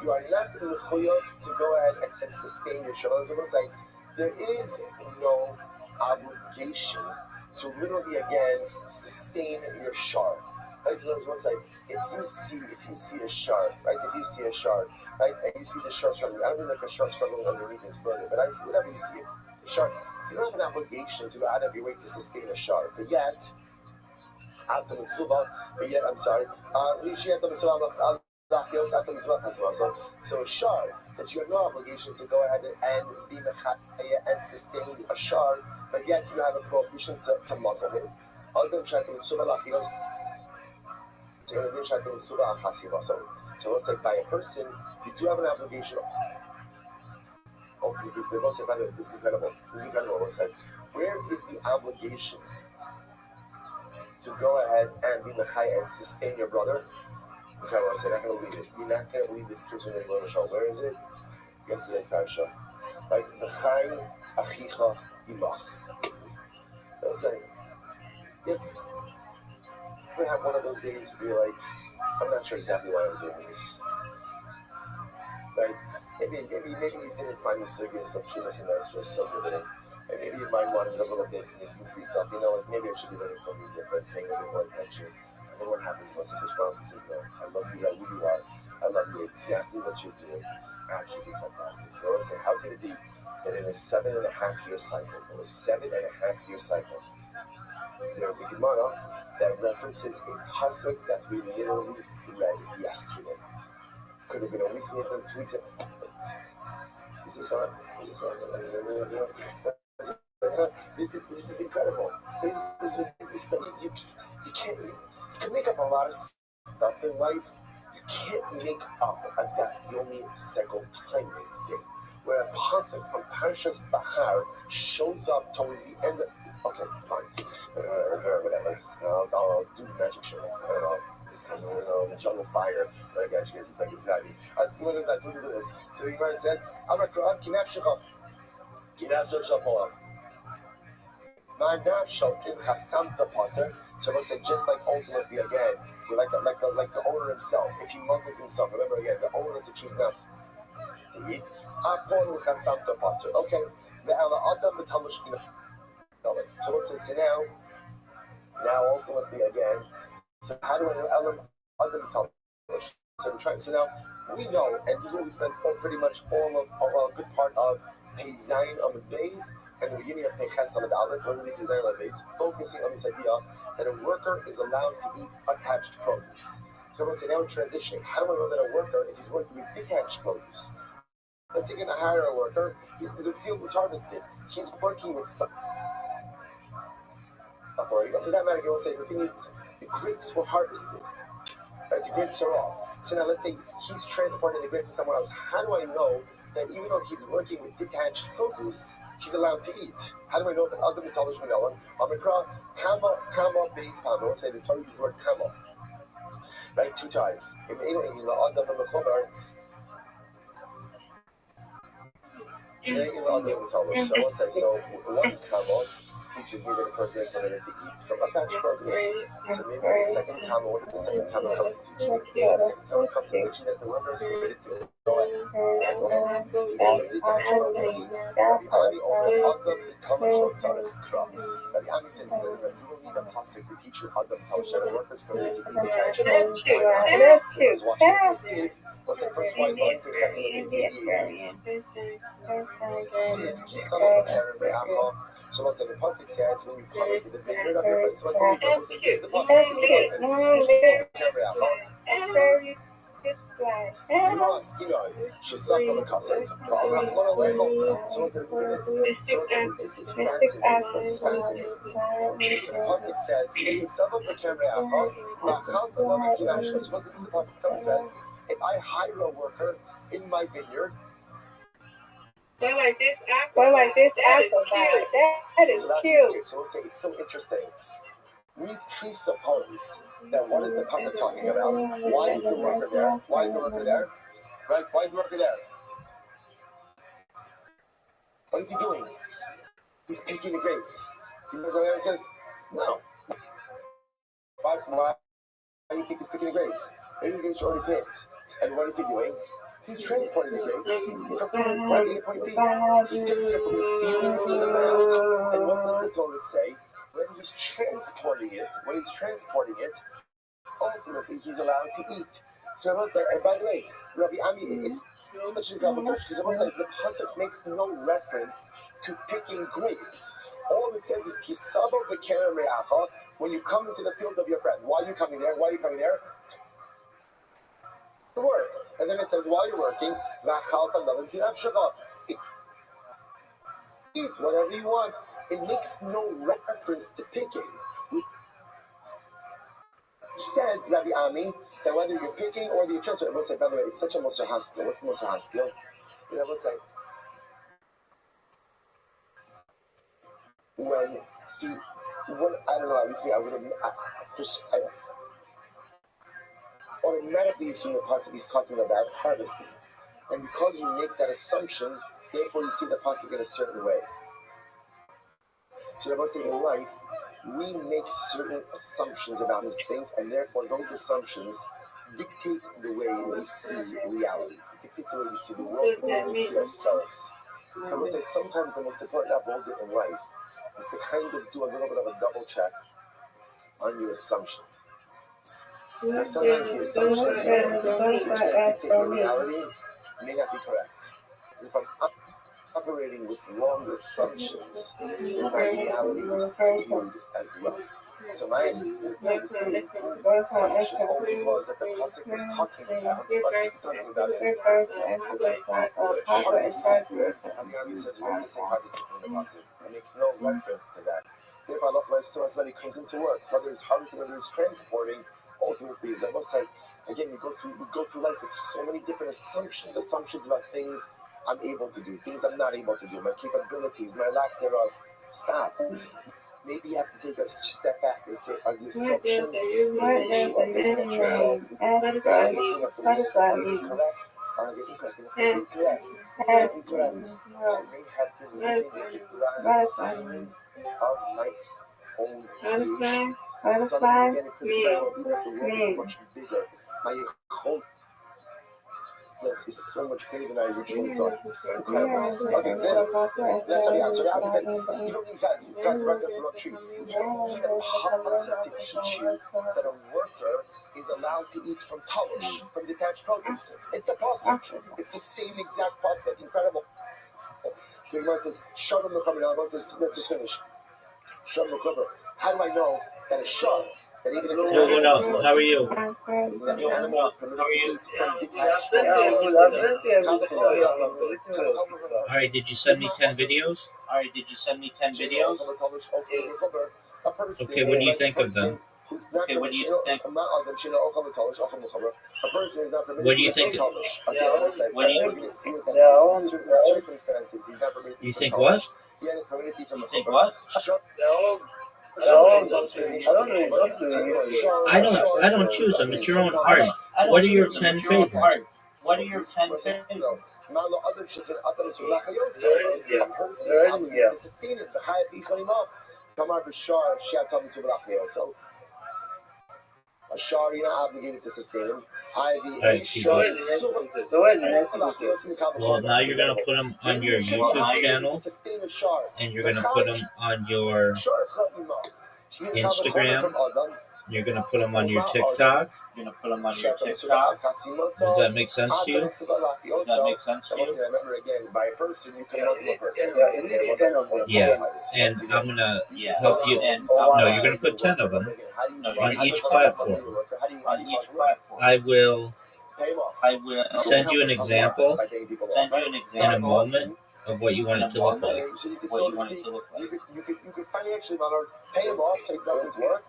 you are not mechuyev to go ahead and sustain your shar. So we'll say there is no obligation to literally again sustain your shar. Right? We'll say if you see a shar, right? If you see a shar, right, and you see the shar struggling, I don't mean like a shar struggling underneath his brother, but I see whatever you see, a shar. You don't have an obligation to go out of your way to sustain a shar, but yet, I'm sorry. So a shar that you have no obligation to go ahead and be mechaya and sustain a shar, but yet you have a prohibition to muzzle him. So let's say by a person, you do have an obligation. This is incredible. This is incredible. Let's say, where is the obligation to go ahead and be mechaya and sustain your brother? Okay, well, I said, I'm not going to leave it. You're not going to leave this kids when they go to show. Where is it? Yesterday's parasha. Right? Mechai achicha imach. They'll say, yeah, we're going to have one of those days where you're like, I'm not sure exactly why I'm doing this. Right? Maybe you didn't find the serious of shivas and that's just something that, and maybe you might want to look at it for yourself. You know, like maybe I should be doing something different, paying a bit more attention. And then what happens once it goes wrong? He says, no, I love you right who you are. I love you exactly what you're doing. This is absolutely fantastic. So I say, how can it be that in a 7.5-year cycle, there's a Gemara that references a pasuk that we literally read yesterday? Could have been a week, 2 weeks ago. Is this on? This is incredible. You can make up a lot of stuff in life. You can't make up a dafyomi second timing thing, where a pasuk from Parshas Bahar shows up towards the end of. Okay, fine. Whatever. I'll do magic show next time. The jungle fire. I got you guys. It's like exactly. Let's look at this. So he says, "Amakram kinaf shacham, ma'anav shalkin chasamta potter." So let's say just like ultimately again, like the owner himself. If he muzzles himself, remember again, the owner can choose not to eat. Apon chasamta potter. Okay. The ala adam the talush kinaf. So let's say now ultimately again. So how do I know Adam Talish? So now we know, and this is what we spent pretty much all of a good part of Pei Zayin on the base and the beginning of Pei Ches on the Aleph, literally Pei Zayin on the base, focusing on this idea that a worker is allowed to eat attached produce. So I'm going to say now transitioning. How do I know that a worker, if he's working with detached produce, let's say you're going to hire a worker, the field is harvested, he's working with stuff. For that matter, you want to say the thing is, the grapes were harvested. Right? The grapes are off. So now let's say he's transporting the grapes to somewhere else. How do I know that even though he's working with detached produce, he's allowed to eat? How do I know that other metalish minolan? Amikra, kama, beis pama. Let's say the Torah uses the word kama. Right? 2 times. So let's say, so one kama teaches me that a person is permitted to eat from attached produce. So maybe the second comma, what does the second comma come to teach me? The second comma comes to teach me that the worker is permitted to go and eat detached produce. Rabbi Ami Adam Talmud Tzarech Kra. Rabbi Ami says that you don't need a pasuk to teach you Adam Talmud that a worker is permitted to eat detached produce. That's true. Watch this. Let's say first white one could have something to eat. So let's say the pasuk says when you come into the vineyard of your friends, what do you do? This is the pasuk. שספר לכסף, בעולם לא הולך. So this is fascinating. It's fascinating. So the pasuk says, "Some of the camera says, if I hire a worker in my vineyard." Boy, like this apple. That is cute. So we'll say it's so interesting. We presuppose that what is the pasuk talking about? Why is the worker there? Why is the worker there? Right? Why is the worker there? What is he doing? He's picking the grapes. See the worker there and says, no. Why do you think he's picking the grapes? Maybe the grapes are already picked. And what is he doing? He's transporting the grapes from point A to point B. He's taking it from the fields to the mount. And what does the Torah say? When he's transporting it, ultimately he's allowed to eat. So I was like, and by the way, Rabbi Ami, it's such a double touch because I was like, the pasuk makes no reference to picking grapes. All it says is kisabo v'kerem re'acha. When you come into the field of your friend, why are you coming there? To work. And then it says, while you're working, eat whatever you want. It makes no reference to picking. It says, Rabbi Ami, that whether you're picking or you're transferring, I will say, by the way, it's such a Moshe Haskell. What's the Moshe Haskell? I will say, I don't know, at least I would have, automatically assume the pasuk is talking about harvesting. And because you make that assumption, therefore you see the pasuk in a certain way. So I will say, in life, we make certain assumptions about these things, and therefore those assumptions dictate the way we see reality, dictate the way we see the world, the way we see ourselves. I will say sometimes the most important avodah in life is to kind of do a little bit of a double check on your assumptions. Because sometimes the assumptions which dictate your reality may not be correct. If I'm operating with wrong assumptions, my reality is skewed as well. So my assumption always was that the pasuk is talking about harvesting. As Rabbi says, what does it say harvesting in the pasuk? It makes no reference to that. Therefore, Allah Subhanahu when He comes into work, so whether it's harvesting, whether it's transporting, ultimately is almost like, again, we go through life with so many different assumptions about things I'm able to do, things I'm not able to do, my capabilities, my lack thereof. Stop. Maybe you have to take a step back and say, are the assumptions that yourself correct? Are they incorrect? Are they incorrect? Incorrect. I may have been living with the glass ceiling of my own creation. Suddenly get into the world is much bigger. My whole is so much greater than I originally thought. It's incredible. Okay, so that's what the answer. The answer says, you don't need guys. Guys are right there for a treat. You don't need a policy to teach you that a worker is allowed to eat from talish, from detached produce. It's the pasuk. It's the same exact pasuk. Incredible. So Gemara says, Shalom Mechaber. Let's just finish. Shalom Mechaber. How do I know that a shark, that even if no, no. How are you? that the animal is permitted to eat from detached All right, did you send me 10 videos? Okay, what do you think of them? What do you think? You think what? I don't choose them. It's your own art. What are your 10 favorites? A shar, you're not obligated to sustain him. Well, now you're going to put them on your YouTube channel, and you're going to put them on your Instagram. You're going to put them on your TikTok. Does that make sense to you? Yeah, and I'm going to help you. No, you're going to put 10 of them on each platform. I will send you an example in a moment of what you want it to look like. So you can, so to speak, you could financially pay him off so it doesn't work.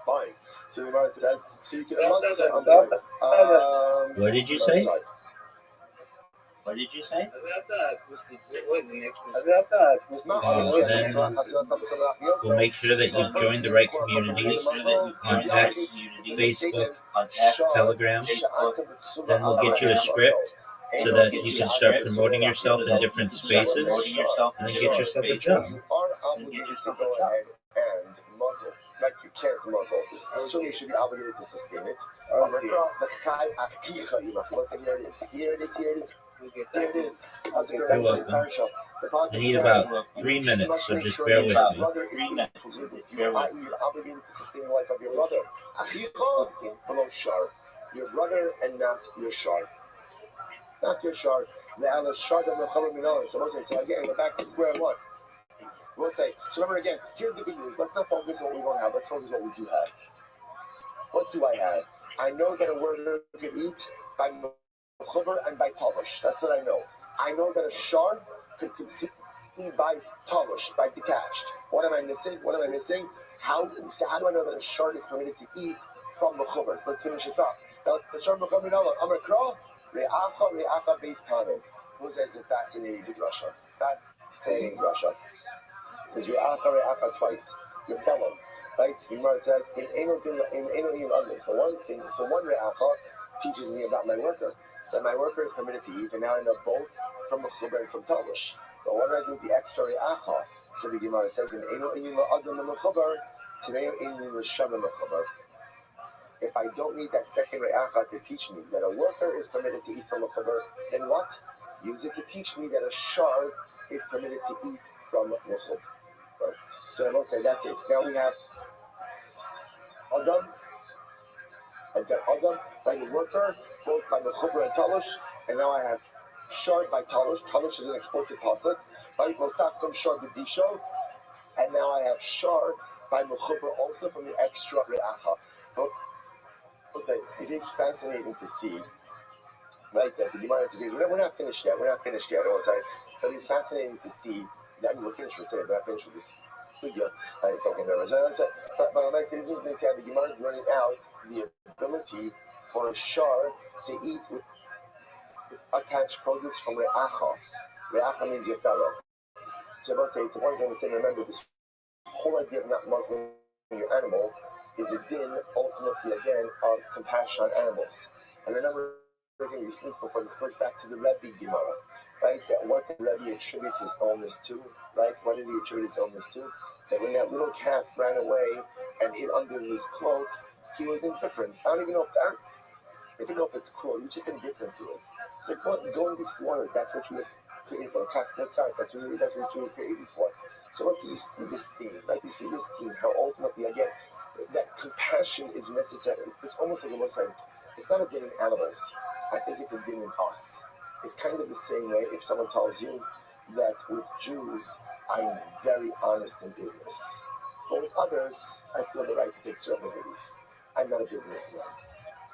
Fine. So the Gemara says, so you can. I'm sorry. What did you say? What did you say? We'll make sure that you've joined the right communities on X, Facebook, Telegram. Then we'll get you a script so that you can start promoting yourself in different spaces and then get yourself a job. You are obligated to go ahead and muzzle. Like you can't muzzle. Still, you should be obligated to sustain it. Listen, here it is. Here it is. Here it is. Here it is. You're welcome. I need about 3 minutes, so just bear with me. You're obligated to sustain the life of your brother. Your brother and not your shard. Not your shard. So again, we're back to square one. We'll say, so remember again, here's the good news. Let's not focus on what we don't have. Let's focus on what we do have. What do I have? I know that a worker could eat by mechuber and by talush. That's what I know. I know that a shard could consume by talush, by detached. What am I missing? What am I missing? How do I know that a shard is permitted to eat from mechuber? So let's finish this up. Now, the shard mechuber, I'm a crow. Re'acha base panim. Who says a fascinating drasha? Fascinating drasha. It says re'acha twice. Your fellow, right? The Gemara says in eno others. So one re'acha teaches me about my worker. That my worker is permitted to eat, and now I know both from mechuber and from talush. But what do I do with the extra re'acha? So the Gemara says in eno adam mechuber, today eno l'shana mechuber. If I don't need that second re'acha to teach me that a worker is permitted to eat from mechuber, then what? Use it to teach me that a shard is permitted to eat from mechuber. Right? So I will say that's it. Now we have Adam. I've got Adam by the worker, both by mechuber and talush, and now I have shard by talush. Talush is an explicit pasuk. Right? Some shard b'disho, and now I have shard by mechuber also from the extra re'acha. I'll say it is fascinating to see. Right, that the Gemara today, we're not finished yet. I was like, but it's fascinating to see. I mean, we're finished with today, but I'm finished with this video. I'm talking about it. But I say, it's interesting to see how the Gemara is running out the ability for a shard to eat with attached produce from re'acha. Re'acha means your fellow. So I will say, it's important to understand. Remember, this whole idea of not muzzling your animal is a din, ultimately, again, of compassion on animals. And remember, we seen this before, this goes back to the Rabbi Gemara, right? That what did Rabbi attribute his illness to, right? What did he attribute his illness to? That when that little calf ran away and hid under his cloak, he was indifferent. I don't even know if it's cruel, you're just indifferent to it. It's like, go and be slaughtered, that's what you were created for. That's what you were created for. So let's see, you see this theme, right? You see this theme, how ultimately, again, that compassion is necessary. It's almost like almost saying, it's not a din in animals. I think it's a din in us. It's kind of the same way if someone tells you that with Jews, I'm very honest in business. But with others, I feel the right to take certain liberties. I'm not a businessman.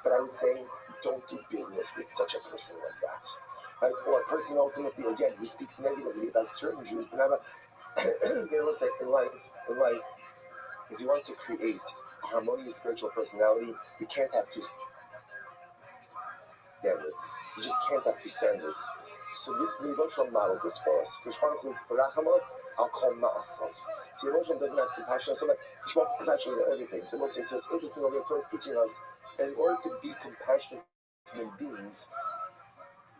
But I would say, don't do business with such a person like that. Right? Or a person ultimately, again, who speaks negatively about certain Jews, but never, let's say, in life, if you want to create a harmonious spiritual personality, you can't have two standards. You just can't have two standards. So this Yerushal models this for us. I'll call Ma'asav. So Yerushal doesn't have compassion on somebody. Shmuel's compassion is everything. So we'll say, so it's interesting what the Torah is teaching us that in order to be compassionate to human beings,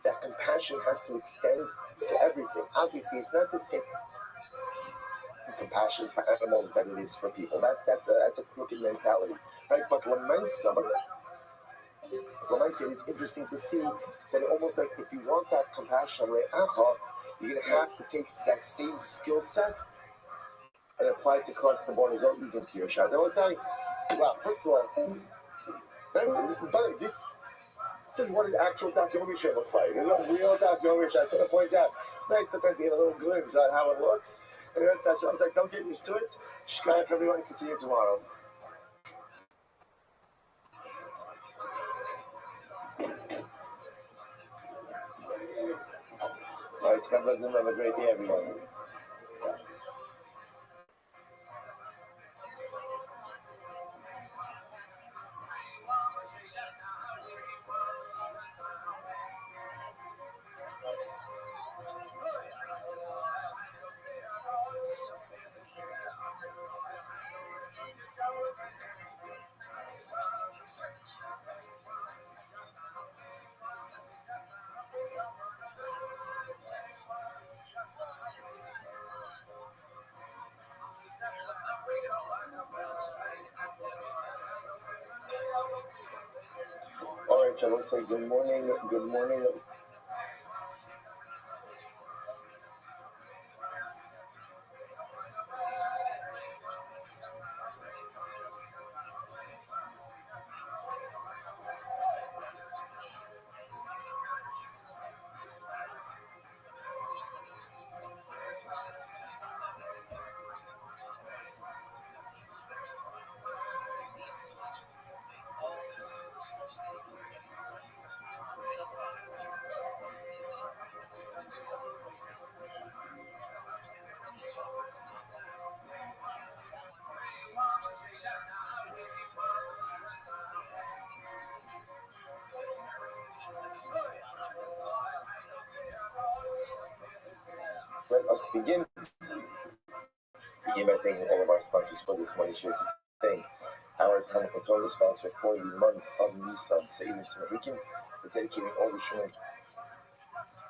that compassion has to extend to everything. Obviously, it's not the same compassion for animals that it is for people. That's a crooked mentality, right? But when I say it's interesting to see that almost like if you want that compassion on re'acha, you're going to have to take that same skill set and apply it across the borders, or even to your child. I was saying, well, first of all, this is what an actual documentary looks like. There's no real documentary. I sort of point out. It's nice sometimes to get a little glimpse on how it looks. And I was like, don't get used to it. Shkayach, everyone, continue tomorrow. right, have a great day, everyone. All right, I will say good morning. Good morning. Let us begin. Begin by thanking all of our sponsors for this morning's share. Thank our Tanakh Torah sponsor for the month of Nisan, Savings and Weekend, for dedicating all the Shemon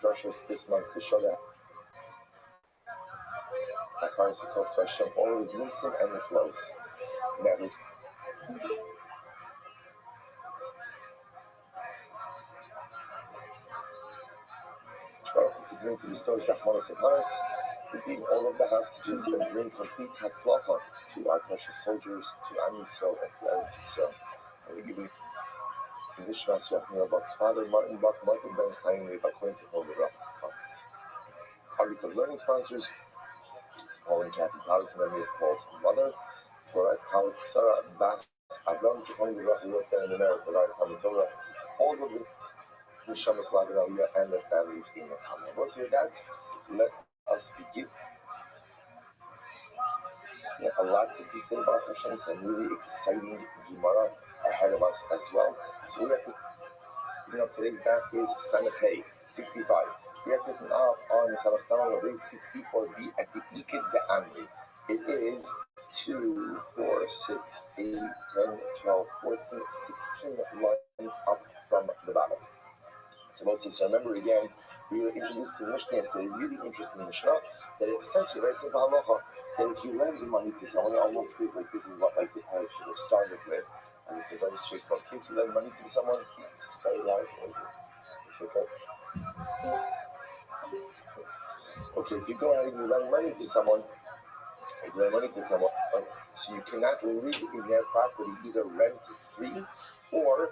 Drushers this month to show that our cars are close to Hashem, all of his Nisan and the flows. Now, continue to bestow Shachmanas and Manas, redeem all of the hostages, and bring complete Hatzlacha to our precious soldiers, to Am Yisrael, and to Eretz Yisrael. And we give you Nishmas Yachmir Bach's father, Martin Bach, Martin Ben Chaim, according to Holy Rabbi. Our weekly learning sponsors, Paul and Kathy Pollack, memory of Paul's mother, Florette Pollack, Sarah Bass, Avram Zichron Rabbi, who was there in America, Rabbi Talmud Torah, all of the Neshamas Laganavia and their families in the family. Once you hear that, let us begin. We have a lot to do today about Hashem, some really exciting Gemara ahead of us as well. So we are picking up today's daf is Samachay 65. We are picking up on Samach Tamar Rabbi 64b at the Ikid De'amri. It is 2, 4, 6, 8, 10, 12, 14, 16 lines up from the bottom. So remember again, we were introduced to the Mishnah yesterday, a really interesting Mishnah, that it's essentially very simple halacha, that if you lend money to someone, it almost feels like this is what I should have started with, and it's a very straightforward case. You lend money to someone, it's very light, it's okay. Okay, if you go ahead and you lend money to someone, so you cannot live in their property either rent-free or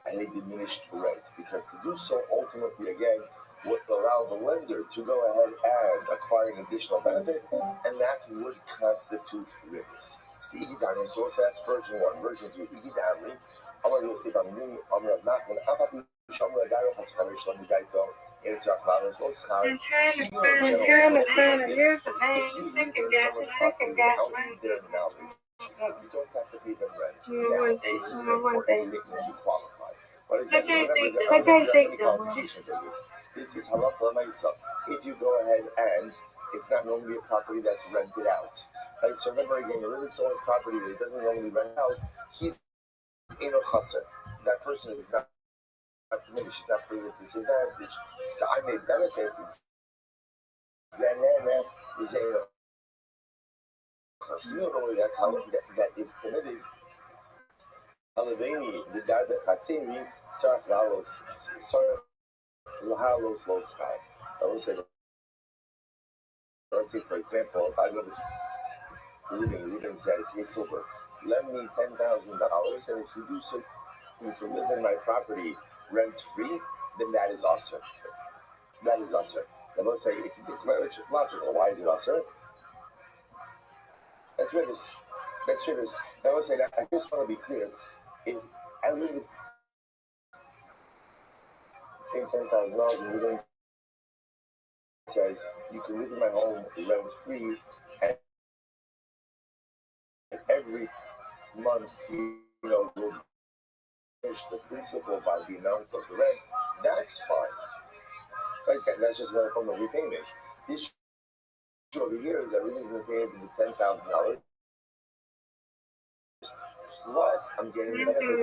and a diminished rent, because to do so ultimately again would allow the lender to go ahead and acquire an additional benefit, and that would constitute ribbis. See Igidamri, so that's version 1. Version 2, Igidamri, Amar Yosef Amrim, Amar Nachman, Apapi, Shamra Gairo Hatzchaver Shlomi Gaito, Yitzhak Malas, Lo Schar. I'm trying to here's the name. Second guy. Their knowledge. You don't have to pay them rent. Now, this is an important statement to qualify. But again, this is halacha l'maisa. If you go ahead and it's not normally a property that's rented out. Right? So remember again, you're living in someone's property that doesn't normally rent out, he's in a chasser. That person is not permitted, she's not paid at disadvantage. So I may benefit. That's how that is permitted. Alaveni, the Darbe Chatzini, Sarach Lalos, Lahalos Los Chai. Let's say, for example, if I go to Ruben says, hey, Silver, lend me $10,000, and if you do so, you can live in my property rent-free, then that is awesome. That is awesome. I will say, if you think about it, it's logical. Why is it awesome? That's ribbis. That's ribbis. I will say that I just want to be clear. If I live paying $10,000 and you're going says you can live in my home rent free, and every month, we'll finish the principal by the amount of the rent. That's fine. Right? That's just another form of repayment. The issue over here is that everything's been paid to the $10,000. Plus, I'm getting the benefit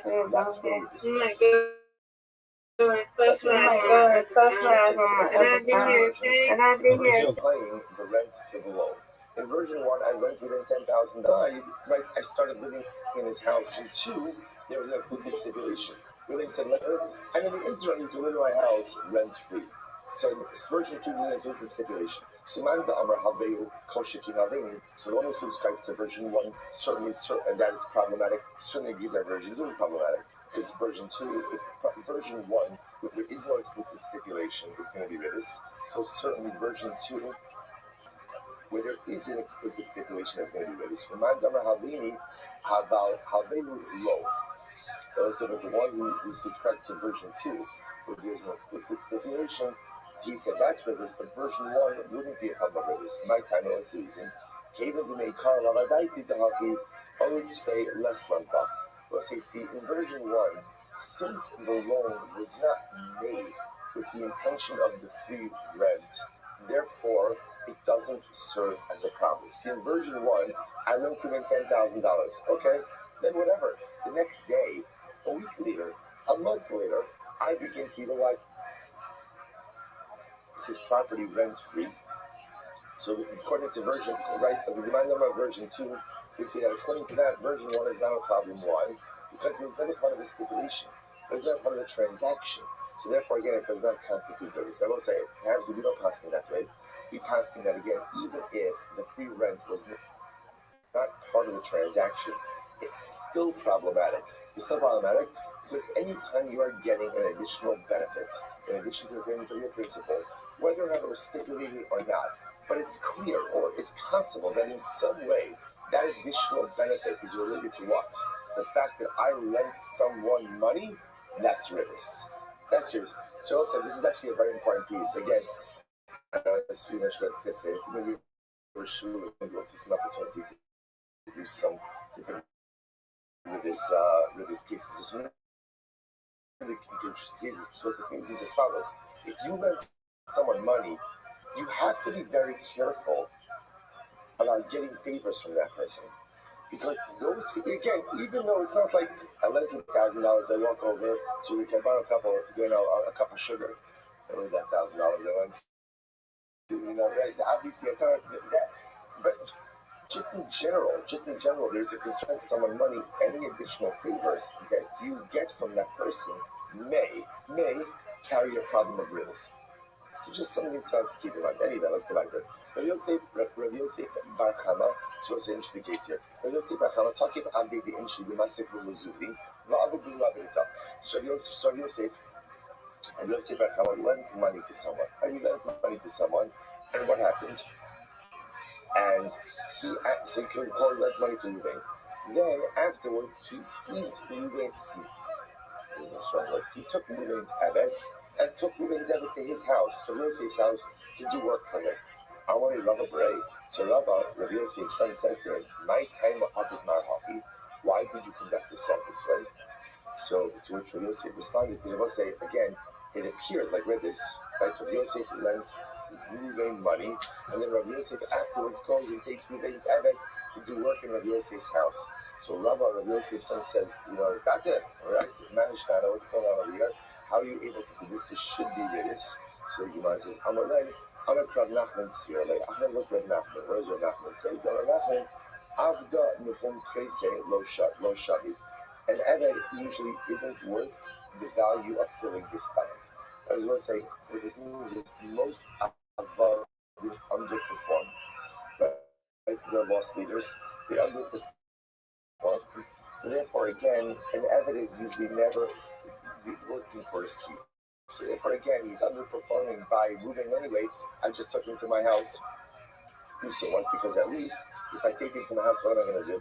of that's what we discussed. And I've been here paying the rent to the loan. In version 1, I rent within $10,000. Right, I started living in his house. In 2, there was an explicit stipulation. Where they said, and in the interim, you can live in my house rent free. So version 2 didn't explicit stipulation. So the one who subscribes to version 1 certainly, and that is problematic, certainly agrees that version 2 is problematic. Because version 2, if version 1, where there is no explicit stipulation, is going to be riddis. So certainly version 2, where there is an explicit stipulation, is going to be riddis. So that the one who subscribes to version 2, where there's an explicit stipulation, he said that's riddis, but version 1 wouldn't be a problem of riddis. My time is the reason. Always pay less than that. Let's say, see, in version 1, since the loan was not made with the intention of the free rent, therefore, it doesn't serve as a problem. See, in version 1, I lent him in $10,000, okay? Then whatever. The next day, a week later, a month later, I begin to utilize his property rent-free. So according to version, right, the remind them of version 2, we see that according to that, version 1 is not a problem. Why? Because it was never part of the stipulation. It was not part of the transaction. So therefore, again, it does not constitute riddis. I will say, perhaps we don't pass him that way. We pass him that again, even if the free rent was not part of the transaction, it's still problematic. It's still problematic because anytime you are getting an additional benefit, in addition to the payment of your principal, whether or not it was stipulated or not, but it's clear or it's possible that in some way that additional benefit is related to what? The fact that I lent someone money, that's riddis. That's yours. So also, this is actually a very important piece. Again, as you mentioned, if maybe we're sure we'll take some opportunity to do some different riddis cases. So what this means is as follows. If you lend someone money, you have to be very careful about getting favors from that person. Because those, again, even though it's not like I lent you $1,000, I walk over, so we can buy a cup of sugar. I lent that $1,000 I went to, right? Obviously, it's not like that. But just in general, there's a concern someone money, any additional favors that you get from that person may carry a problem of riddis. So just something to keep in mind. Anyway, let's go back there. Rabbi Yosef Bar Chama, so it's an interesting case here. Rabbi Yosef Bar Chama, talking about the inchi, the masik v'luzuzi, v'avu b'lavita. So Rabbi Yosef Bar Chama lent money to someone. And he lent money to someone, and what happened? And he lent money to Ruvain. Then afterwards, he seized Ruvain's. This is a strong word. He took Ruvain's Abed and took Ruvain's Abed to his house, to Rabbi Yosef's house, to do work for him. I want to Rabbi Bray. So Rabbi Yosef's son said to him, "My time of Marhafi, why did you conduct yourself this way?" So to which Rabbi Yosef responded, because I will say again, it appears like read this, right? Rabbi Yosef lent Ruvain money, and then Rabbi Yosef afterwards goes and takes Ruvain's Abed to do work in Rabbi Yosef's house. So Rabbi Yosef's son says, that's it, all right? Manishkana, what's going on over here? How are you able to do this? This should be riddis. So the Gemara says, Amalei, Amak Rav Nachman Svirle, Ahmed look Rav Nachman. What does Rav Nachman say? Rav Nachman, Avda Nuhum Trese Lo Shavi. An Eved usually isn't worth the value of filling his stomach. I was going to say, what this means is most Avad underperform. Right? They're lost leaders. They underperform. So therefore, again, an Eved is usually never working for his keep. So therefore, again, he's underperforming by moving anyway. I just took him to my house to do some work because at least if I take him to my house, what am I going to do?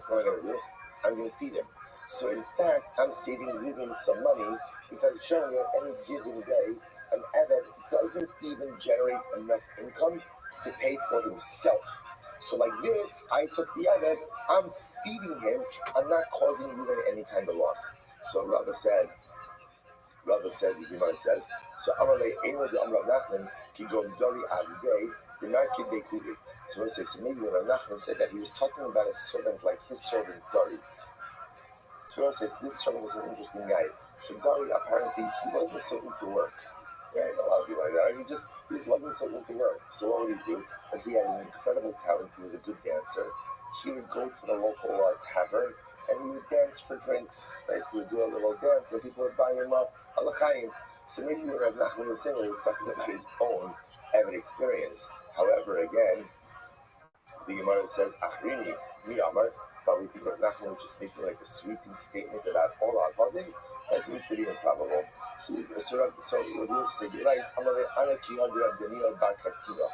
I'm going to feed him. So in fact, I'm saving Ruben some money because generally on any given day, an Eved doesn't even generate enough income to pay for himself. So like this, I took the Eved, I'm feeding him, I'm not causing Reuben any kind of loss. So Rabbi said, the Gemara says, so Amalei Eno de Amrav Nachman, Ki Gom Dori Avdei, the Markid Bekuvi. So what it says, so maybe when Rav Nachman said that he was talking about a servant like his servant Dari. So what it says, this servant was an interesting guy. So Dari, apparently, he wasn't so into work. Right? A lot of people like that. He just wasn't so into work. So what would he do? But he had an incredible talent. He was a good dancer. He would go to the local tavern and he would dance for drinks. Right? He would do a little dance and people would buy him up. Alachayim. So maybe what Rav Nachman was saying was talking about his own Eved experience. However, again, the Gemara says, Achrini, mi amar, but we think Rav Nachman was just making like a sweeping statement about all Avadim. That seems to be improbable. So you'll say, you're right, Amar Anaki Hadra Daniel Bakatino,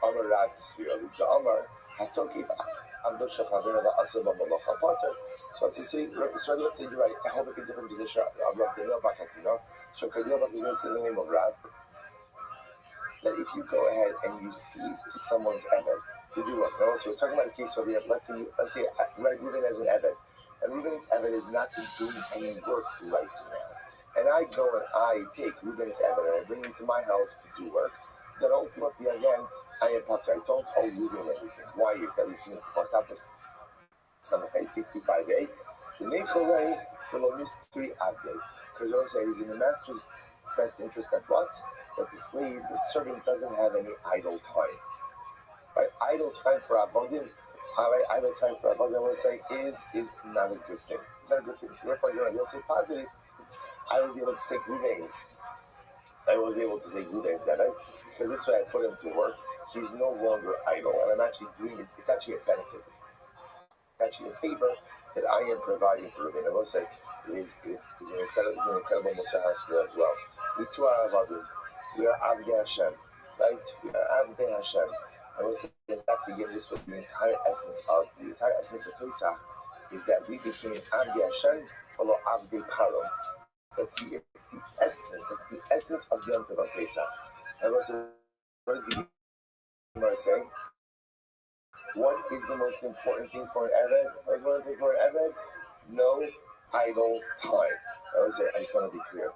Amar ROTHSCHILD, the Amar, Hatokif Amdosha Havera Asaba Malacha Potter. So I say, let's say you're right, I hold a different position of Daniel Bakatino. So Daniel Bakatino is the name of Rab. That if you go ahead and you seize someone's Eved to do what? No? So we're talking about a case where let's say Reuben as an Eved. And Reuben's Eved is not doing any work right now. And I go and I take Reuben's Eved and I bring him to my house to do work. Then ultimately, again, I am Pater. I don't owe Reuben anything. Why is that? We've seen it before. Top of Samachay 65a. The Necholei, the mystery Abdei. Because what I say is in the master's best interest that what? That the slave, the servant doesn't have any idle time. Right? Idle time for Abodim. Idle time for Rabbi, I want to say, is not a good thing. It's not a good thing. So therefore, you'll say positive. I was able to take Ruvains. Because this way I put him to work. He's no longer idle, and I'm actually doing it. It's actually a benefit. It's actually a favor that I am providing for Ruvain. I will say, it is an incredible Musa Haskell as well. We too are Avadim. We are Avdei Hashem. Right? We are Avdei Hashem. I will say, in fact, again, this was the entire essence of Pesach, is that we became Avdei Hashem, follow Avdei Paro. That's the essence of Yom Tov of Pesach. I will say, what is the Gemara saying? What is the most important thing for an Eved? What is one thing for an Eved? No idle time. I will say, I just want to be clear.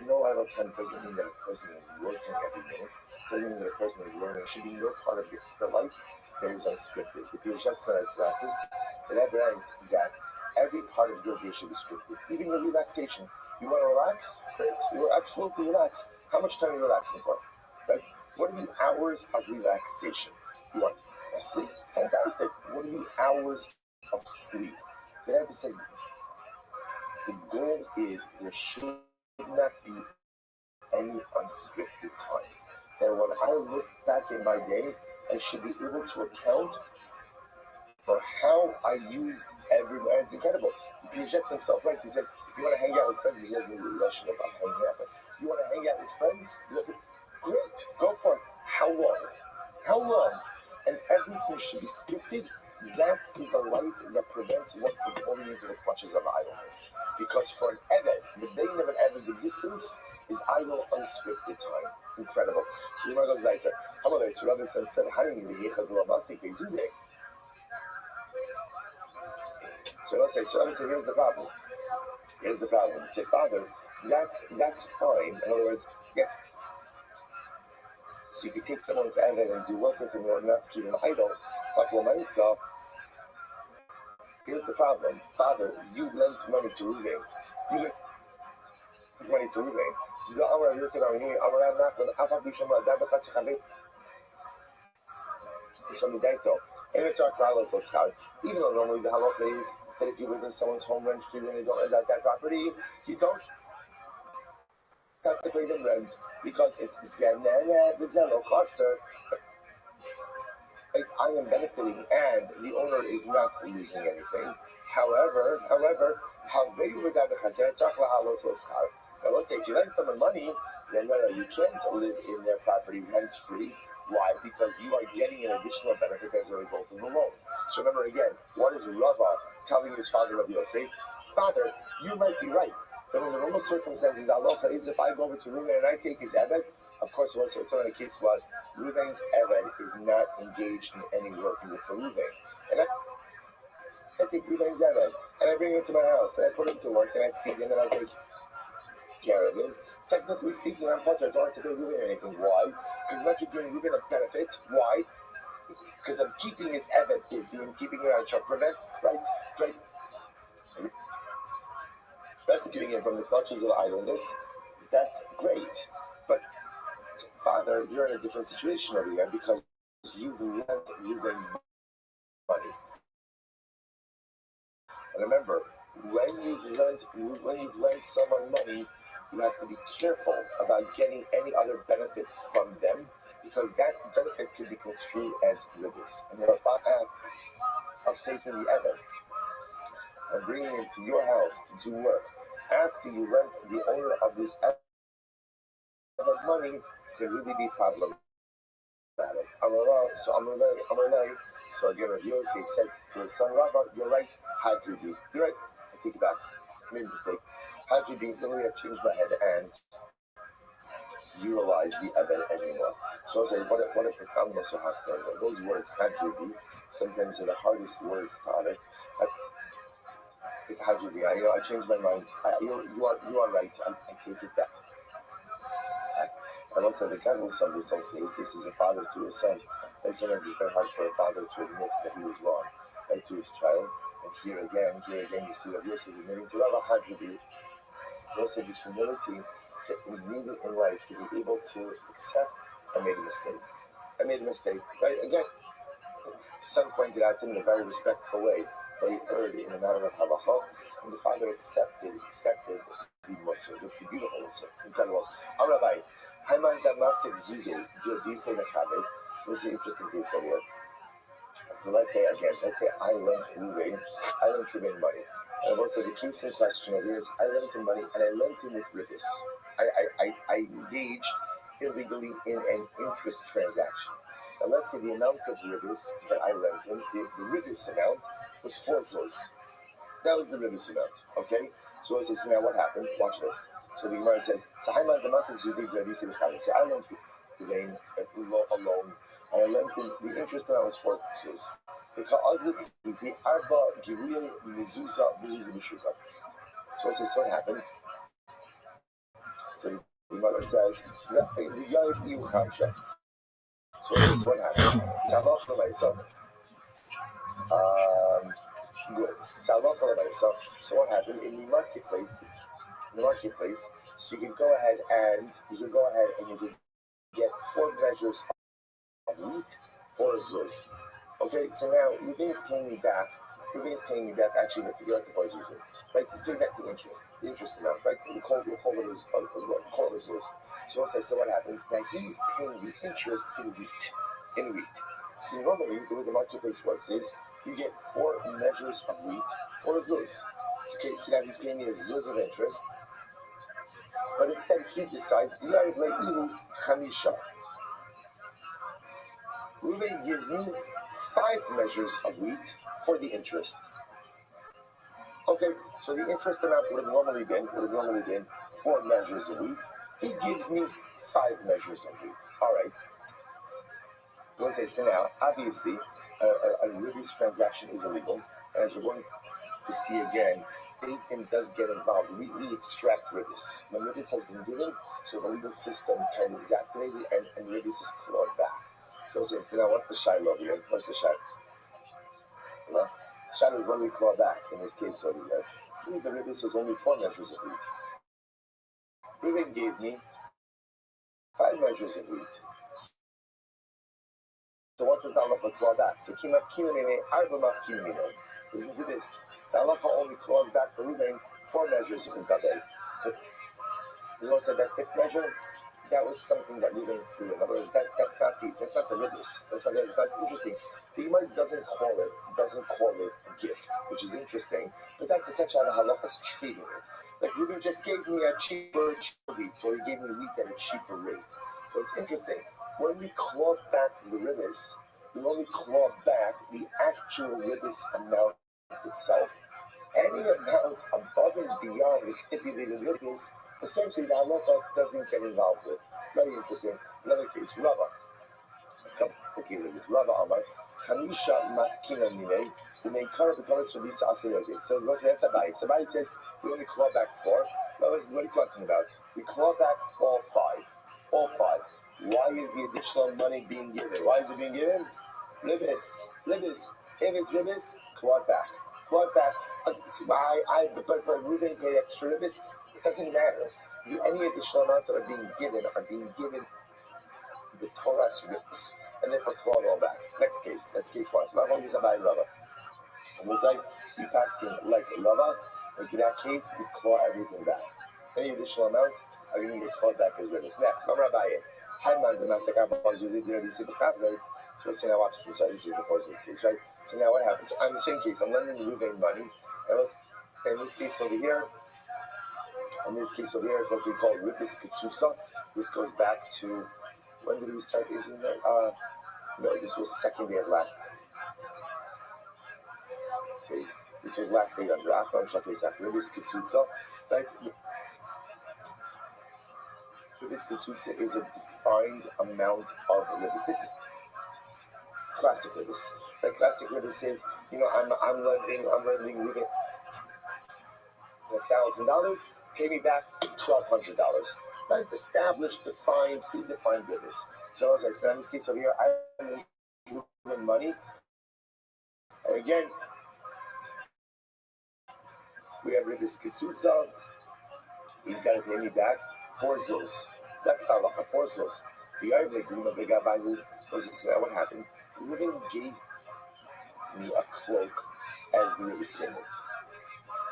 No idle time doesn't mean that a person is working every minute. Doesn't mean that a person is learning. It should be no part of your life that is unscripted. The Pirshat says about this, that brings that every part of your day should be scripted. Even your relaxation. You want to relax? Great. You are absolutely relaxed. How much time are you relaxing for? Right? What are the hours of relaxation? You want sleep? Fantastic. What are the hours of sleep? The Rabbi says the goal is there should not be any unscripted time. And when I look back in my day, I should be able to account for how I used every minute. It's incredible. The Piaget's himself, right? He says, if you want to hang out with friends, he doesn't really rush about hanging out, but you want to hang out with friends? Great, go for it. How long? How long? And everything should be scripted. That is a life that prevents one from falling into the clutches of idleness. Because for an Eved, the beginning of an Eved's existence is idle, unscripted time. Incredible. So the Gemara goes right there. How about this? Rabbi said, So Rabbi said, here's the problem. Here's the problem. He said, Father, that's fine. In other words, yeah. So you can take someone's Eved and do work with him in order not to keep him idle. But Lamaisa, here's the problem. Father, you lent money to Reuven. You lent money to Reuven. Even though normally the halakha is that if you live in someone's home rent free and they don't rent out that property, you don't have to pay them rent because it's zenene v'zelo chaser. I am benefiting and the owner is not losing anything. However, now let's say if you lend someone money, then no, you can't live in their property rent-free. Why? Because you are getting an additional benefit as a result of the loan. So remember again, what is Rabbi telling his father, Rabbi Yosef? Father, you might be right. But in the normal circumstances, the halacha is if I go over to Reuven and I take his eved, of course, what's the return? The case was Reuven's eved is not engaged in any work for Reuven. And I take Reuven's eved and I bring him to my house and I put him to work and I feed him and I take care of him. Technically speaking, I'm part of I don't have to pay Reuven anything. Why? Because I'm actually giving Reuven a benefit. Why? Because I'm keeping his eved busy and keeping him on prevent, right? Rescuing him from the clutches of idleness. That's great. But Father, you're in a different situation over here because you've lent Reuven money. And remember, when you've lent someone money, you have to be careful about getting any other benefit from them because that benefit can be construed as ribbis. And there are 5 acts of taking the eved and bringing him to your house to do work. After you rent the owner of this eved money, can really be problematic. So again, as Yosef said to his son Rabbi, you're right, Hadribi. You're right, I take it back. I made a mistake. Hadribi, literally I've changed my head and utilize the eved anymore. So I was like, what a profound Moshe Haskell. Those words, Hadribi, sometimes are the hardest words to utter. Hadribi, I changed my mind. You are right, I take it back. I once said the God will somebody so safe. This is a father to his son. And sometimes it's very hard for a father to admit that he was wrong, right, to his child. And here again, you see that Yosef admitting to Rabbi Hadribi. Yosef's humility that we needed in life to be able to accept I made a mistake. Right? Again, son pointed out to him in a very respectful way that he erred in a matter of halacha, and the father accepted the Musar. It was beautiful Musar. Incredible. Rabbi, Haiman Damasik Zuzi, Jodise Mechabed. What's the interesting case over here? So let's say I lent Reuven money. And I will say the case in question over here is I lent him money and I lent him with ribbis. I engaged illegally in an interest transaction. Now let's say the amount of ribbis that I lent him, the ribbis amount was 4 zuz. That was the ribbis amount, okay? So I say, so now what happened? Watch this. So the Gemara says, so I lent Reuven alone, and I lent him, the interest amount was 4 zuz. Because the arba giruya mezuzah b'shuka. So I say, so what happened? So the mother says, so what happened? Good. So what happened in the marketplace? So you can go ahead and you can get 4 measures of wheat, 4 zuz. Okay, so now Reuven is paying me back. Actually, I forget what I was using. Right, he's paying back the interest amount. Right, we call it zuz. So what happens? Now he's paying the interest in wheat. So normally, the way the marketplace works is you get 4 measures of wheat, 4 zuz. Okay, so now he's paying me a zuz of interest, but instead he decides Reuven gives me 5 measures of wheat for the interest. Okay, so the interest amount would have normally been 4 measures of wheat. He gives me 5 measures of wheat. All right. We'll say, so now, obviously, a ribbis transaction is illegal. As we're going to see again, Din does get involved. We extract ribbis. When ribbis has been given, so the legal system kind of is activated and ribbis is clawed back. So now what's the shayla over here? What's the shayla? The shayla is when we claw back, in this case over here. The ribbis was only 4 measures of wheat. Reuven gave me 5 measures of wheat. So what does Allah claw back? So listen to this. So Allah only claws back for Reuven 4 measures in Gabay. You want to say that 5th measure? That was something that Reuven threw. In other words, that's not the ribbis. That's interesting. The Gemara doesn't call it a gift, which is interesting. But that's essentially how the halacha is treating it. Like Reuven just gave me a cheaper wheat, or he gave me wheat at a cheaper rate. So it's interesting. When we claw back the ribbis, we only claw back the actual ribbis amount itself. Any amounts above and beyond the stipulated witness, essentially the halacha doesn't get involved with. Very interesting. Another case, Rabbi. Complicated with Rabbi Amar. Kamisha Makina Mine, the main car of the Thomas for Lisa Asayote. So that's Abai. So Abai says we only claw back 4. Rabbi says, what are you talking about? We claw back all 5. All 5. Why is the additional money being given? Why is it being given? Ribis. If it's ribis, claw back. Claw back. But Ruben paid extra ribis. It doesn't matter. Any additional amounts that are being given the Torah's ribis. And therefore claw it all back. Next case. That's case 1. So not only is Abai Rava. It was like you asking like Rava. Like in that case, we claw everything back. Any additional amounts are going to get clawed back as ribis. Next, I'm Rabbi. So let's say now watch this. This is the first case, right? So now what happens? I'm in the same case. I'm lending Ruben money. In this case over here, is what we call ribis ketsusa. This goes back to, when did we start this? No, this was second day of last days. This was last day under Achron Shapesach. Ribis ketsusa, right? Ribis ketsusa is a defined amount of ribis. This is classic ribis. Like classic ribis is, I'm lending Ruben $1,000. Pay me back $1,200. Right? Established, defined, predefined ribis. So as I said, in this case over here, I lend Ruben money. And again, we have ribis ketsusa. He's got to pay me back 4 zuz. That's halacha, 4 zuz. The what happened? Ruben gave me a cloak as the ribis payment.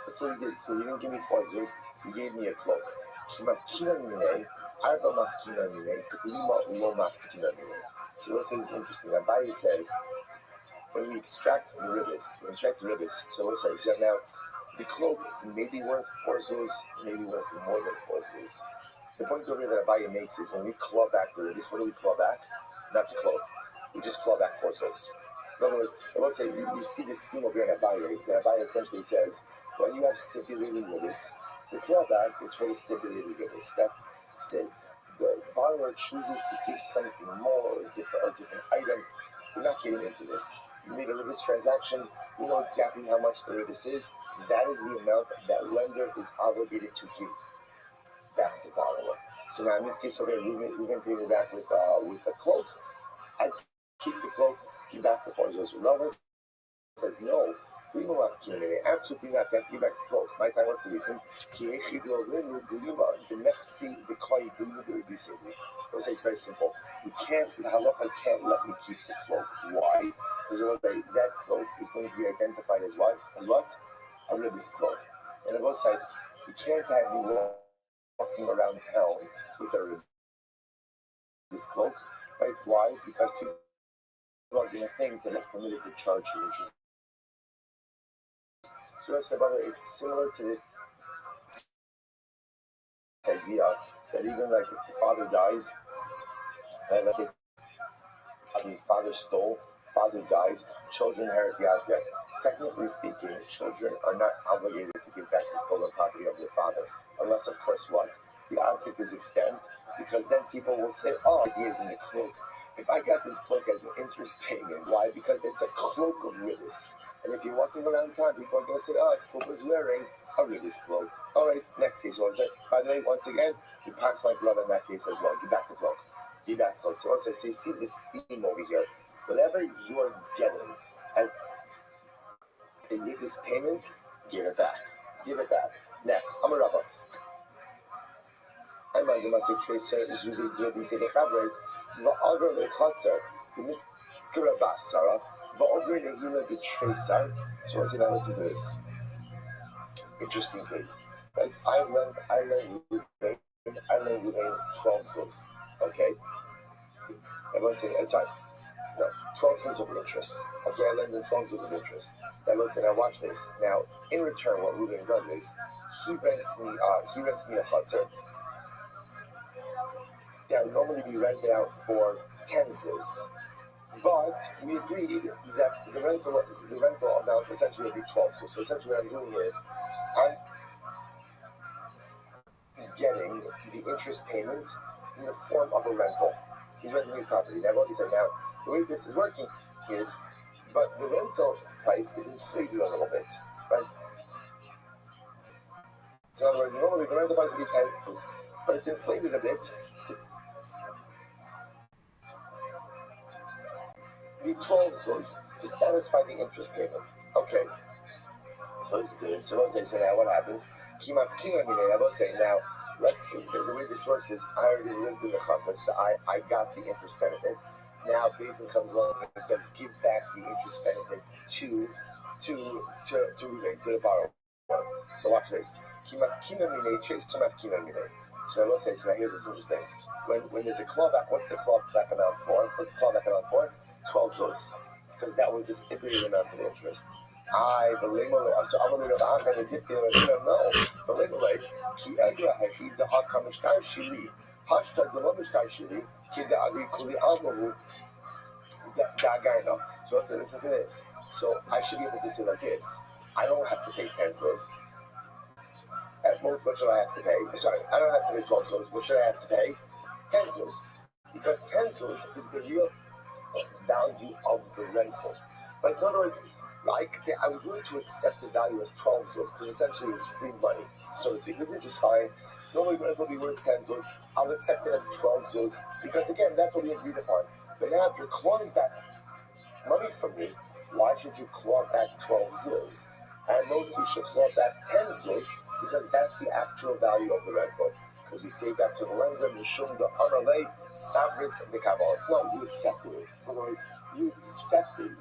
That's what he did. So he didn't give me 4 zuz. He gave me a cloak. So what's interesting? Rabbi says when we extract the ribis, so what's that? So now the cloak may be worth 4 zuz, maybe worth more than 4 zuz. The point over here that Rabbi makes is when we claw back the ribis, what do we claw back? Not the cloak. We just claw back 4 zuz. In other words, I will say you see this theme over here in Rabbi. Rabbi essentially says when you have stipulated ribis, the clawback is for the stipulated ribis. That's it. The borrower chooses to give something more or a different item. We're not getting into this. You made a ribis transaction. You know exactly how much the ribis is. That is the amount that lender is obligated to give back to borrower. So now in this case over here, we can pay me back with a cloak. I keep the cloak, give back the 4 zuz. Rabbi says no. Absolutely not. You have to give back the cloak. My time, what's the reason? I'll say it's very simple. The halacha can't let me keep the cloak. Why? Because that cloak is going to be identified as what? A ribis cloak. And on both sides, you can't have me walking around town with a ribis cloak. Right? Why? Because people are going to think that it's permitted to charge you interest. So I said, it's similar to this idea that even like if the father dies, and let's say his father stole, father dies, children inherit the object. Technically speaking, children are not obligated to give back the stolen property of their father, unless of course what? The object is extant, because then people will say, it is in the cloak. If I got this cloak as an interest payment, why? Because it's a cloak of ribis. And if you're walking around town, people are going to say, Silver's wearing a ribis cloak. All right, next case, what was it? By the way, once again, you pass like love in that case as well. Give back the cloak. Give back the cloak. So once I say, see this theme over here, whatever you are getting as a ribis payment, give it back. Give it back. Next, I'm a Rabbi. I'm going to say, Tracer, Zuzi, Dirbi, say the fabric. Va'agar le'chatzer, the miskira basara, va'agar le'hila the tracer. So once again, listen to this. Interesting thing. Right? I learned 12 zuz. Okay? Everyone say, sorry. No, 12 zuz of interest. Okay, I lend 12 zuz of interest. Everyone say, now watch this. Now, in return, what Ruben does is, he rents me a chatzer. That would normally be rented out for 10 zuz. But we agreed that the rental amount essentially would be 12. So essentially what I'm doing is I'm getting the interest payment in the form of a rental. He's renting his property. Now, what he said, now, the way this is working is, but the rental price is inflated a little bit, right? So in other words, normally the rental price would be 10, but it's inflated a bit to be 12 zuz to satisfy the interest payment. Okay. So let's say now what happens? I will say now, the way this works is I already lived in the chatzar, so I got the interest benefit. Now Basin comes along and says give back the interest benefit to the borrower. So watch this. So I will say, so now here's what's interesting. When there's a clawback, what's the clawback amount for? What's the clawback amount for? 12 zuz. Because that was the stipulated amount of interest. So I'm going to go to the no. Ki agra hechid the hakamishtar shili. Hashtag the lomishtar shili. Ki the agri kuli almahu. So let's listen to this. So I should be able to say like this. I don't have to pay 10 zuz. At most, what should I have to pay? Sorry, I don't have to pay 12 zuz. What should I have to pay? 10 zuz. Because 10 zuz is the real value of the rental. But in other words, I could say I was willing to accept the value as 12 zuz because essentially it's free money. So the big interest is fine. Normally rental will be worth 10 zuz. I'll accept it as 12 zuz because again, that's what we agreed upon. But now if you're clawing back money from me, why should you claw back 12 zuz? And those who should claw back 10 zuz because that's the actual value of the rental. Because we say that to the lender, Mishum the Arale, Sabris of the Kabbalah. It's not you accepted it. In other words, you accepted,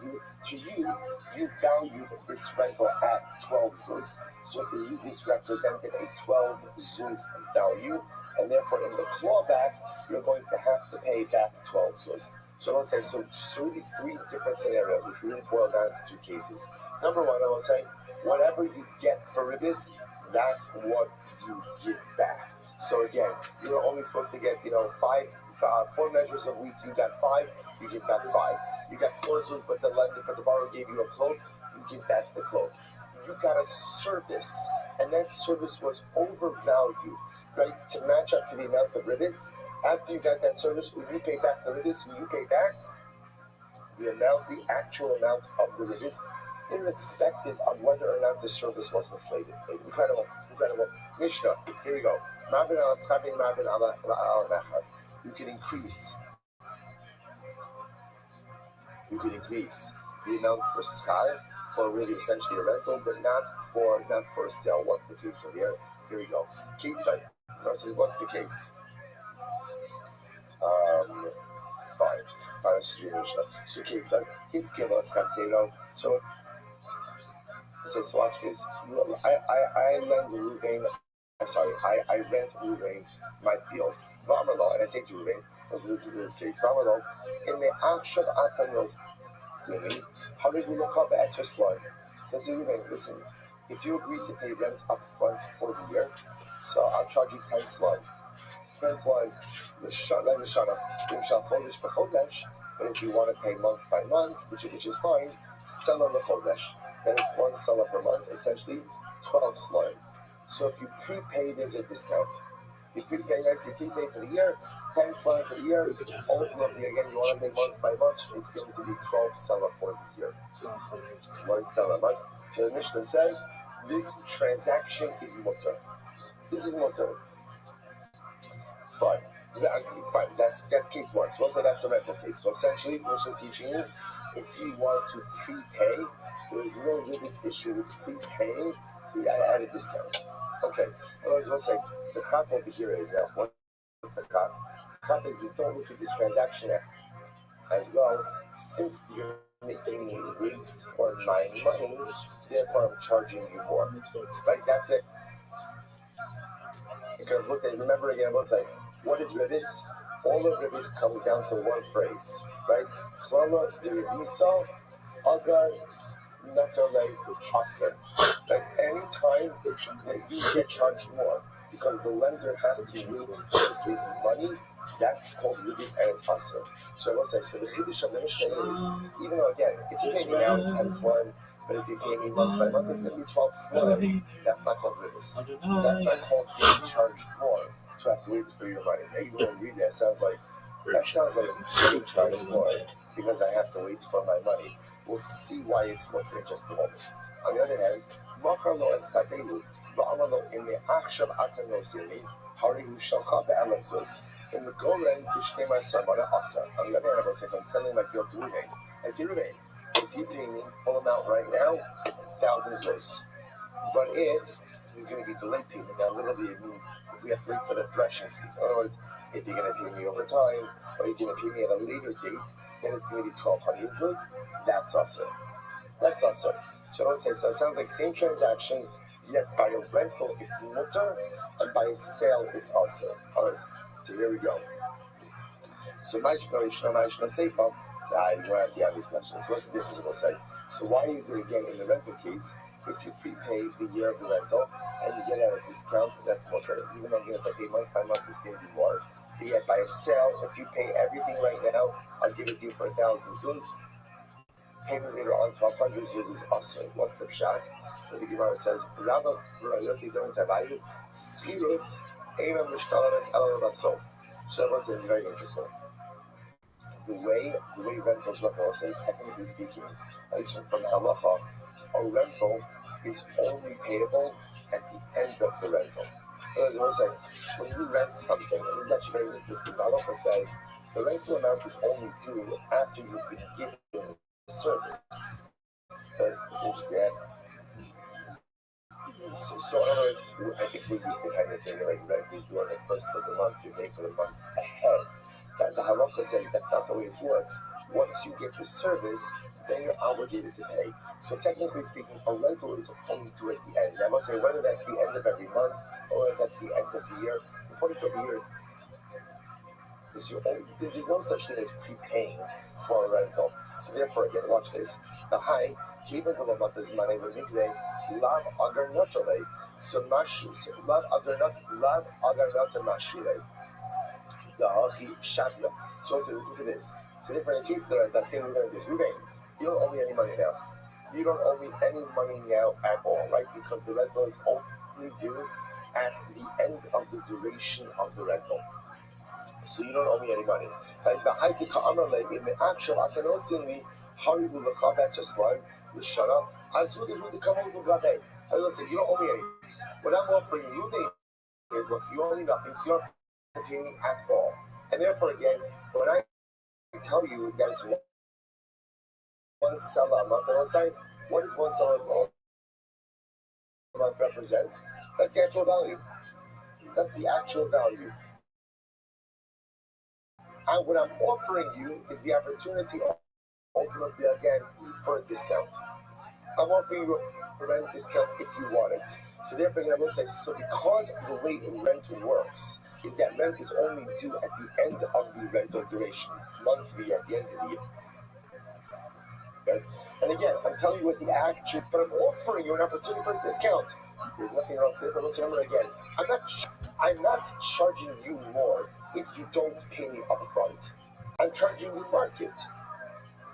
you valued this rental at 12 zuz. So for you, this represented a 12 zuz value, and therefore in the clawback, you're going to have to pay back 12 zuz. So let's say, so really 3 different scenarios, which really boil down to 2 cases. Number 1, I will say, whatever you get for ribbis, that's what you give back. So again, you're only supposed to get, 4 measures of wheat, you got 5, you give back 5. You got 4 zuz, but the borrower gave you a cloak, you give back the cloak. You got a service, and that service was overvalued, right, to match up to the amount of ribbis. After you got that service, when you pay back the ribbis, when you pay back the actual amount of the ribbis, irrespective of whether or not the service was inflated. Incredible. Mishnah, here we go. You can increase the amount for schar, for really essentially a rental, but not for a sale. What's the case over here? Here we go. Ketzai. What's the case? Fine. So Ketzai, his kilos chatzero. So it says, so watch this. I rent Ruvain my field. V'amarlo, and I say to Ruvain, let's listen to this case. V'amarlo, in the Akshav Atanos, Halibulocha be'esfer slime. So I say, Ruvain, listen, if you agree to pay rent up front for the year, so I'll charge you 10 slime. 10 slime, the shana, but if you want to pay month by month, which is fine, sell on the chodesh. Then it's 1 seller per month, essentially 12 slime. So if you prepay, there's a discount. If you prepay for the year, 10 slime for the year, ultimately, again, you want to pay month by month, it's going to be 12 seller for the year. 1 seller a month. So the Mishnah says, this transaction is mutter. This is mutter. Fine. That's case 1. So also that's a rental case. So essentially, Mishnah is teaching you, if you want to prepay, there is no ribbis issue with prepaying at a discount. Okay. In other words, one second. The chap over here is now, what's the chap? The chap is you don't look at this transaction as well, since you're making me wait for my money, therefore I'm charging you more. Right? That's it. You can look at it. Remember again, one second. What is ribbis? All of ribbis comes down to one phrase, right? Klala derivisa agar natalei aser. Like any time that you get charged more, because the lender has to wait for his money. That's called ribis and it's asur. So I will say, so the chiddush of the Mishnah is, even though again, if you pay me now, it's 10 slime, but if you pay me month by month, it's going to be 12 slime. That's not called ribis. That's not called getting charged more to have to wait for your money. Now, you don't read that. Sounds like getting charged more because I have to wait for my money. We'll see why it's more in just a moment. On the other hand, Makar lo esadelu, va'amar lo ime achshav atan lo sili, harihu shalcha be'alazuz. In the Goren, B'shnei Ma'asar Mana Asar. On the other hand, I was like, I'm selling my field to Ruvain. I say, Ruvain, if you pay me full amount right now, 1,000 zuz. But if he's going to be delayed payment, now literally it means if we have to wait for the threshing season. In other words, if you're going to pay me over time, or you're going to pay me at a later date, then it's going to be 1,200 zuz. That's Asar. That's Asar. So I don't say, so it sounds like same transaction, yet by a rental it's mutter, and by a sale it's Asar. Alright. So here we go. So Maishna Seifa, I want to ask the obvious question. So what's the difference we'll say? So why is it again in the rental case, if you prepay the year of the rental and you get at a discount, that's more fair. Even though if I pay month by month, it's going to be more. But yet by a sale, if you pay everything right now, I'll give it to you for 1,000 zuz. Payment later on 1,200 zuz is asr. What's the pshat? So the Gemara says, Rabbi Yossi don't have value. Sirus. So everyone says it's very interesting. The way rentals work, I will say, is technically speaking, at least from halacha, a rental is only payable at the end of the rental. In other words, when you rent something, and this is actually very interesting, the halacha says the rental amount is only due after you've been given the service. So it's interesting. So in other words, I think we used to kind of think like rent is due on the first of the month, you pay for the month ahead. That the halacha says that's not the way it works. Once you get the service, then you're obligated to pay. So technically speaking, a rental is only due at the end. I must say whether that's the end of every month or if that's the end of the year. The point of the year is there's no such thing as prepaying for a rental. So therefore, again, watch this. The high, even the lamat is money with mikveh, lav agar notale. So mashu, lav agar not mashule. The hachi shavla. So listen to this. So therefore, in case the same we're going to do this, you don't owe me any money now. You don't owe me any money now at all, right? Because the rental is only due at the end of the duration of the rental. So you don't owe me any money. Like the Haidika Amrale in the actual Atanosini, Haribu Lakabas or Slime, the Shana, Azudi who the Kamals of Gabe. I will say, you don't owe me anything. What I'm offering you is look, you owe me nothing, so you don't have to pay me at all. And therefore, again, when I tell you that it's one seller a month on one side, what does one seller a month represent? That's the actual value. That's the actual value. And what I'm offering you is the opportunity, ultimately, again, for a discount. I'm offering you a rent discount if you want it. So therefore, I'm going to say, so because the way rent works is that rent is only due at the end of the rental duration, monthly at the end of the year. And again, I'm telling you what the actual, but I'm offering you an opportunity for a discount. There's nothing wrong with it, but let's remember again, I'm not charging you more if you don't pay me up front. I'm charging you market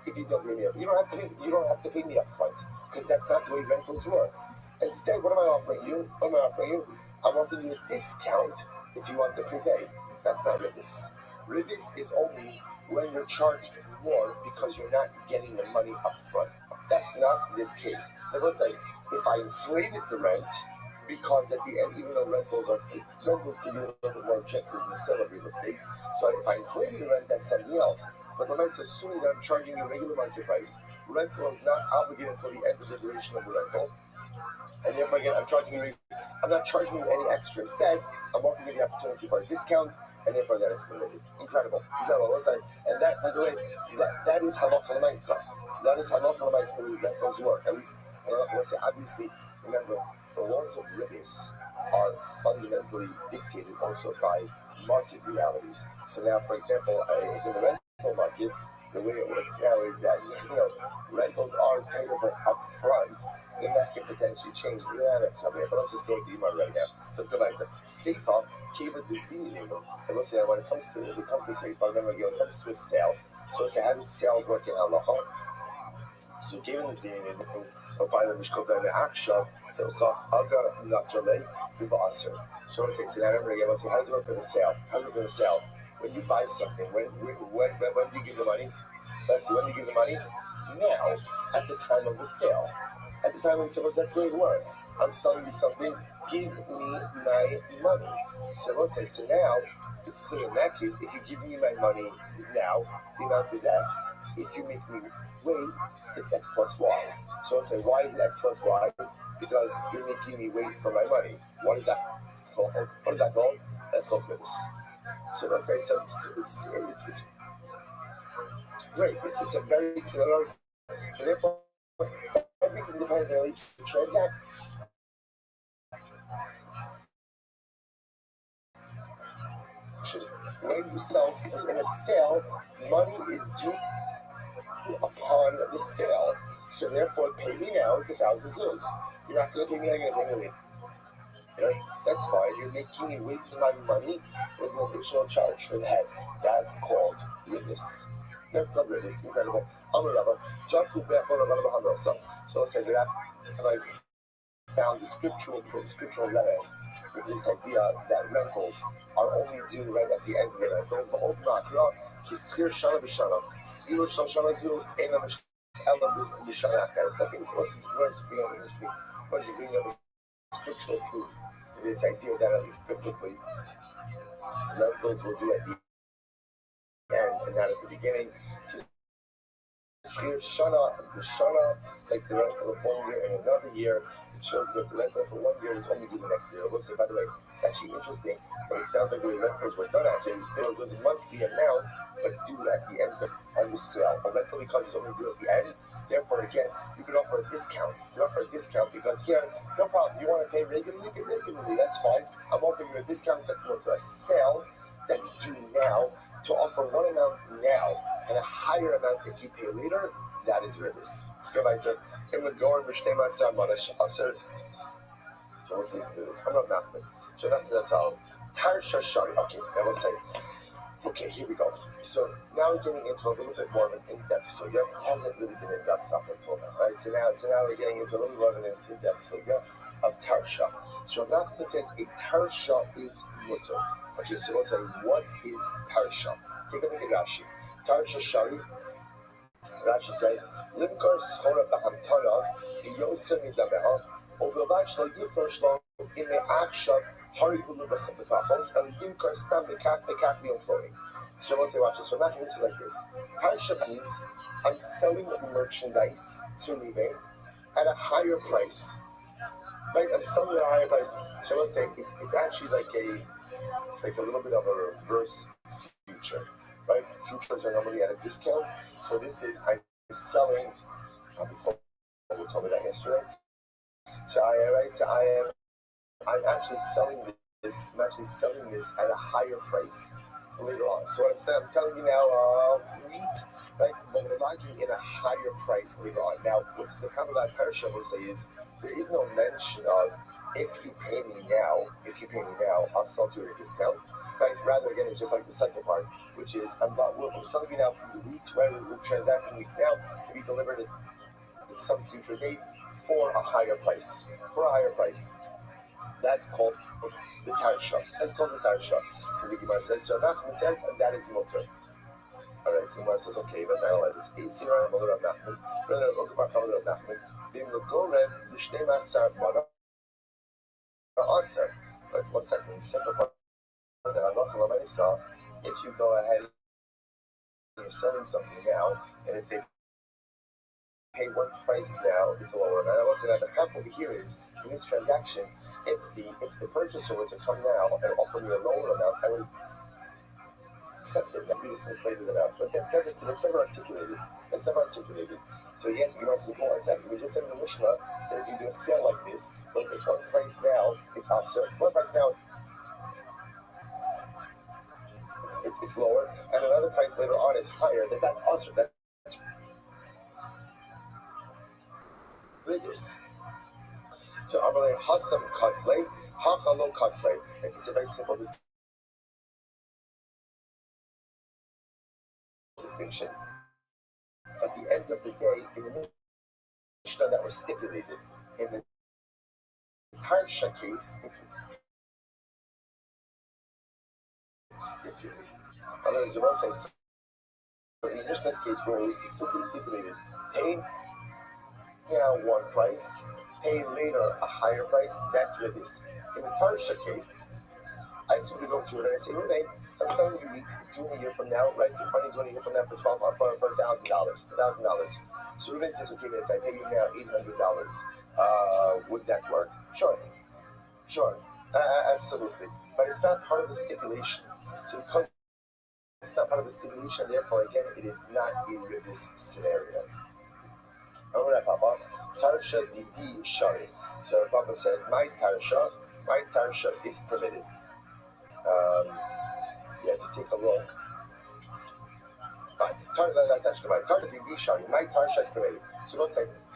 if you don't pay me up. You don't have to pay me up front because that's not the way rentals work. Instead, what am I offering you? I'm offering you a discount if you want to prepay. That's not ribis. Ribis is only when you're charged more because you're not getting the money up front. That's not this case. Let's say if I inflated the rent, because at the end, even though rentals can be a little bit more objective than the sale of real estate. So if I inflated the rent, that's something else. But the nice assuming that I'm charging you regular market price, rental is not obligated until the end of the duration of the rental. And therefore, again, I'm not charging you any extra. Instead, I'm offering you the opportunity for a discount, and therefore that is permitted. Incredible. And that, by the way, that is halacha l'maisa. That is halacha l'maisa the way rentals work. At least, let's say, obviously, remember, the laws of ribis are fundamentally dictated also by market realities. So now, for example, in the rental market, the way it works now is that rentals are payable up front, then that can potentially change the dynamics of it. But let's just go to the right now. So let's go back to Seifa, Kiva Disvini. And let's say when it comes to Seifa, remember again, when it comes to a sale. So let's say how do sales work in halacha? So given the Zini, by the Mishkot and the Aksha, Aga Nachale, Aser. So let's say, so now remember again, let's say how does it work for the sale? How does it work for the sale? When you buy something, when do you give the money? Let's see, when do you give the money? Now, at the time of the sale. At the time of the sale, that's the way it works. I'm selling you something, give me my money. So let's say, so now, it's clear in that case, if you give me my money now, the amount is X. If you make me wait, it's X plus Y. So let's say, why is it X plus Y? Because you're making me wait for my money. What is that called? What is that called? That's called goodness. So let's say, so it's great. It's a very similar. So therefore, everything depends on each transaction. When you sell in a sale, money is due upon the sale. So therefore, pay me now is 1,000 zuz. You're not going to pay me, I'm going to pay me later. That's fine. You're making me wait for my money. There's an additional charge for that. That's called witness. That's called witness. Incredible. So let's say that I found the scriptural letters with this idea that rentals are only due right at the end of the rental. Okay, so let's bring up scriptural proof to this idea that at least biblically rentals will do at the end and not at the beginning. Here, Shana, like the rental of 1 year and another year. It shows that the rental for 1 year is only due the next year. It looks like, by the way, it's actually interesting, but it sounds like the rentals were done actually. It was a monthly amount, but due at the end of the sale. A rental, because it's only due at the end, therefore, again, you can offer a discount. You offer a discount because here, no problem. You want to pay regularly, pay regularly. That's fine. I'm offering you a discount that's more to a sale that's due now. To offer one amount now and a higher amount if you pay later, that is ribbis. Let's go back to in the door, Mishnema Samadash Aser. So let's listen to this. I'm not Nachman. So that's all. Tarsha Shari. Okay, now we'll say. Okay, here we go. So now we're getting into a little bit more of an in-depth sugya. It hasn't really been in-depth up until now, right? So now we're getting into a little more of an in-depth sugya of Tarsha. So Nachman says a Tarsha is mutter. Okay, so we'll say, what is Tarsha? Take a look at Rashi. Tarsha Shari. Rashi says, Limkar Schora Bahamtana, Yosa Midabeha, Oblavaj Lo Yifrosh Lo, in the Aksha, Harikulu Bakapos, and Limkar Stam the Kak Yom. So we'll say, watch this. So Nachman says like this. Tarsha means, I'm selling merchandise to Live at a higher price. Right, I'm selling at a higher price. So let's say it's actually like a little bit of a reverse future, right? Futures are normally at a discount. So this is I'm selling. You told me that yesterday. I'm actually selling this. I'm actually selling this at a higher price for later on. So what I'm saying, I'm telling you now, wheat, right? But we're locking in a higher price later on. Now, what's the comment about Parsha will say is. There is no mention of if you pay me now, I'll sell to you at a discount. Right? Rather, again, it's just like the second part, which is I'm selling you now the wheat, we're transacting wheat now to be delivered at some future date for a higher price. That's called the Tarsha. So the Gemara says, so Nachman says, and that is mutter. Alright, so the Gemara says, okay, let's analyze this. Esira Mother of Nachman, brother of Nachman. But 1 second, we simplify that. If you go ahead and you're selling something now, and if they pay one price now, it's a lower amount. I also know the fact over here is in this transaction, if the purchaser were to come now and offer me a lower amount, I would accept it. That's really inflated amount, but that's never articulated. So yes, you have to go on that. We just said in the Mishnah that if you do a sale like this, but it's one price now, it's also one price now. it's lower, and another price later on is higher, then that's usher. That's business. So Amalei Hasam Katzlei, Hakalo Katzlei. It's a very simple distinction. At the end of the day, in the Mishnah that was stipulated, in the Parsha case, it was stipulated. Otherwise, you won't say so. In the Mishnah's case, where it was explicitly stipulated, pay now one price, pay later a higher price, that's what it is. In the Parsha case, I simply go to it and I say, Ruben, I'm selling you wheat 2 years from now, right? 20 years from now for $1,000. So Ruben says, okay, if I pay you now $800, would that work? Sure, absolutely. But it's not part of the stipulation. So because it's not part of the stipulation, therefore, again, it is not in this scenario. Alright, Papa. Tarsha Didi Shari. So Papa says, my Tarsha is permitted. You have to take a look. Fine. Tarsha Didi Shari. My Tarsha is permitted. So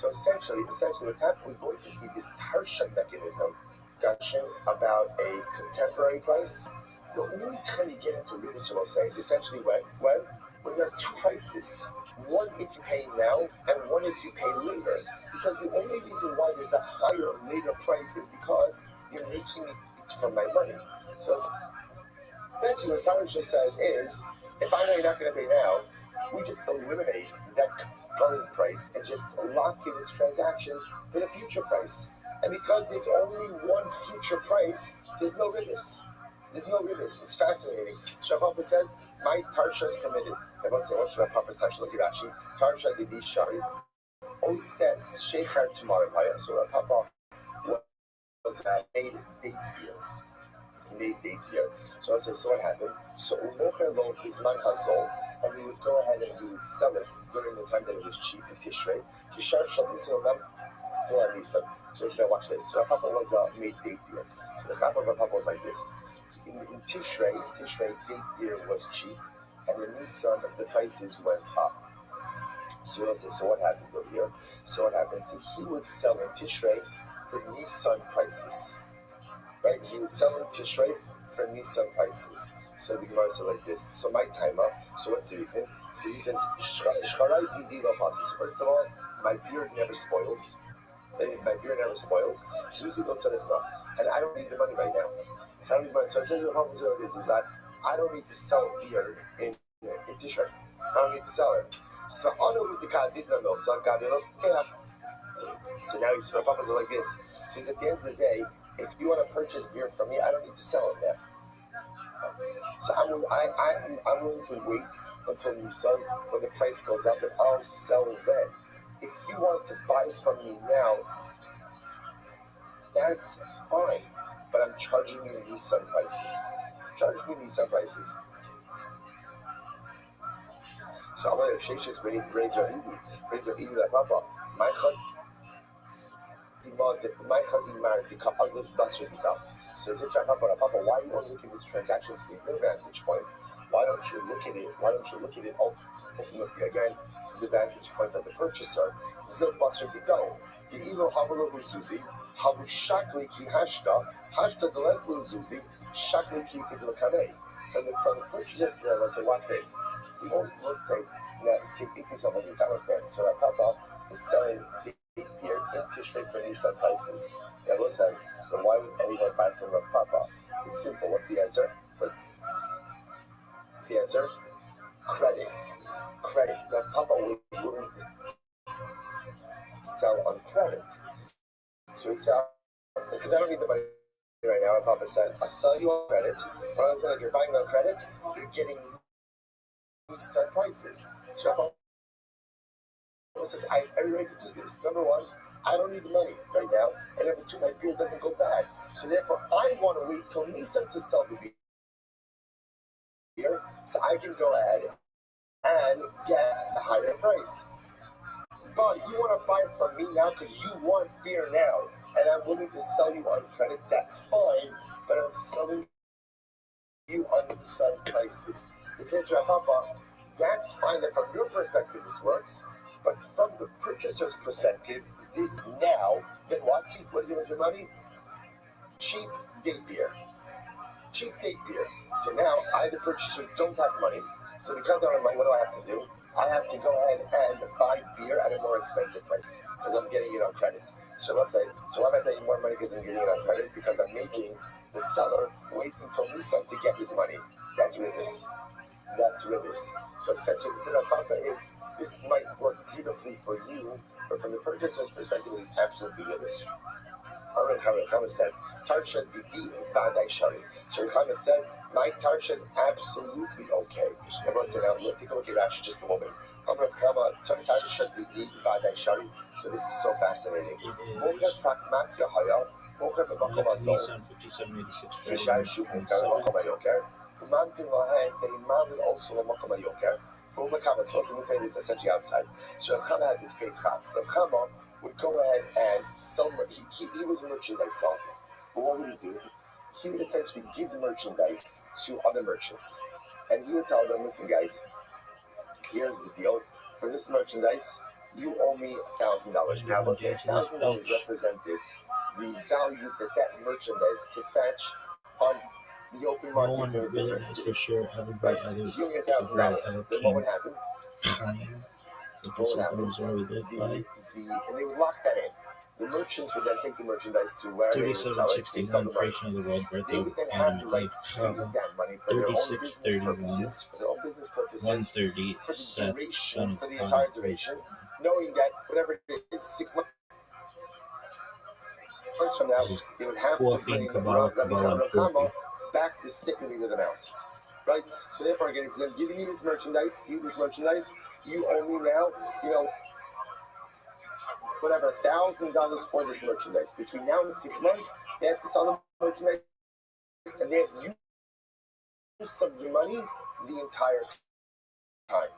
essentially what's happening, we're going to see this Tarsha mechanism discussion about a contemporary price. The only time you get into Ribbis is essentially when there are two prices. One if you pay now, and one if you pay later. Because the only reason why there's a higher later price is because you're making it from my money. So essentially what Congress just says is, if I know you're not going to pay now, we just eliminate that current price and just lock in this transaction for the future price. And because there's only one future price, there's no ribbis. It's fascinating. Shabbat says, my Tarsha is permitted. Everyone say, what's Papa's Tarsha? Look at Rashi. Tarsha Didi Shari. Always says, Sheikhar tomorrow. So Papa was made date here. So I says, so what happened? So Umocher loan his man hazol, and he would go ahead and he would sell it during the time that it was cheap in Tishrei. Kishar Shabbat So he said, watch this. So Papa was made date beer. So the Chapa of Papa was like this. In Tishrei, date beer was cheap, and in Nisan, the prices went up. So what happens over here? So what happens? He would sell in Tishrei for Nisan prices. Right? He would sell in Tishrei for Nisan prices. So the Gemara said like this. So my timer. So what's the reason? So he says, so first of all, my beard never spoils. Zuzi don't sell it now, and I don't need the money right now. So I said the problem is that I don't need to sell beer in Tishrei. I don't need to sell it. So so now he's Papa's like this. She says at the end of the day, if you want to purchase beer from me, I don't need to sell it now. So I'm willing to wait until Nisan when the price goes up, and I'll sell then. If you want to buy from me now, that's fine. But I'm charging you Nisan prices. So I'm going to change this grade Rabbi like Papa. My cousin married to Azlis Basra. So is it Papa, why do you want to look at this transaction from your vantage point? Why don't you look at it ultimately again from the vantage point of the purchaser? Zil Basra Dikao. Diilo Havalo Zuzi. Havu Shakli Ki Hashta the Leslie Zuzi, Shakli Ki Kidlakane. From the purchaser, I say, watch this. You won't take yourself on these hours there. So Papa is selling here in Tishrei for Nisan prices. Yeah, listen, so why would anyone buy from Rav Papa? It's simple. What's the answer? Credit. Rav Papa was willing to sell on credit. So he said, because I don't need the money right now, Papa said, I'll sell you on credit. But if you're buying on credit, you're getting Nisan prices. So Papa says, I'm ready to do this. Number one, I don't need the money right now. And number two, my beer doesn't go bad. So therefore, I want to wait till Nisan to sell the beer so I can go ahead and get a higher price. But you want to buy it from me now because you want beer now, and I'm willing to sell you on credit, that's fine, but I'm selling you on Nisan prices. It says, Rabbi, that's fine that from your perspective this works, but from the purchaser's perspective, this now, then what? Cheap, what is it with your money? Cheap date beer. Cheap date beer. So now I, the purchaser, don't have money. So because I don't have money, what do I have to do? I have to go ahead and buy beer at a more expensive price because I'm getting it on credit. So let's say, so why am I paying more money because I'm getting it on credit? Because I'm making the seller wait until Nissan to get his money. That's ribbis. That's ribbis. So essentially, the tzedakah is, this might work beautifully for you, but from the purchaser's perspective, it is absolutely ribbis. Chama said, Tarsha Didi Vadai Shari. So Chama said, my Tarsha is absolutely okay. Everyone said, now take a look at Rashi just a moment. Tarsha Didi Vadai Shari. So this is so fascinating. Mocha Prakmatya Haya, Mocha Bamakomazo, Ishai Shupin, Karamokomayoker, Kumantin Lahan, they mounted also Mokomayoker. So let me tell you this essentially outside. So Chama had this great chap. Chama would go ahead and sell. He was a merchandise salesman. But what would he do? He would essentially give the merchandise to other merchants. And he would tell them, listen guys, here's the deal. For this merchandise, you owe me $1,000. Now let's say $1,000 represented the value that merchandise could fetch on the open market in a different city. Sure right? So you owe me $1,000. Then what would happen? And they would lock that in. The merchants would then take the merchandise to wherever they sell it. They sell the money. They would then have the rights to use that money for their own business purposes, for the duration, for the entire duration, knowing that whatever it is, 6 months from now, they would have to bring Rabbi Kama back the stipulated amount. Right? So therefore, again, it's them giving you this merchandise, you owe me now, whatever, $1,000 for this merchandise. Between now and 6 months, they have to sell the merchandise, and they have to use of the money the entire time.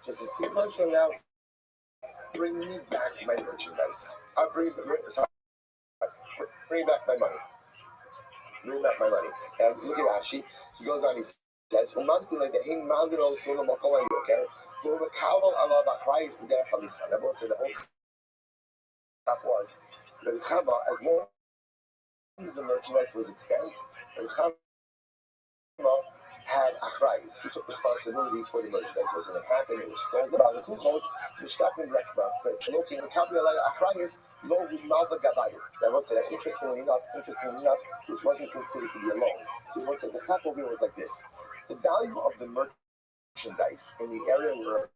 Just 6 months from now, bring me back my merchandise. Bring back my money. Bring back my money. And look at Rashi. He goes on, he says, so the whole cap was that Chava, as long as the merchandise was extant, Chava had achrayis. He took responsibility for the merchandise. It was going to happen. It was stolen. The kuchos, the shtakim rekba, but looking the kabialay achrayis, lo malva gabayu. That was said. Interestingly enough, this wasn't considered to be a loan. So it was said the cap over here was like this. The value of the merchandise in the area where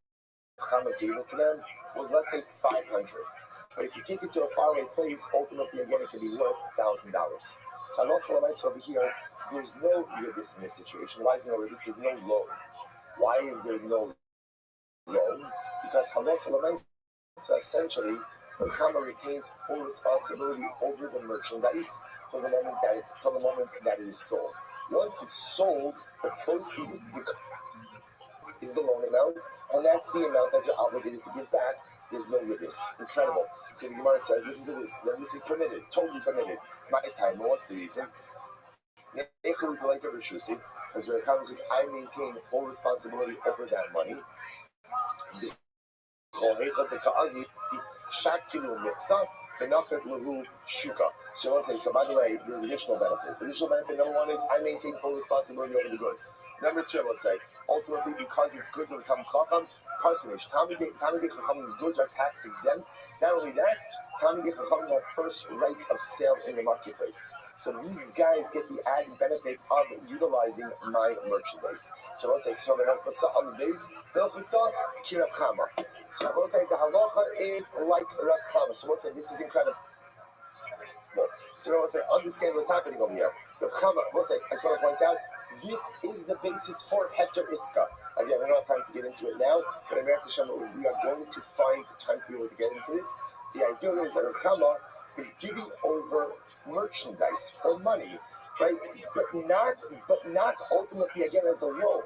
Chama gave it to them was, let's say, $500. But if you take it to a faraway place, ultimately, again, it can be worth $1,000. So I'm not calling myself over here. There's no ribbis in this situation. Why is there no ribbis? There's no loan. Why is there no loan? Because halakha essentially, the Chama retains full responsibility over the merchandise till the moment that it is sold. Once it's sold, the proceeds is the loan amount, and that's the amount that you're obligated to give back. There's no ribbis. Incredible. So the Gemara says, listen to this. Then this is permitted, totally permitted. My time. What's the reason? Because the Chama says, I maintain full responsibility over that money. So by the way, there's additional benefit. The additional benefit number one is I maintain full responsibility over the goods. Number two, I will say, ultimately, because it's goods that become chacham, parsonage. Talmidei chachamim's goods are tax exempt. Not only that, Talmidei chachamim have first rights of sale in the marketplace. So these guys get the added benefit of utilizing my merchandise. So let's say, so the helpasa on the base, helpasa kirachama. So we'll say the halacha is like Rakhama. So we'll say this is incredible. So we'll say understand what's happening over here. Rakhama, we'll say, I just want to point out, this is the basis for Heter Iska. Again, we don't have time to get into it now, but in Hashem, we are going to find time to be able to get into this. The idea is that Rakhama is giving over merchandise or money, right? But not ultimately again as a loan.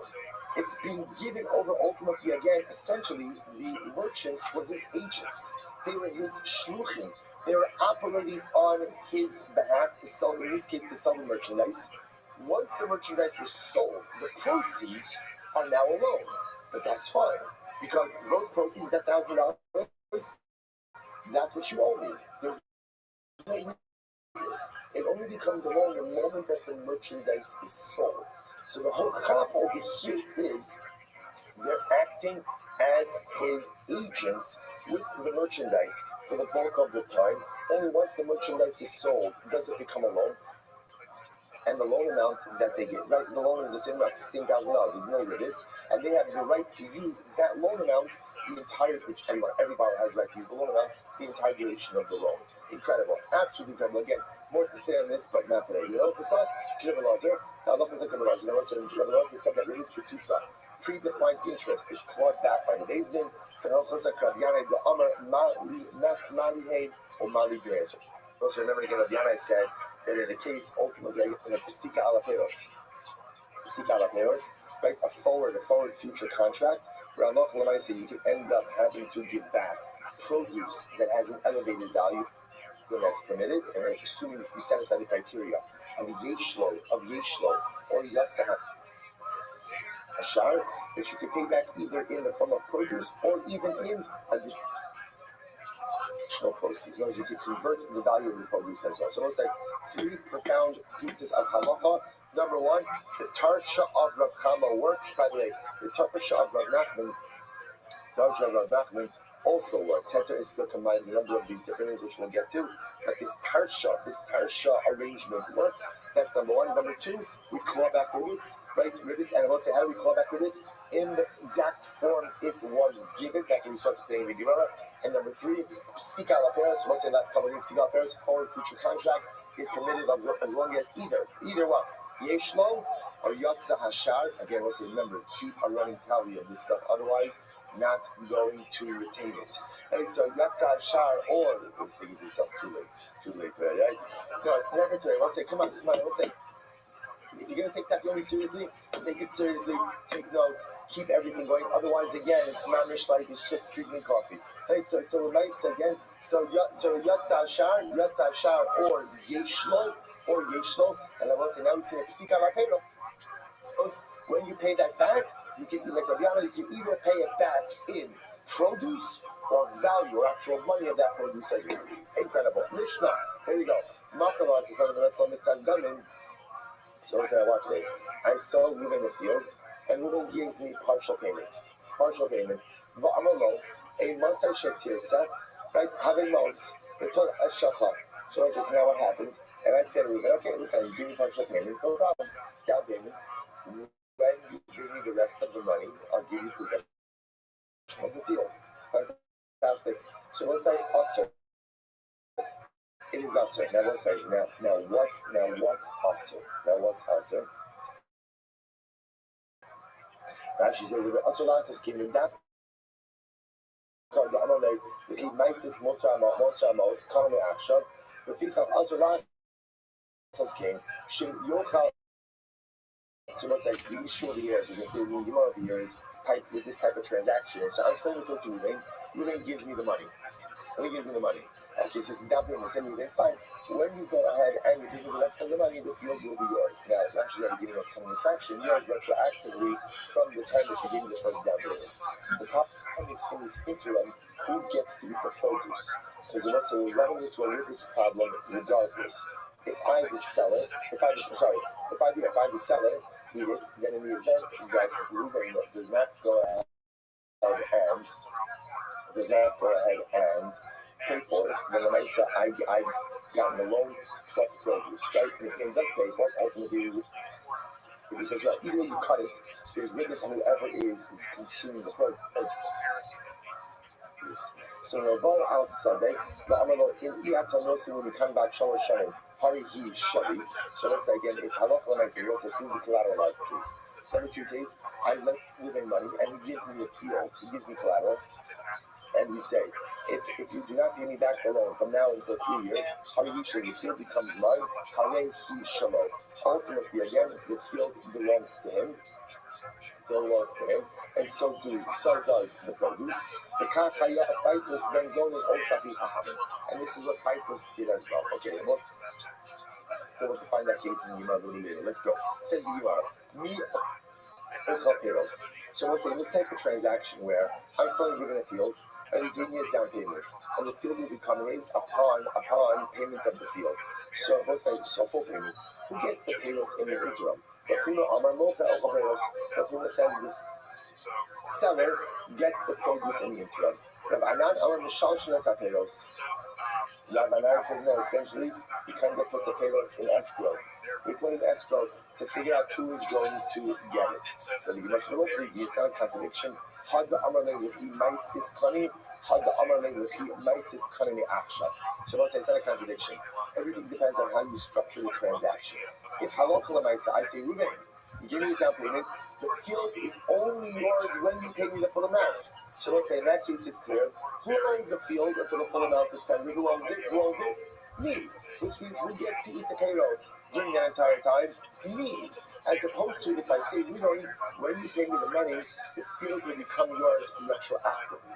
It's being given over ultimately again, essentially the merchants were his agents. They were his shluchim. They were operating on his behalf to sell, in this case, to sell the merchandise. Once the merchandise is sold, the proceeds are now a loan. But that's fine, because those proceeds, that $1,000, that's what you owe me. There's no weakness. It only becomes a loan the moment that the merchandise is sold. So the whole chap over here is they're acting as his agents with the merchandise for the bulk of the time. Only once the merchandise is sold does it become a loan. And the loan amount that they get, right? The loan is the same amount, the same $1,000. You know what it is, and they have the right to use that loan amount the entire. Which everybody has the right to use the loan amount the entire duration of the loan. Incredible, absolutely incredible. Again, more to say on this, but not today. You know, Pesach, Kribbelazer, Halachas and Kribbelazer. You know, so Kribbelazer said that it is for Tzutza. Predefined interest is clawed back by the Beis Din. Halachas and Kribbelazer, the Amar Mali Hay or Mali Grazer. Also, remember again, Rabbi said that in the case, ultimately, in a Psika Alaperos, right, a forward future contract, where Allah you can end up having to give back produce that has an elevated value when that's permitted, and assuming you satisfy the criteria of Yeshlo, or Yatzah Ashar, that you can pay back either in the form of produce or even in additional proceeds. In other words, you could convert the value of the produce as well. So let's say 3 profound pieces of halacha. Number 1, the Tarsha of Rav Chama works. By the way, the Tarsha of Rav Nachman also works. Heter Iska combines a number of these different things, which we'll get to. But this Tarsha arrangement works. That's number 1. Number 2, we claw back Ribis, right? Ribis, and I will say, how do we claw back Ribis? In the exact form it was given. That's what we started playing with Gemara. And number 3, Psika Laperos, we'll say last couple of Psika Laperos, forward future contract is permitted as long as either what? Yeshlo or Yatzah Hashar. Again, we'll say, remember, keep a running tally of this stuff. Otherwise, not going to retain it. And so Yatzah Hashar or I was thinking to yourself, too late, right? No, it's never too late. We'll say, come on. We'll say, if you're going to take that really seriously, take it seriously, take notes, keep everything going. Otherwise, again, it's mamish like it's just drinking coffee. Hey, so nice again. So Yatzah Hashar or Yeshlo, and I will say now we see a Psika Laperos. When you pay that back, you can like Rabbi, you can either pay it back in produce or value or actual money of that produce as well. Incredible. Mishnah. Here we go. Makalah is something that's on the Tzadganim. So I say, watch this. I sell Ruben in the field, and Ruben gives me partial payment. Va'amalo, a Masai Shetirza, right? Having most, the Torah Shacha. So I say, now what happens? And I said, Ruben, okay, listen, you give me partial payment, no problem. Down payment. When you give me the rest of the money, I'll give you possession of the field. Fantastic. So let's say usher. It is usher. Now let's say what's usher? Rashi says usher lasos giving that. The nicest motramos commonly action. The ficham usher lasos came. Shim yochal. So let's say the issue of the years, you can say the Gemara of the years type with this type of transaction. So I'm selling it to Ruben. Ruben gives me the money. Okay, so it's down payment. Send me then fine. When you go ahead and you give me the rest of the money, the field will be yours. Now it's actually already giving us common attraction. You're retroactively from the time that you gave me the first down payment. The problem is in this interim, who gets to eat the produce? Because the rest of we're running into a witness problem regardless. If I the seller, eat it, then in the event that Ruben does not go ahead and pay for it, then the Mesa, I've gotten a loan plus produce, right? And if he does pay for it, ultimately he says, well, even if you cut it, there's witness on whoever is consuming the produce. So Raval al Sadeh, in Iatanosi when we come back Shalosh Shanim, Hari he Shali. So let's say again, if Halakha when I say this is the collateralized case. Number 2 case, I left Ruben money and he gives me a field, he gives me collateral, and we say, if you do not pay me back the loan from now until 3 years, Hari he Shali, the field becomes mine, Hari he Shalom. Ultimately, again, the field belongs to him. And so does the produce. And this is what Titus did as well. Okay, Don't want to find that case in the Gemara a little later. Let's go. Says the Gemara, me Okaperos. So let's say this type of transaction where I'm selling given a field and you give me a down payment, and the field will become his upon payment of the field. So let's say full payment. Who gets the payments in the interim? The Fuma says this seller gets the produce in the interim. Rabbi says no, essentially you can just put the payrolls in escrow. We put in escrow to figure out who is going to get it. So the Gemara will treat it's not a contradiction. Had the Amarle with he Maisis Kani, had the Amarle with he Maisis Kani Aksha. So let's say it's not a contradiction. Everything depends on how you structure the transaction. If halakha lemaisa, I say Ruben, you give me the down payment, the field is only yours when you pay me the full amount. So let's say in that case it's clear. Who owns the field until the full amount is tendered? Who owns it? Who owns it? Me. Which means who gets to eat the payrolls during that entire time? Me. As opposed to if I say, Ruben, when you pay me the money, the field will become yours retroactively.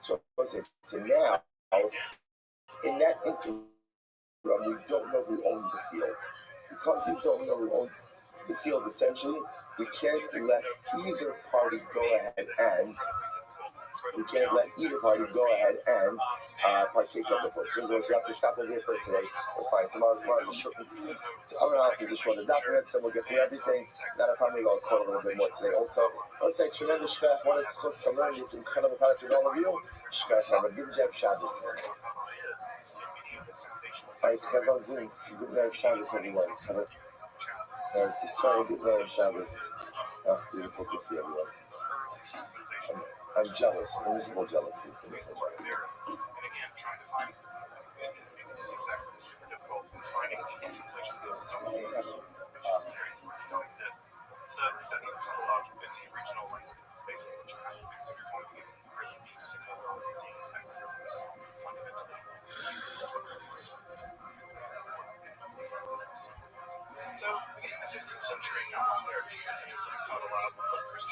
So let's say, so now, in that interim, we don't know who owns the field. Because we don't know who owns the field, essentially, we can't let either party go ahead and partake of the book. So we have to stop over here for today. We're fine. Tomorrow's a short. Tomorrow is a shorter document, so we'll get through everything. Not a problem. We'll call a little bit more today. Also, let's say tremendous shkach. What is supposed to learn this incredible product with all of you? Shkach. Have a good job, Shabbos. I have on Zoom. Good night of Shabbos, everyone. Just trying a good night of Shabbos. Oh, beautiful to see everyone. I'm jealous. Permissible jealousy. Permissible jealousy. So, in the 15th century, not all there Jews interested in Kabbalah, but Christians.